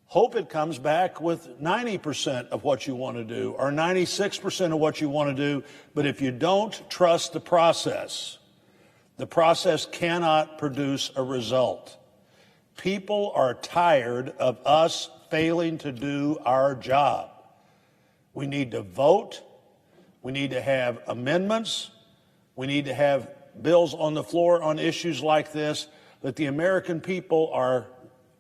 Hope it comes back with 90% of what you want to do or 96% of what you want to do. But if you don't trust the process cannot produce a result. People are tired of us failing to do our job. We need to vote. We need to have amendments. We need to have bills on the floor on issues like this that the American people are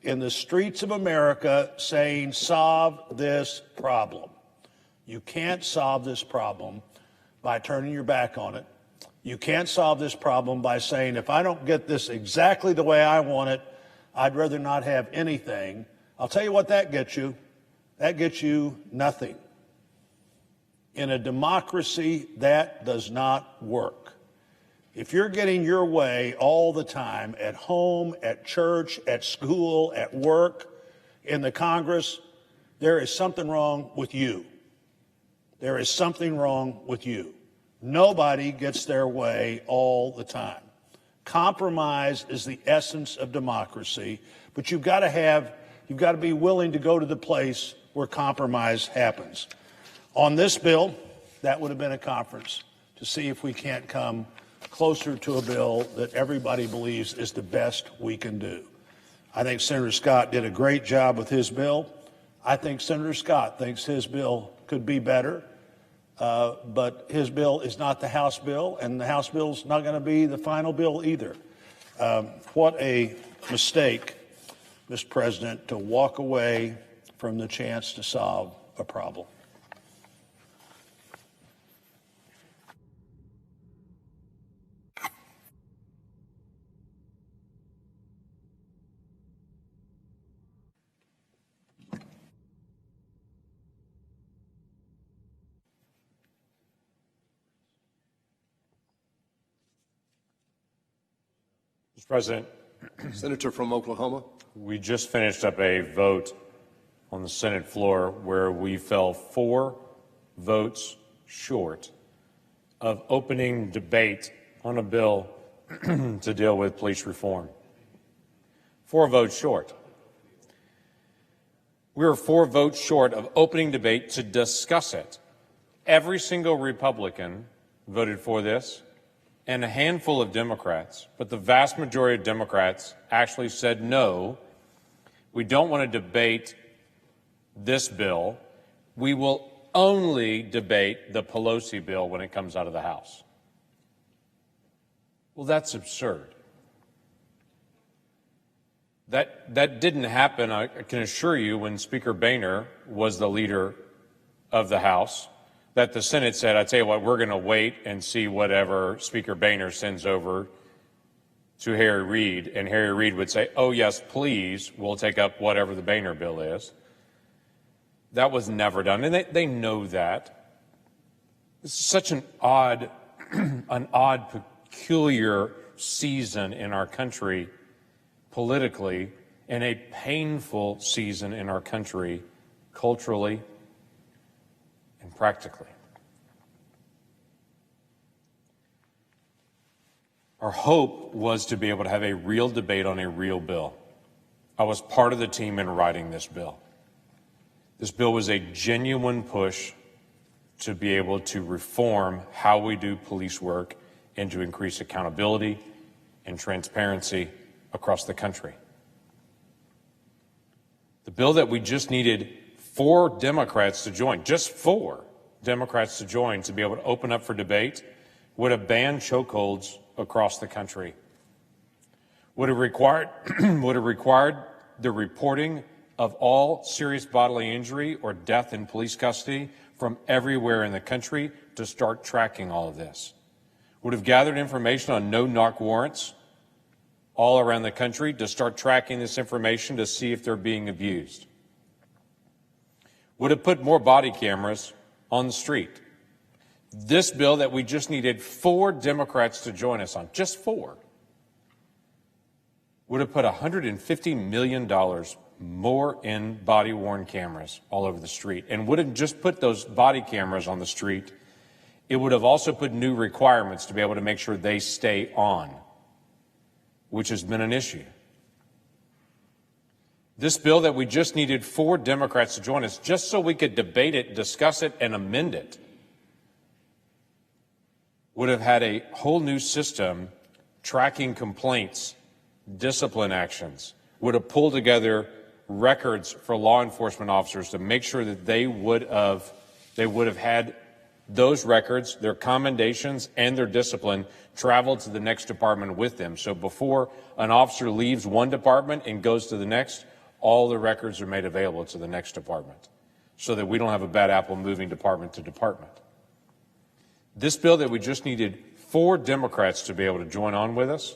in the streets of America saying, solve this problem. You can't solve this problem by turning your back on it. You can't solve this problem by saying, if I don't get this exactly the way I want it, I'd rather not have anything. I'll tell you what that gets you. That gets you nothing. In a democracy, that does not work. If you're getting your way all the time at home, at church, at school, at work, in the Congress, there is something wrong with you. There is something wrong with you. Nobody gets their way all the time. Compromise is the essence of democracy, but you've got to be willing to go to the place where compromise happens. On this bill, that would have been a conference to see if we can't come closer to a bill that everybody believes is the best we can do. I think Senator Scott did a great job with his bill. I think Senator Scott thinks his bill could be better, but his bill is not the House bill, and the House bill is not going to be the final bill either. What a mistake, Mr. President, to walk away from the chance to solve a problem. Mr. President, Senator from Oklahoma. we just finished up a vote on the Senate floor where we fell 4 votes short of opening debate on a bill to deal with police reform. 4 votes short. We were 4 votes short of opening debate to discuss it. Every single Republican voted for this, and a handful of Democrats, but the vast majority of Democrats actually said no, we don't want to debate this bill. We will only debate the Pelosi bill when it comes out of the House. Well, that's absurd. That didn't happen, I can assure you, when Speaker Boehner was the leader of the House, that the Senate said, I tell you what, we're going to wait and see whatever Speaker Boehner sends over to Harry Reid, and Harry Reid would say, oh, yes, please, we'll take up whatever the Boehner bill is. That was never done, and they know that. This is such an odd, peculiar season in our country politically, and a painful season in our country culturally and practically. Our hope was to be able to have a real debate on a real bill. I was part of the team in writing this bill. This bill was a genuine push to be able to reform how we do police work and to increase accountability and transparency across the country. The bill that we just needed 4 Democrats to join, just 4 Democrats to join to be able to open up for debate, would have banned chokeholds across the country, would have required the reporting of all serious bodily injury or death in police custody from everywhere in the country to start tracking all of this, would have gathered information on no-knock warrants all around the country to start tracking this information to see if they're being abused, would have put more body cameras on the street. This bill that we just needed 4 Democrats to join us on, just 4, would have put $150 million more in body-worn cameras all over the street, and wouldn't just put those body cameras on the street, it would have also put new requirements to be able to make sure they stay on, which has been an issue. This bill that we just needed 4 Democrats to join us just so we could debate it, discuss it, and amend it, would have had a whole new system tracking complaints, discipline actions, would have pulled together records for law enforcement officers to make sure that they would have had those records, their commendations, and their discipline travel to the next department with them. So before an officer leaves one department and goes to the next, all the records are made available to the next department so that we don't have a bad apple moving department to department. This bill that we just needed 4 Democrats to be able to join on with us,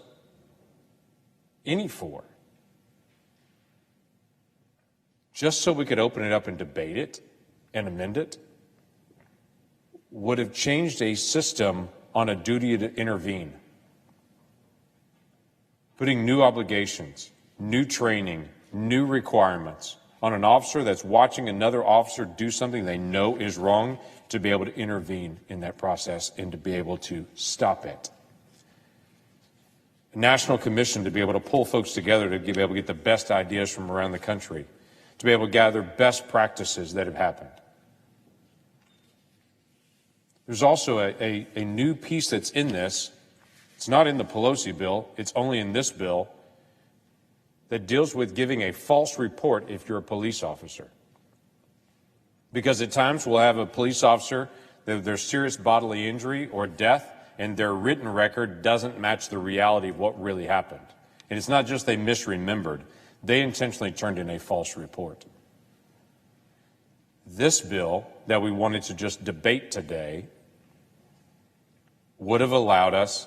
any 4, just so we could open it up and debate it and amend it, would have changed a system on a duty to intervene, putting new obligations, new training, new requirements on an officer that's watching another officer do something they know is wrong to be able to intervene in that process and to be able to stop it. A national commission to be able to pull folks together to be able to get the best ideas from around the country, to be able to gather best practices that have happened. There's also a new piece that's in this. It's not in the Pelosi bill. It's only in this bill that deals with giving a false report if you're a police officer. Because at times we'll have a police officer that there's serious bodily injury or death, and their written record doesn't match the reality of what really happened. And it's not just they misremembered. They intentionally turned in a false report. This bill that we wanted to just debate today would have allowed us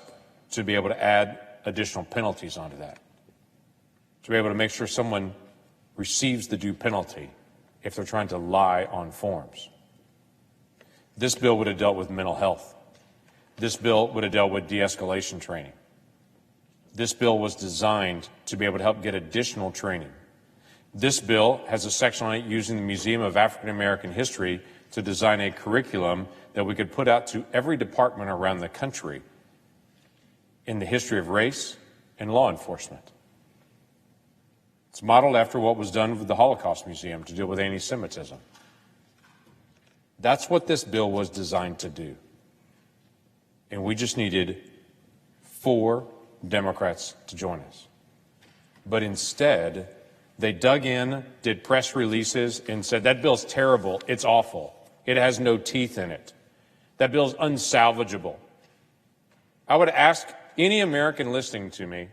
to be able to add additional penalties onto that, to be able to make sure someone receives the due penalty if they're trying to lie on forms. This bill would have dealt with mental health. This bill would have dealt with de-escalation training. This bill was designed to be able to help get additional training. This bill has a section on it using the Museum of African American History to design a curriculum that we could put out to every department around the country in the history of race and law enforcement. It's modeled after what was done with the Holocaust Museum to deal with anti-Semitism. That's what this bill was designed to do. And we just needed 4 Democrats to join us. But instead, they dug in, did press releases, and said, that bill's terrible, it's awful, it has no teeth in it. That bill's unsalvageable. I would ask any American listening to me,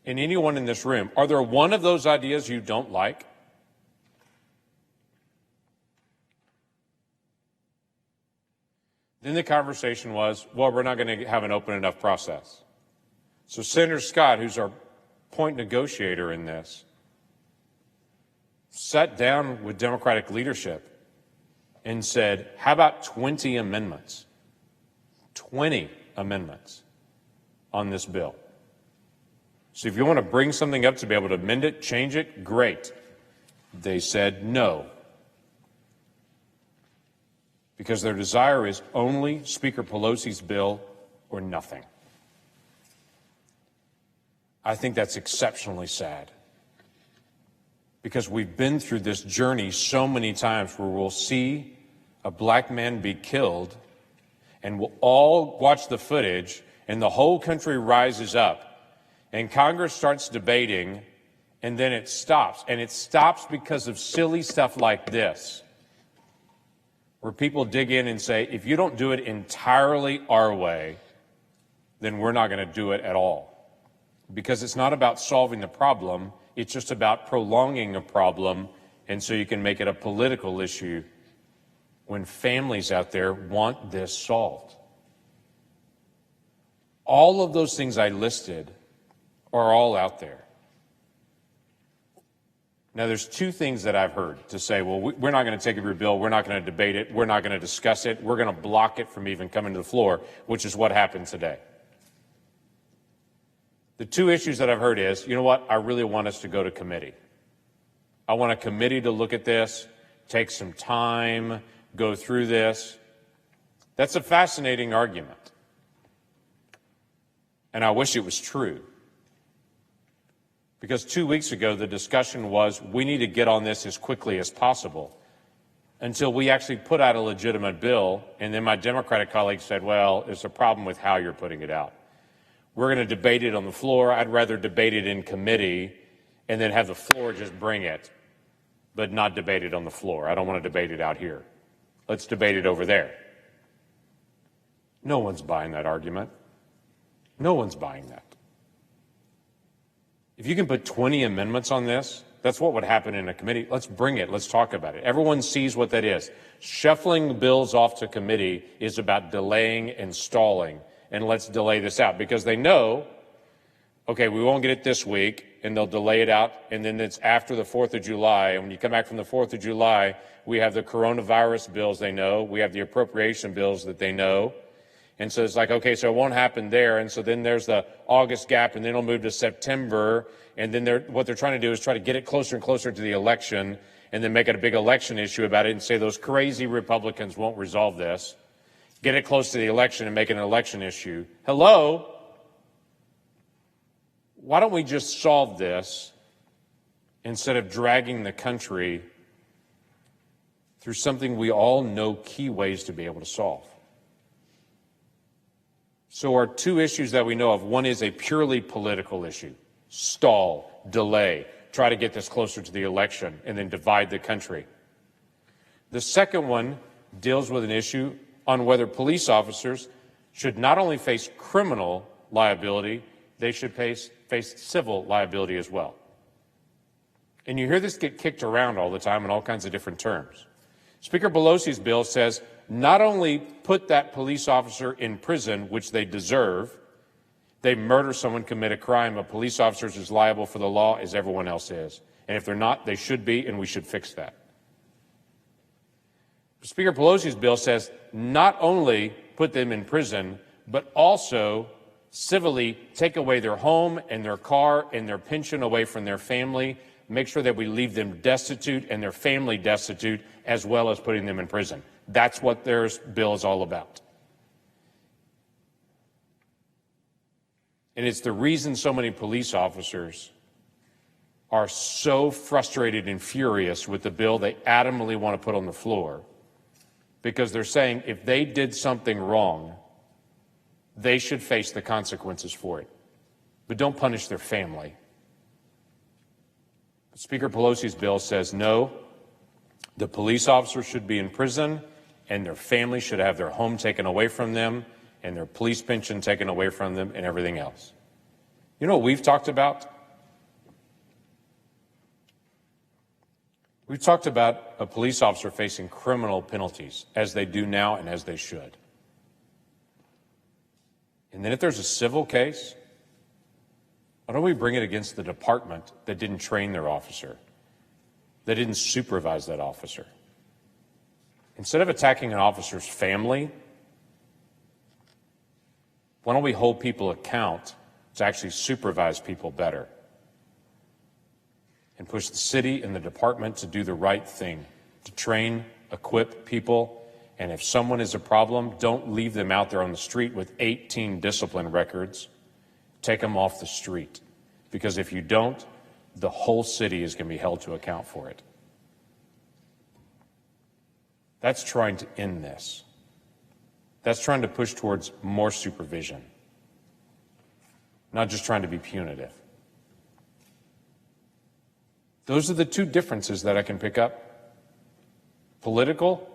and anyone in this room, are there one of those ideas you don't like? Then the conversation was, well, we're not going to have an open enough process. So Senator Scott, who's our point negotiator in this, sat down with Democratic leadership and said, how about 20 amendments? 20 amendments on this bill. So if you want to bring something up to be able to amend it, change it, great. They said no. Because their desire is only Speaker Pelosi's bill or nothing. I think that's exceptionally sad. Because we've been through this journey so many times where we'll see a black man be killed and we'll all watch the footage and the whole country rises up and Congress starts debating and then it stops. And it stops because of silly stuff like this, where people dig in and say, if you don't do it entirely our way, then we're not going to do it at all. Because it's not about solving the problem, it's just about prolonging a problem, and so you can make it a political issue when families out there want this solved. All of those things I listed are all out there. Now, there's 2 things that I've heard to say, well, we're not going to take every bill, we're not going to debate it, we're not going to discuss it, we're going to block it from even coming to the floor, which is what happened today. The 2 issues that I've heard is, you know what, I really want us to go to committee. I want a committee to look at this, take some time, go through this. That's a fascinating argument. And I wish it was true. Because 2 weeks ago, the discussion was, we need to get on this as quickly as possible until we actually put out a legitimate bill. And then my Democratic colleagues said, well, there's a problem with how you're putting it out. We're going to debate it on the floor. I'd rather debate it in committee and then have the floor just bring it, but not debate it on the floor. I don't want to debate it out here. Let's debate it over there. No one's buying that argument. No one's buying that. If you can put 20 amendments on this, that's what would happen in a committee. Let's bring it. Let's talk about it. Everyone sees what that is. Shuffling bills off to committee is about delaying and stalling. And let's delay this out because they know, okay, we won't get it this week and they'll delay it out. And then it's after the 4th of July. And when you come back from the 4th of July, we have the coronavirus bills they know. We have the appropriation bills that they know. And so it's like, okay, so it won't happen there. And so then there's the August gap and then it'll move to September. And then what they're trying to do is try to get it closer and closer to the election and then make it a big election issue about it and say those crazy Republicans won't resolve this. Get it close to the election and make it an election issue. Hello? Why don't we just solve this instead of dragging the country through something we all know key ways to be able to solve? So our 2 issues that we know of, one is a purely political issue. Stall, delay, try to get this closer to the election, and then divide the country. The second one deals with an issue on whether police officers should not only face criminal liability, they should face civil liability as well. And you hear this get kicked around all the time in all kinds of different terms. Speaker Pelosi's bill says not only put that police officer in prison, which they deserve, they murder someone, commit a crime, a police officer is as liable for the law as everyone else is. And if they're not, they should be, and we should fix that. Speaker Pelosi's bill says not only put them in prison, but also civilly take away their home and their car and their pension away from their family, make sure that we leave them destitute and their family destitute, as well as putting them in prison. That's what their bill is all about. And it's the reason so many police officers are so frustrated and furious with the bill they adamantly want to put on the floor, because they're saying if they did something wrong, they should face the consequences for it. But don't punish their family. Speaker Pelosi's bill says no, the police officers should be in prison and their families should have their home taken away from them and their police pension taken away from them and everything else. You know what we've talked about? We've talked about a police officer facing criminal penalties, as they do now and as they should. And then if there's a civil case, why don't we bring it against the department that didn't train their officer, that didn't supervise that officer? Instead of attacking an officer's family, why don't we hold people account to actually supervise people better and push the city and the department to do the right thing, to train, equip people, and if someone is a problem, don't leave them out there on the street with 18 discipline records. Take them off the street, because if you don't, the whole city is going to be held to account for it. That's trying to end this. That's trying to push towards more supervision, not just trying to be punitive. Those are the two differences that I can pick up: political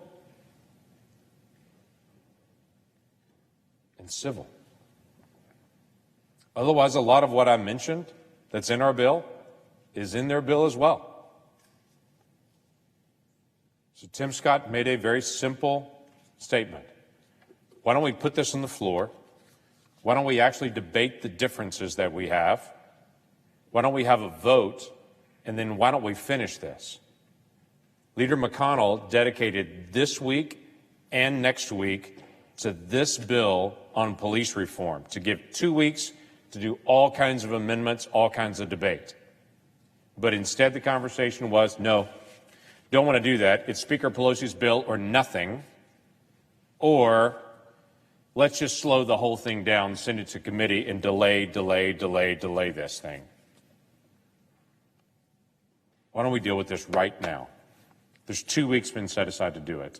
and civil. Otherwise, a lot of what I mentioned that's in our bill is in their bill as well. So Tim Scott made a very simple statement. Why don't we put this on the floor? Why don't we actually debate the differences that we have? Why don't we have a vote? And then why don't we finish this? Leader McConnell dedicated this week and next week to this bill on police reform, to give 2 weeks to do all kinds of amendments, all kinds of debate. But instead the conversation was, no, don't want to do that. It's Speaker Pelosi's bill or nothing. Or let's just slow the whole thing down, send it to committee, and delay this thing. Why don't we deal with this right now? There's 2 weeks been set aside to do it.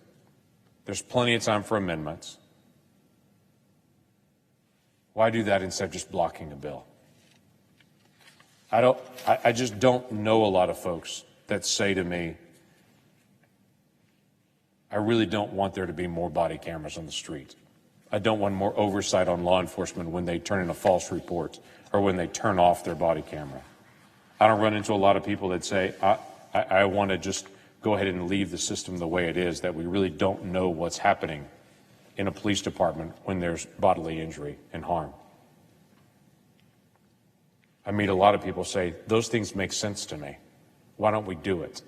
There's plenty of time for amendments. Why do that instead of just blocking a bill? I just don't know a lot of folks that say to me, I really don't want there to be more body cameras on the street. I don't want more oversight on law enforcement when they turn in a false report or when they turn off their body camera. I don't run into a lot of people that say, I want to just go ahead and leave the system the way it is, that we really don't know what's happening in a police department when there's bodily injury and harm. I meet a lot of people say, those things make sense to me. Why don't we do it?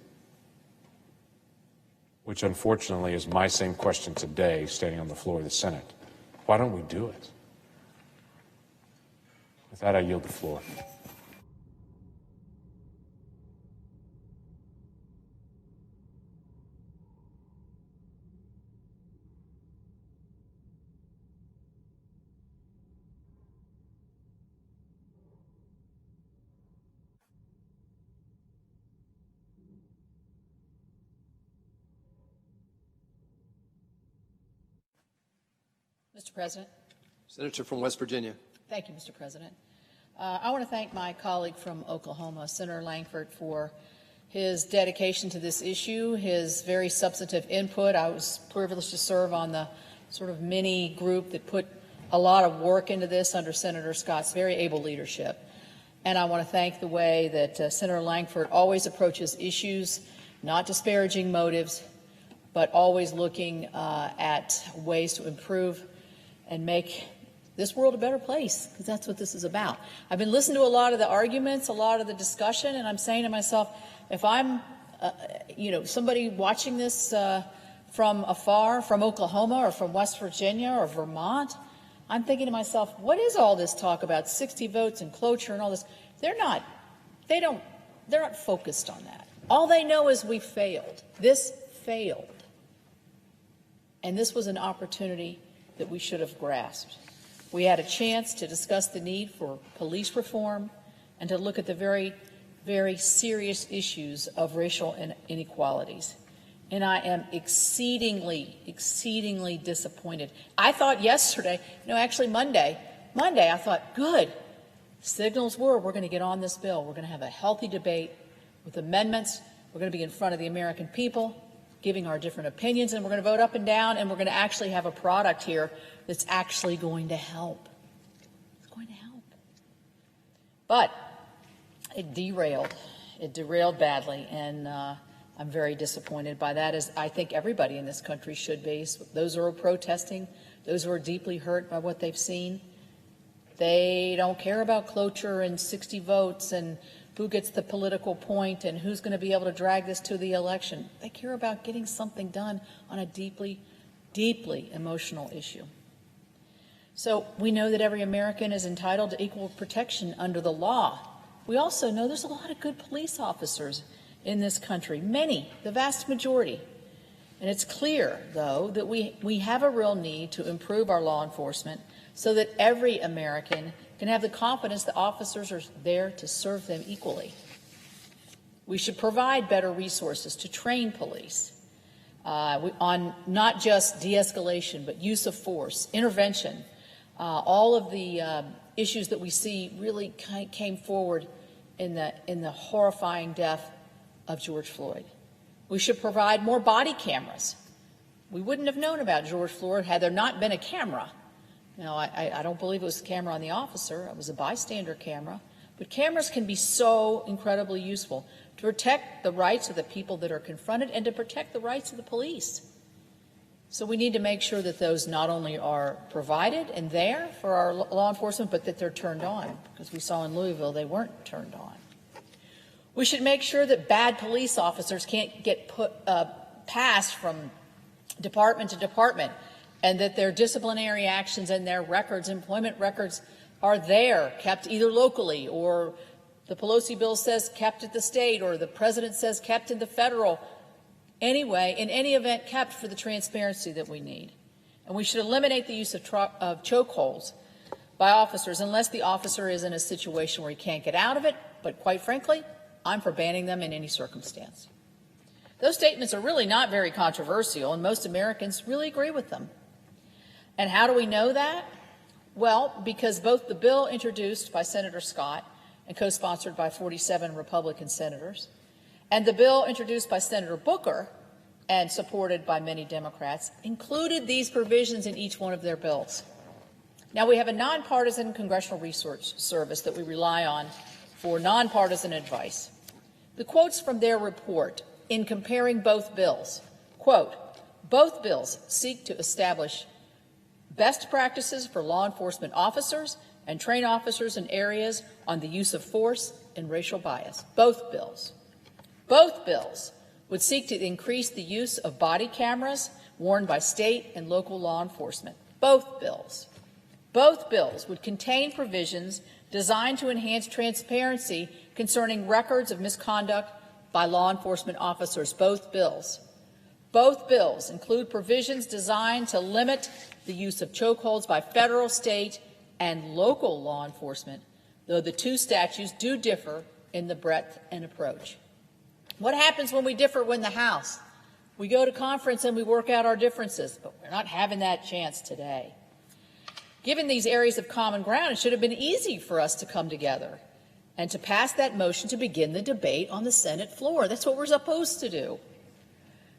Which unfortunately is my same question today, standing on the floor of the Senate. Why don't we do it? With that, I yield the floor. Mr. President. Senator from West Virginia. Thank you, Mr. President. I want to thank my colleague from Oklahoma, Senator Langford, for his dedication to this issue, his very substantive input. I was privileged to serve on the sort of mini group that put a lot of work into this under Senator Scott's very able leadership. And I want to thank the way that Senator Langford always approaches issues, not disparaging motives, but always looking at ways to improve and make this world a better place, because that's what this is about. I've been listening to a lot of the arguments, a lot of the discussion, and I'm saying to myself, if I'm, somebody watching this from afar, from Oklahoma or from West Virginia or Vermont, I'm thinking to myself, what is all this talk about 60 votes and cloture and all this? They're not focused on that. All they know is we failed. This failed. And this was an opportunity that we should have grasped. We had a chance to discuss the need for police reform and to look at the very, very serious issues of racial inequalities. And I am exceedingly, exceedingly disappointed. I thought yesterday, actually Monday, I thought, good. Signals were we're going to get on this bill. We're going to have a healthy debate with amendments. We're going to be in front of the American people, giving our different opinions, and we're going to vote up and down, and we're going to actually have a product here that's actually going to help. It's going to help. But it derailed. It derailed badly, and I'm very disappointed by that, as I think everybody in this country should be. Those who are protesting, those who are deeply hurt by what they've seen, they don't care about cloture and 60 votes and who gets the political point and who's going to be able to drag this to the election. They care about getting something done on a deeply, deeply emotional issue. So we know that every American is entitled to equal protection under the law. We also know there's a lot of good police officers in this country, many, the vast majority. And it's clear, though, that we have a real need to improve our law enforcement so that every American can have the confidence that officers are there to serve them equally. We should provide better resources to train police on not just de-escalation, but use of force, intervention. All of the issues that we see really came forward in the horrifying death of George Floyd. We should provide more body cameras. We wouldn't have known about George Floyd had there not been a camera. I don't believe it was a camera on the officer. It was a bystander camera. But cameras can be so incredibly useful to protect the rights of the people that are confronted and to protect the rights of the police. So we need to make sure that those not only are provided and there for our law enforcement, but that they're turned on, because we saw in Louisville they weren't turned on. We should make sure that bad police officers can't get passed from department to department, and that their disciplinary actions and their records, employment records, are there, kept either locally, or the Pelosi bill says kept at the state, or the president says kept in the federal. Anyway, in any event, kept for the transparency that we need. And we should eliminate the use of chokeholds by officers unless the officer is in a situation where he can't get out of it. But quite frankly, I'm for banning them in any circumstance. Those statements are really not very controversial, and most Americans really agree with them. And how do we know that? Well, because both the bill introduced by Senator Scott and co-sponsored by 47 Republican senators, and the bill introduced by Senator Booker and supported by many Democrats included these provisions in each one of their bills. Now, we have a nonpartisan Congressional Research Service that we rely on for nonpartisan advice. The quotes from their report in comparing both bills, quote, both bills seek to establish best practices for law enforcement officers and train officers in areas on the use of force and racial bias. Both bills. Both bills would seek to increase the use of body cameras worn by state and local law enforcement. Both bills. Both bills would contain provisions designed to enhance transparency concerning records of misconduct by law enforcement officers. Both bills. Both bills include provisions designed to limit the use of chokeholds by federal, state, and local law enforcement, though the two statutes do differ in the breadth and approach. What happens when we differ in the House? We go to conference and we work out our differences, but we're not having that chance today. Given these areas of common ground, it should have been easy for us to come together and to pass that motion to begin the debate on the Senate floor. That's what we're supposed to do.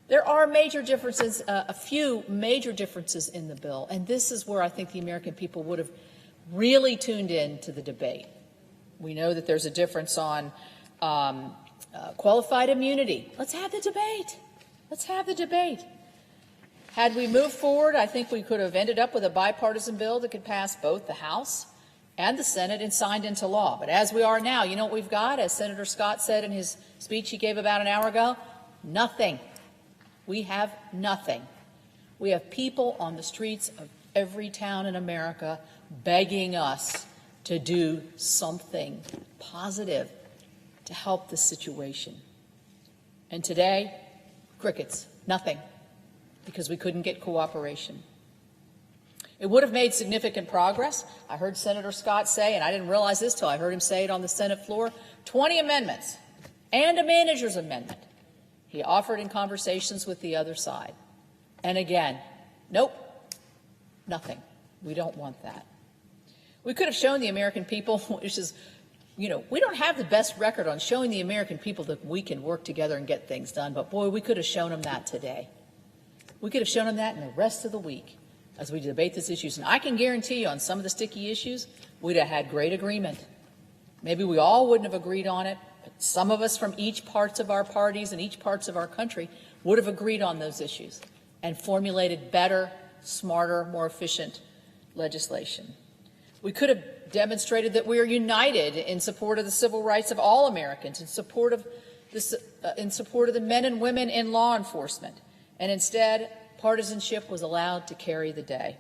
There are major differences, a few major differences in the bill, and this is where I think the American people would have really tuned in to the debate. We know that there's a difference on qualified immunity. Let's have the debate. Let's have the debate. Had we moved forward, I think we could have ended up with a bipartisan bill that could pass both the House and the Senate and signed into law. But as we are now, you know what we've got? As Senator Scott said in his speech he gave about an hour ago, nothing. We have nothing. We have people on the streets of every town in America begging us to do something positive to help the situation. And today, crickets, nothing, because we couldn't get cooperation. It would have made significant progress. I heard Senator Scott say, and I didn't realize this till I heard him say it on the Senate floor, 20 amendments and a manager's amendment he offered in conversations with the other side. And again, nope, nothing. We don't want that. We could have shown the American people, which is, we don't have the best record on showing the American people that we can work together and get things done, but boy, we could have shown them that today. We could have shown them that in the rest of the week as we debate these issues. And I can guarantee you on some of the sticky issues, we'd have had great agreement. Maybe we all wouldn't have agreed on it, but some of us from each parts of our parties and each parts of our country would have agreed on those issues and formulated better, smarter, more efficient legislation. We could have demonstrated that we are united in support of the civil rights of all Americans, in support of the men and women in law enforcement, and instead, partisanship was allowed to carry the day.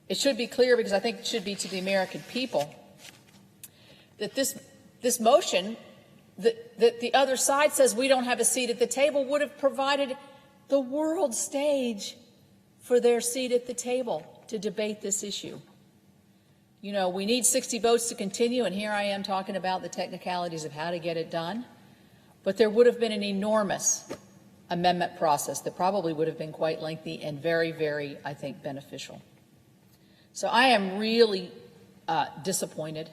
It should be clear, because I think it should be to the American people, that this motion that the other side says we don't have a seat at the table would have provided the world stage for their seat at the table to debate this issue. We need 60 votes to continue, and here I am talking about the technicalities of how to get it done. But there would have been an enormous amendment process that probably would have been quite lengthy and very, very, I think, beneficial. So I am really disappointed.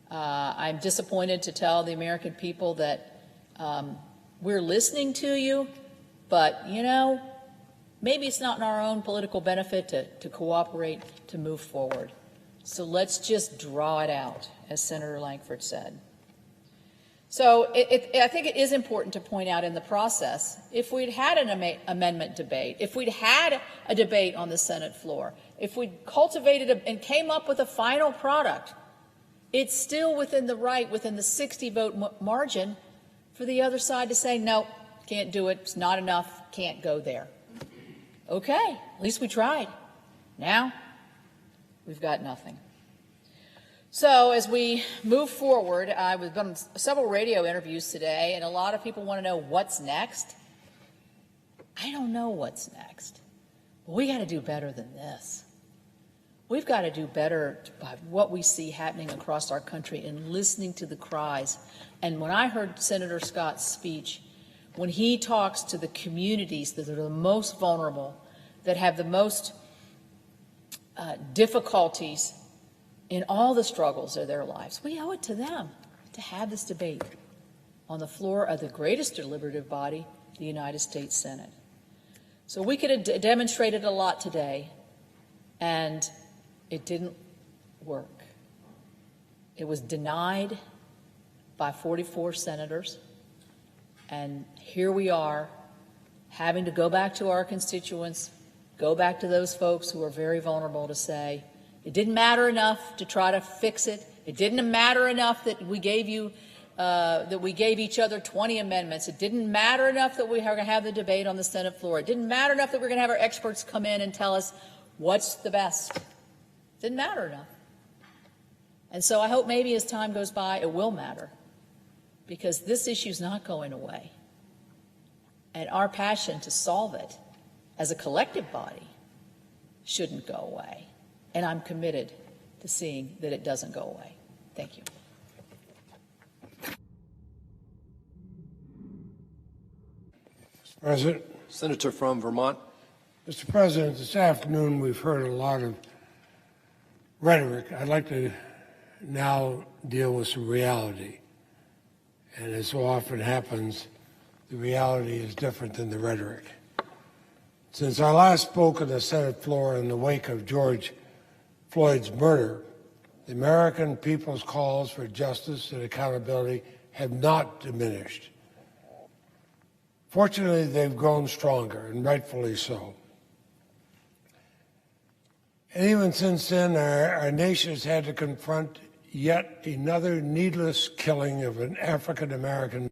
I'm disappointed to tell the American people that we're listening to you, but, maybe it's not in our own political benefit to cooperate, to move forward. So let's just draw it out, as Senator Lankford said. So I think it is important to point out in the process, if we'd had an amendment debate, if we'd had a debate on the Senate floor, if we'd cultivated and came up with a final product, it's still within the 60-vote margin for the other side to say, no, can't do it, it's not enough, can't go there. Okay, at least we tried. Now, we've got nothing. So as we move forward, I've done several radio interviews today, and a lot of people want to know what's next. I don't know what's next. But we got to do better than this. We've got to do better by what we see happening across our country and listening to the cries. And when I heard Senator Scott's speech, when he talks to the communities that are the most vulnerable, that have the most difficulties in all the struggles of their lives, we owe it to them to have this debate on the floor of the greatest deliberative body, the United States Senate. So we could have demonstrated a lot today, and it didn't work. It was denied by 44 senators, and here we are having to go back to our constituents, go back to those folks who are very vulnerable to say, it didn't matter enough to try to fix it. It didn't matter enough that we gave you, that we gave each other 20 amendments. It didn't matter enough that we were going to have the debate on the Senate floor. It didn't matter enough that we're going to have our experts come in and tell us what's the best. It didn't matter enough. And so I hope maybe as time goes by, it will matter, because this issue is not going away. And our passion to solve it as a collective body shouldn't go away. And I'm committed to seeing that it doesn't go away. Thank you. Mr. President. Senator from Vermont. Mr. President, this afternoon we've heard a lot of rhetoric. I'd like to now deal with some reality. And as so often happens, the reality is different than the rhetoric. Since I last spoke on the Senate floor in the wake of George Floyd's murder, the American people's calls for justice and accountability have not diminished. Fortunately, they've grown stronger, and rightfully so. And even since then, our nation has had to confront yet another needless killing of an African-American